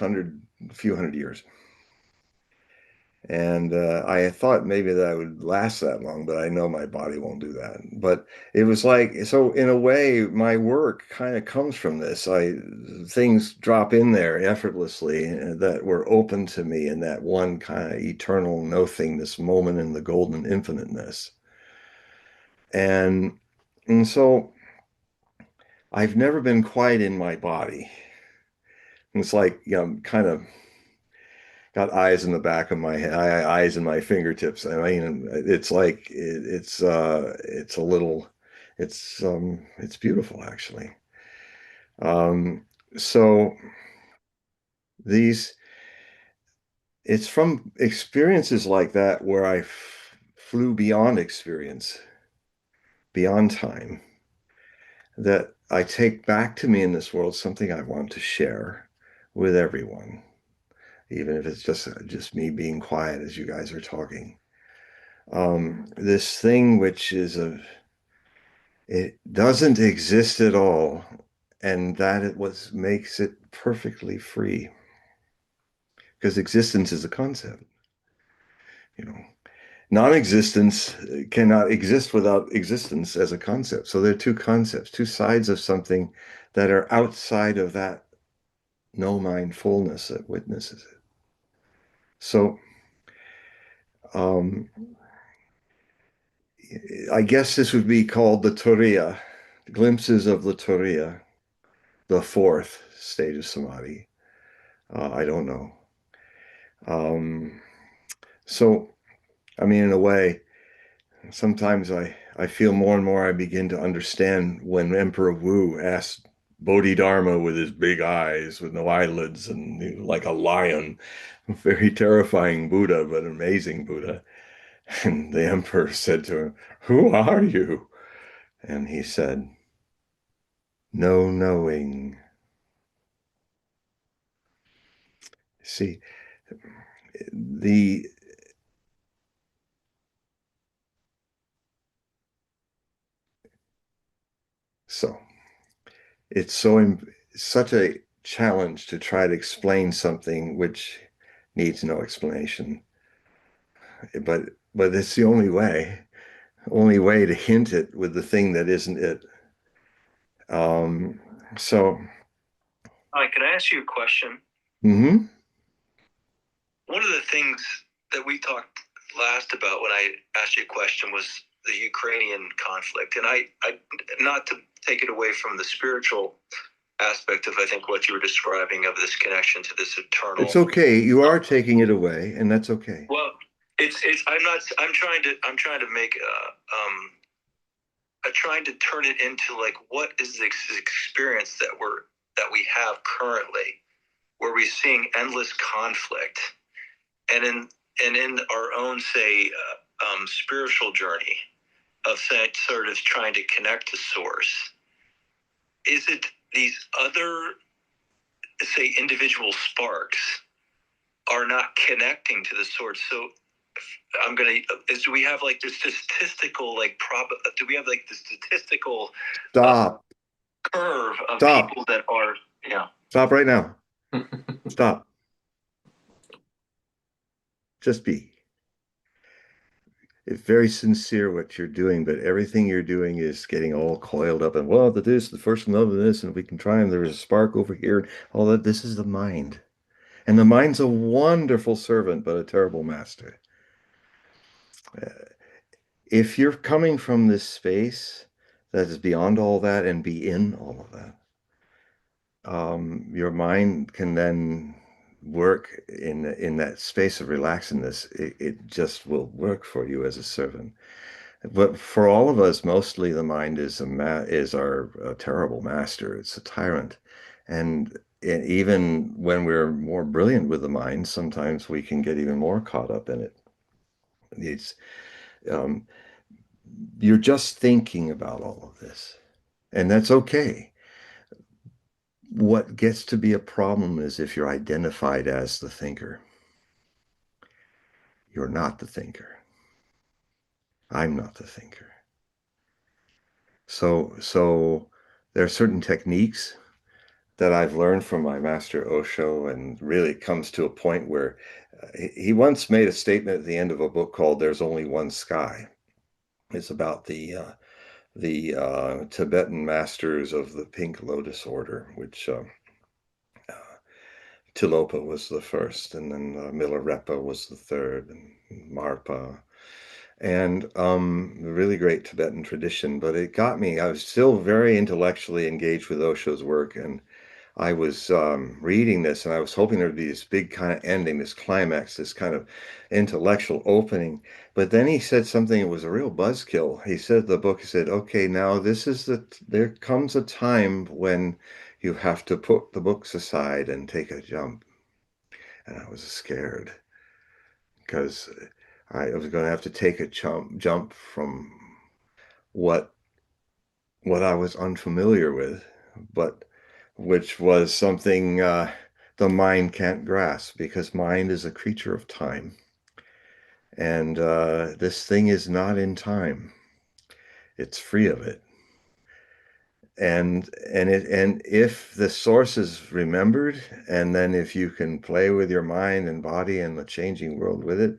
few hundred years. And I thought maybe that I would last that long, but I know my body won't do that. But it was like, so in a way, my work kind of comes from this. Things drop in there effortlessly that were open to me in that one kind of eternal nothingness moment in the golden infiniteness. And and so I've never been quite in my body. It's like, kind of got eyes in the back of my head, eyes in my fingertips. I mean, it's like it's a little, it's beautiful actually. Um, so these, it's from experiences like that where flew beyond experience, beyond time, that I take back to me in this world something I want to share with everyone, even if it's just me being quiet as you guys are talking. This thing which it doesn't exist at all, and that it was makes it perfectly free, because existence is a concept. You know, non-existence cannot exist without existence as a concept. So there are two concepts, two sides of something that are outside of that no mindfulness that witnesses it. So um, I guess this would be called the Turiya, glimpses of the Turiya, the fourth stage of samadhi. I don't know. Um, so, I mean, in a way, sometimes I feel more and more I begin to understand when Emperor Wu asked Bodhidharma with his big eyes, with no eyelids, and like a lion, very terrifying Buddha, but amazing Buddha. And the emperor said to him, "Who are you?" And he said, "No knowing." See, the so it's such a challenge to try to explain something which needs no explanation. But it's the only way to hint it with the thing that isn't it. Um, so, Hi, can I ask you a question? mm-hmm. One of the things that we talked last about when I asked you a question was the Ukrainian conflict. And I not to take it away from the spiritual aspect of, I think, what you were describing of this connection to this eternal. It's okay. You are taking it away, and that's okay. Well, I'm trying to make trying to turn it into like, what is the experience that we have currently, where we're seeing endless conflict, and in our own, say, spiritual journey of sort of trying to connect to source. Is it these other, say, individual sparks are not connecting to the source? So do we have like the statistical, like, do we have like the statistical Stop. Curve of Stop. people that are, yeah. Stop right now. Stop. Just be. It's very sincere what you're doing, but everything you're doing is getting all coiled up and, well, the first love of this, and we can try, and there's a spark over here, and all that. This is the mind. And the mind's a wonderful servant, but a terrible master. If you're coming from this space that is beyond all that and be in all of that, your mind can then work in that space of relaxedness. It just will work for you as a servant. But for all of us, mostly the mind is our terrible master. It's a tyrant, and even when we're more brilliant with the mind, sometimes we can get even more caught up in it. It's um, you're just thinking about all of this, and that's okay. What gets to be a problem is if you're identified as the thinker. You're not the thinker. I'm not the thinker. So there are certain techniques that I've learned from my master Osho, and really comes to a point where he once made a statement at the end of a book called "There's Only One Sky." It's about the Tibetan masters of the Pink Lotus Order, which Tilopa was the first, and then Milarepa was the third, and Marpa, and a really great Tibetan tradition. But it got me. I was still very intellectually engaged with Osho's work, and I was reading this, and I was hoping there'd be this big kind of ending, this climax, this kind of intellectual opening. But then he said something that was a real buzzkill. He said the book, he said, okay, now there comes a time when you have to put the books aside and take a jump. And I was scared because I was going to have to take a jump from what I was unfamiliar with, but which was something the mind can't grasp, because mind is a creature of time, and this thing is not in time. It's free of it, and if the source is remembered, and then if you can play with your mind and body and the changing world with it,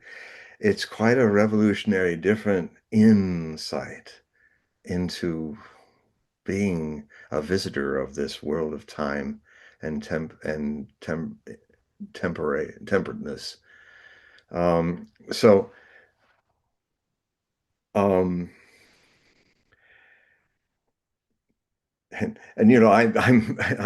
it's quite a revolutionary, different insight into being a visitor of this world of time and temperateness. So um, and you know, I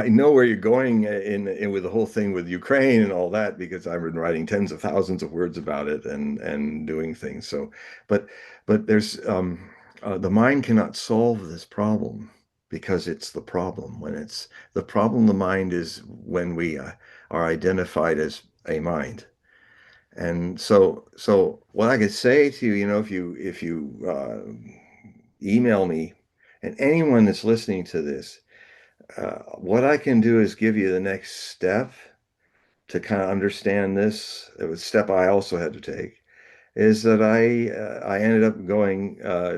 know where you're going in with the whole thing with Ukraine and all that, because I've been writing tens of thousands of words about it and doing things. So, but there's the mind cannot solve this problem, because it's the problem. When it's the problem, the mind is when we are identified as a mind. And so what I could say to you, you know, if you email me, and anyone that's listening to this, what I can do is give you the next step to kind of understand this, it was a step I also had to take, is that I ended up going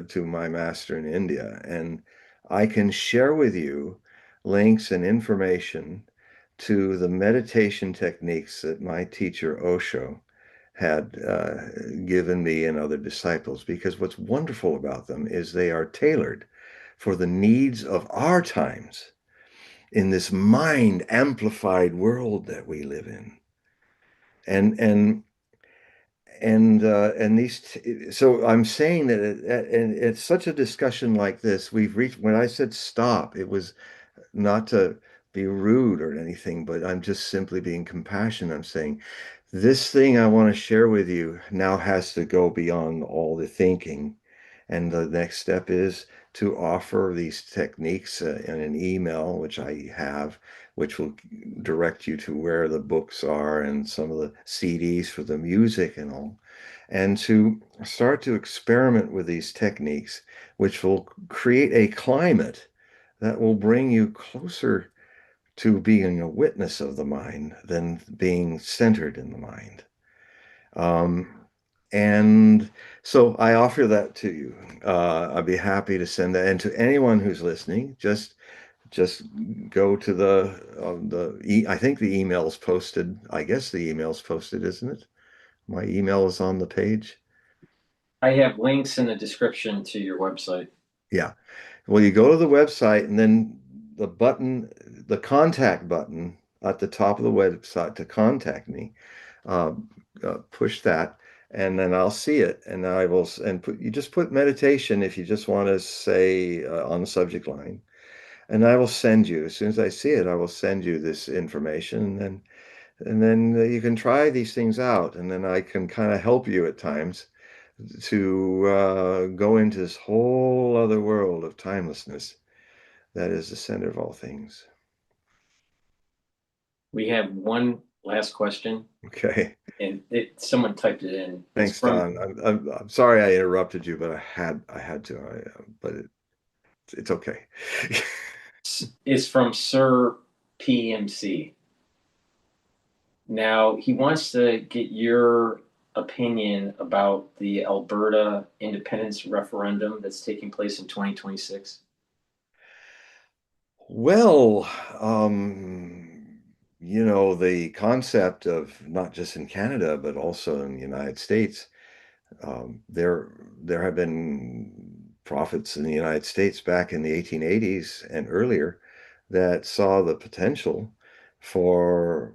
to my master in India, and I can share with you links and information to the meditation techniques that my teacher Osho had given me and other disciples, because what's wonderful about them is they are tailored for the needs of our times in this mind amplified world that we live in. And so I'm saying that and it's such a discussion like this we've reached. When I said stop, it was not to be rude or anything, but I'm just simply being compassionate. I'm saying this thing I want to share with you now has to go beyond all the thinking. And the next step is to offer these techniques in an email, which I have, which will direct you to where the books are and some of the CDs for the music and all. And to start to experiment with these techniques, which will create a climate that will bring you closer to being a witness of the mind than being centered in the mind. Um, and so I offer that to you. I'd be happy to send that. And to anyone who's listening, just go to I think the email's posted. I guess the email's posted, isn't it? My email is on the page. I have links in the description to your website. Yeah. Well, you go to the website and then the contact button at the top of the website to contact me, uh, push that, and then I'll see it. And I will, and you just put meditation if you just want to say on the subject line. And I will send you, as soon as I see it, I will send you this information. And then you can try these things out. And then I can kind of help you at times to go into this whole other world of timelessness that is the center of all things. We have one last question, Okay. and someone typed it in. Thanks, Don. I'm sorry I interrupted you, but I had to. But it's okay. It's from Sir PMC. Now, he wants to get your opinion about the Alberta independence referendum that's taking place in 2026. Well, the concept of not just in Canada, but also in the United States, there have been prophets in the United States back in the 1880s and earlier that saw the potential for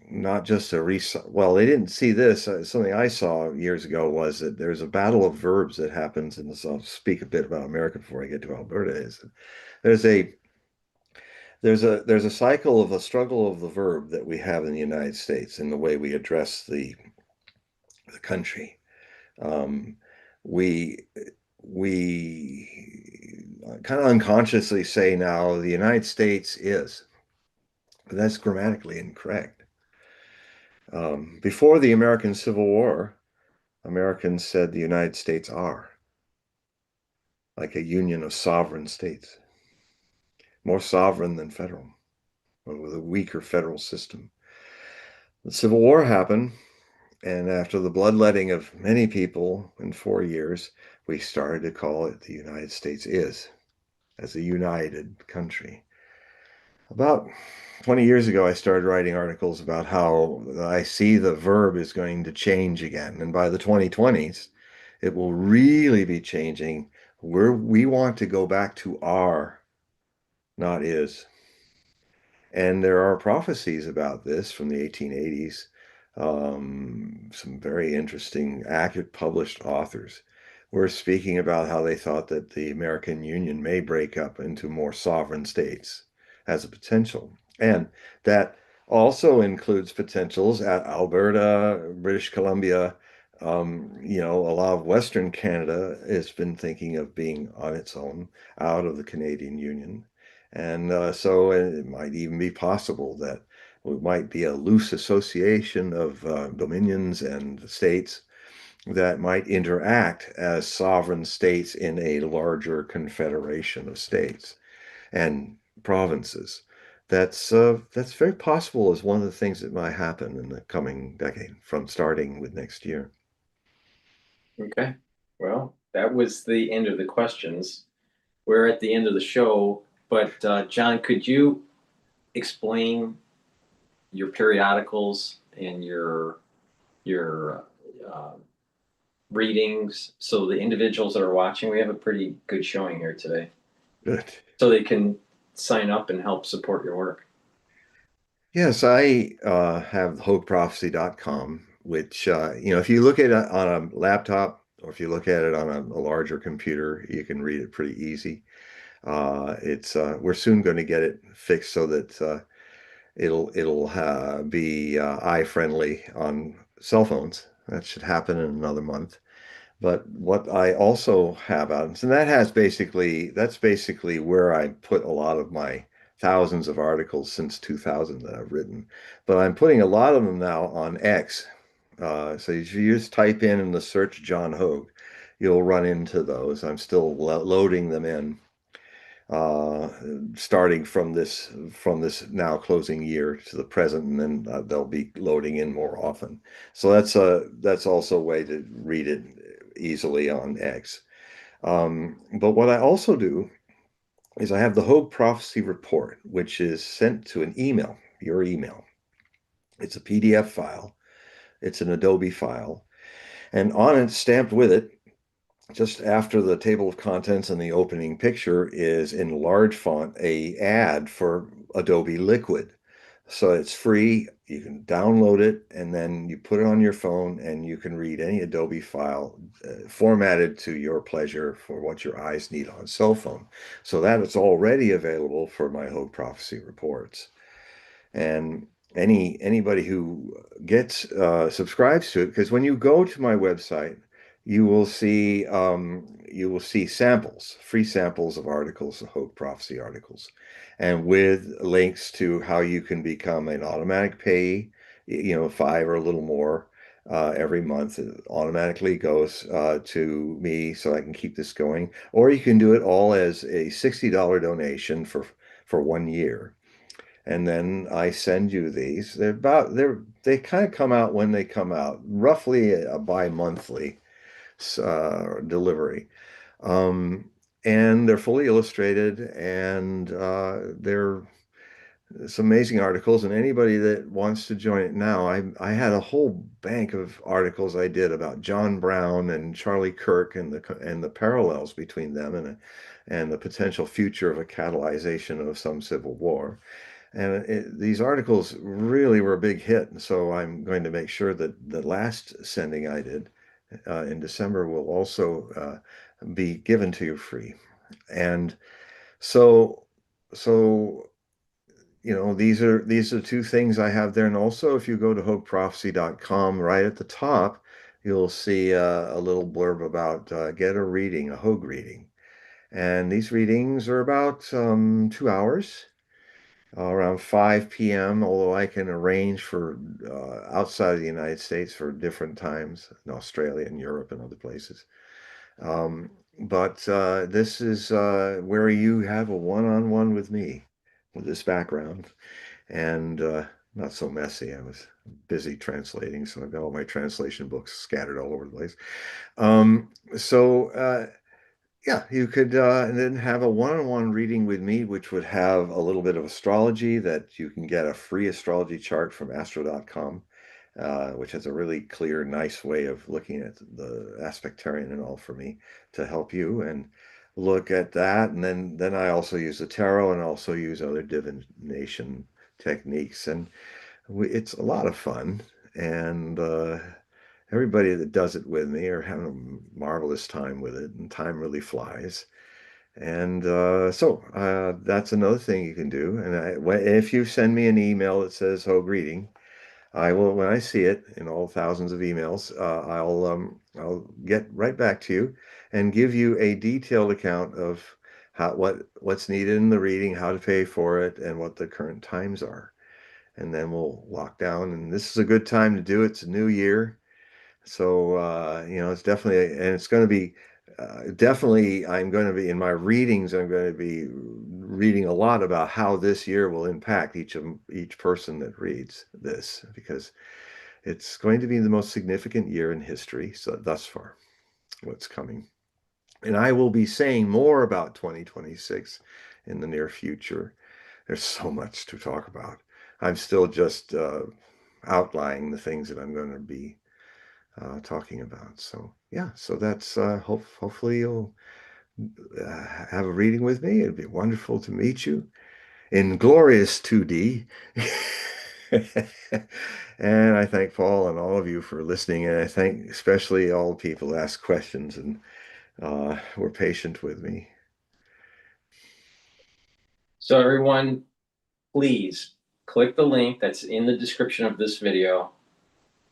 not just well, they didn't see this. Something I saw years ago was that there's a battle of verbs that happens in this. I'll speak a bit about America before I get to Alberta. Is there's a there's a cycle of a struggle of the verb that we have in the United States in the way we address the country. Um, we we kind of unconsciously say now the United States is, but that's grammatically incorrect. Before the American Civil War, Americans said the United States are, like a union of sovereign states, more sovereign than federal, but with a weaker federal system. The Civil War happened, and after the bloodletting of many people in 4 years, we started to call it the United States is, as a united country. About 20 years ago, I started writing articles about how I see the verb is going to change again. And by the 2020s, it will really be changing. We want to go back to are, not is. And there are prophecies about this from the 1880s. Some very interesting, accurate, published authors were speaking about how they thought that the American Union may break up into more sovereign states as a potential. And that also includes potentials at Alberta, British Columbia. A lot of Western Canada has been thinking of being on its own out of the Canadian Union. And so it might even be possible that it might be a loose association of dominions and states that might interact as sovereign states in a larger confederation of states and provinces. that's very possible as one of the things that might happen in the coming decade from starting with next year. Okay. Well, that was the end of the questions. We're at the end of the show, but John, could you explain your periodicals and your readings so the individuals that are watching, we have a pretty good showing here today, Good. so they can sign up and help support your work? Yes, I have HogueProphecy.com, which, if you look at it on a laptop or if you look at it on a larger computer, you can read it pretty easy. It's We're soon going to get it fixed so that it'll be eye friendly on cell phones. That should happen in another month. But what I also have out, and that's basically where I put a lot of my thousands of articles since 2000 that I've written. But I'm putting a lot of them now on X. So if you just type in the search John Hogue, you'll run into those. I'm still loading them in, uh, starting from this now closing year to the present, and then they'll be loading in more often. So that's also a way to read it easily on X. But what I also do is I have the Hogue Prophecy Report, which is sent to an email, your email. It's a PDF file. It's an Adobe file, and on it, stamped with it, just after the table of contents and the opening picture, is in large font a ad for Adobe Liquid. So it's free. You can download it and then you put it on your phone and you can read any Adobe file formatted to your pleasure for what your eyes need on a cell phone. So that is already available for my Hogue Prophecy reports. And anybody who gets subscribes to it, because when you go to my website, you will see samples, free samples of articles, Hogue Prophecy articles, and with links to how you can become an automatic payee, five or a little more every month. It automatically goes to me so I can keep this going, or you can do it all as a $60 donation for 1 year. And then I send you these. They kind of come out when they come out, roughly a bi-monthly delivery. Um, and they're fully illustrated, and they're some amazing articles. And anybody that wants to join it now, I had a whole bank of articles I did about John Brown and Charlie Kirk and the parallels between them and the potential future of a catalyzation of some civil war. And these articles really were a big hit. And so I'm going to make sure that the last sending I did in December will also be given to you free. And so, so these are two things I have there. And also, if you go to HogueProphecy.com, right at the top, you'll see a little blurb about get a reading, a Hogue reading. And these readings are about 2 hours. Around 5 p.m., although I can arrange for outside of the United States for different times in Australia and Europe and other places. But this is where you have a one-on-one with me with this background, and not so messy. I was busy translating, so I've got all my translation books scattered all over the place. So yeah, you could then have a one-on-one reading with me, which would have a little bit of astrology that you can get a free astrology chart from astro.com, which has a really clear, nice way of looking at the aspectarian and all for me to help you and look at that. And then I also use the tarot and also use other divination techniques. And it's a lot of fun. And everybody that does it with me are having a marvelous time with it, and time really flies. And so that's another thing you can do. And if you send me an email that says "Hogue Reading," I will, when I see it in all thousands of emails, I'll get right back to you and give you a detailed account of what's needed in the reading, how to pay for it, and what the current times are. And then we'll lock down. And this is a good time to do it. It's a new year. So, it's definitely, and it's going to be definitely, I'm going to be in my readings, I'm going to be reading a lot about how this year will impact each person that reads this, because it's going to be the most significant year in history, so thus far, what's coming. And I will be saying more about 2026 in the near future. There's so much to talk about. I'm still just outlining the things that I'm going to be talking about. So yeah, so that's hopefully you'll have a reading with me. It'd be wonderful to meet you in glorious 2D. And I thank Paul and all of you for listening, and I thank especially all the people who asked questions and were patient with me. So everyone, please click the link that's in the description of this video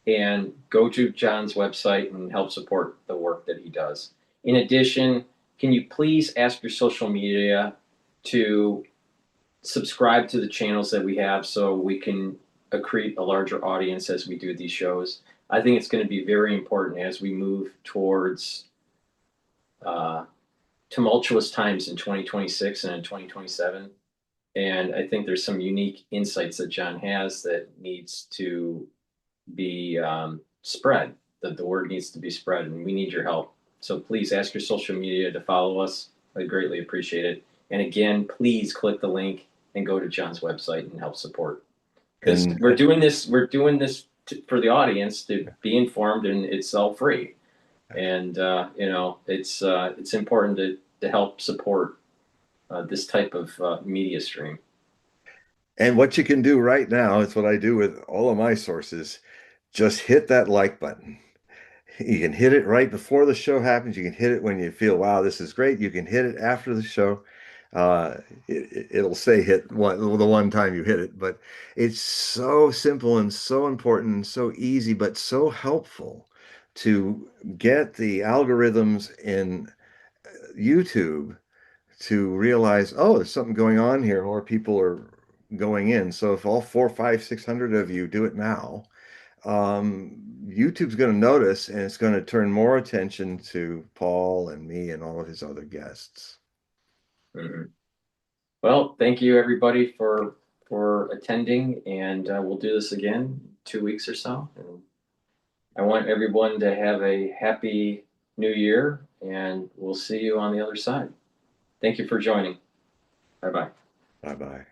and go to John's website and help support the work that he does. In addition, can you please ask your social media to subscribe to the channels that we have so we can accrete a larger audience as we do these shows? I think it's going to be very important as we move towards tumultuous times in 2026 and in 2027. And I think there's some unique insights that John has that needs to be spread, that the word needs to be spread, and we need your help. So please ask your social media to follow us. I'd greatly appreciate it. And again, please click the link and go to John's website and help support. Because we're doing this for the audience to be informed, and it's all free. And it's important to help support this type of media stream. And what you can do right now, it's what I do with all of my sources, just hit that like button. You can hit it right before the show happens. You can hit it when you feel, wow, this is great. You can hit it after the show. It'll say hit the one time you hit it, but it's so simple and so important and so easy, but so helpful to get the algorithms in YouTube to realize, oh, there's something going on here. More people are going in. So if all 400, 500, 600 of you do it now, YouTube's going to notice, and it's going to turn more attention to Paul and me and all of his other guests. Mm-hmm. Well, thank you everybody for attending, and we'll do this again in 2 weeks or so. And I want everyone to have a happy new year, and we'll see you on the other side. Thank you for joining. Bye-bye. Bye-bye.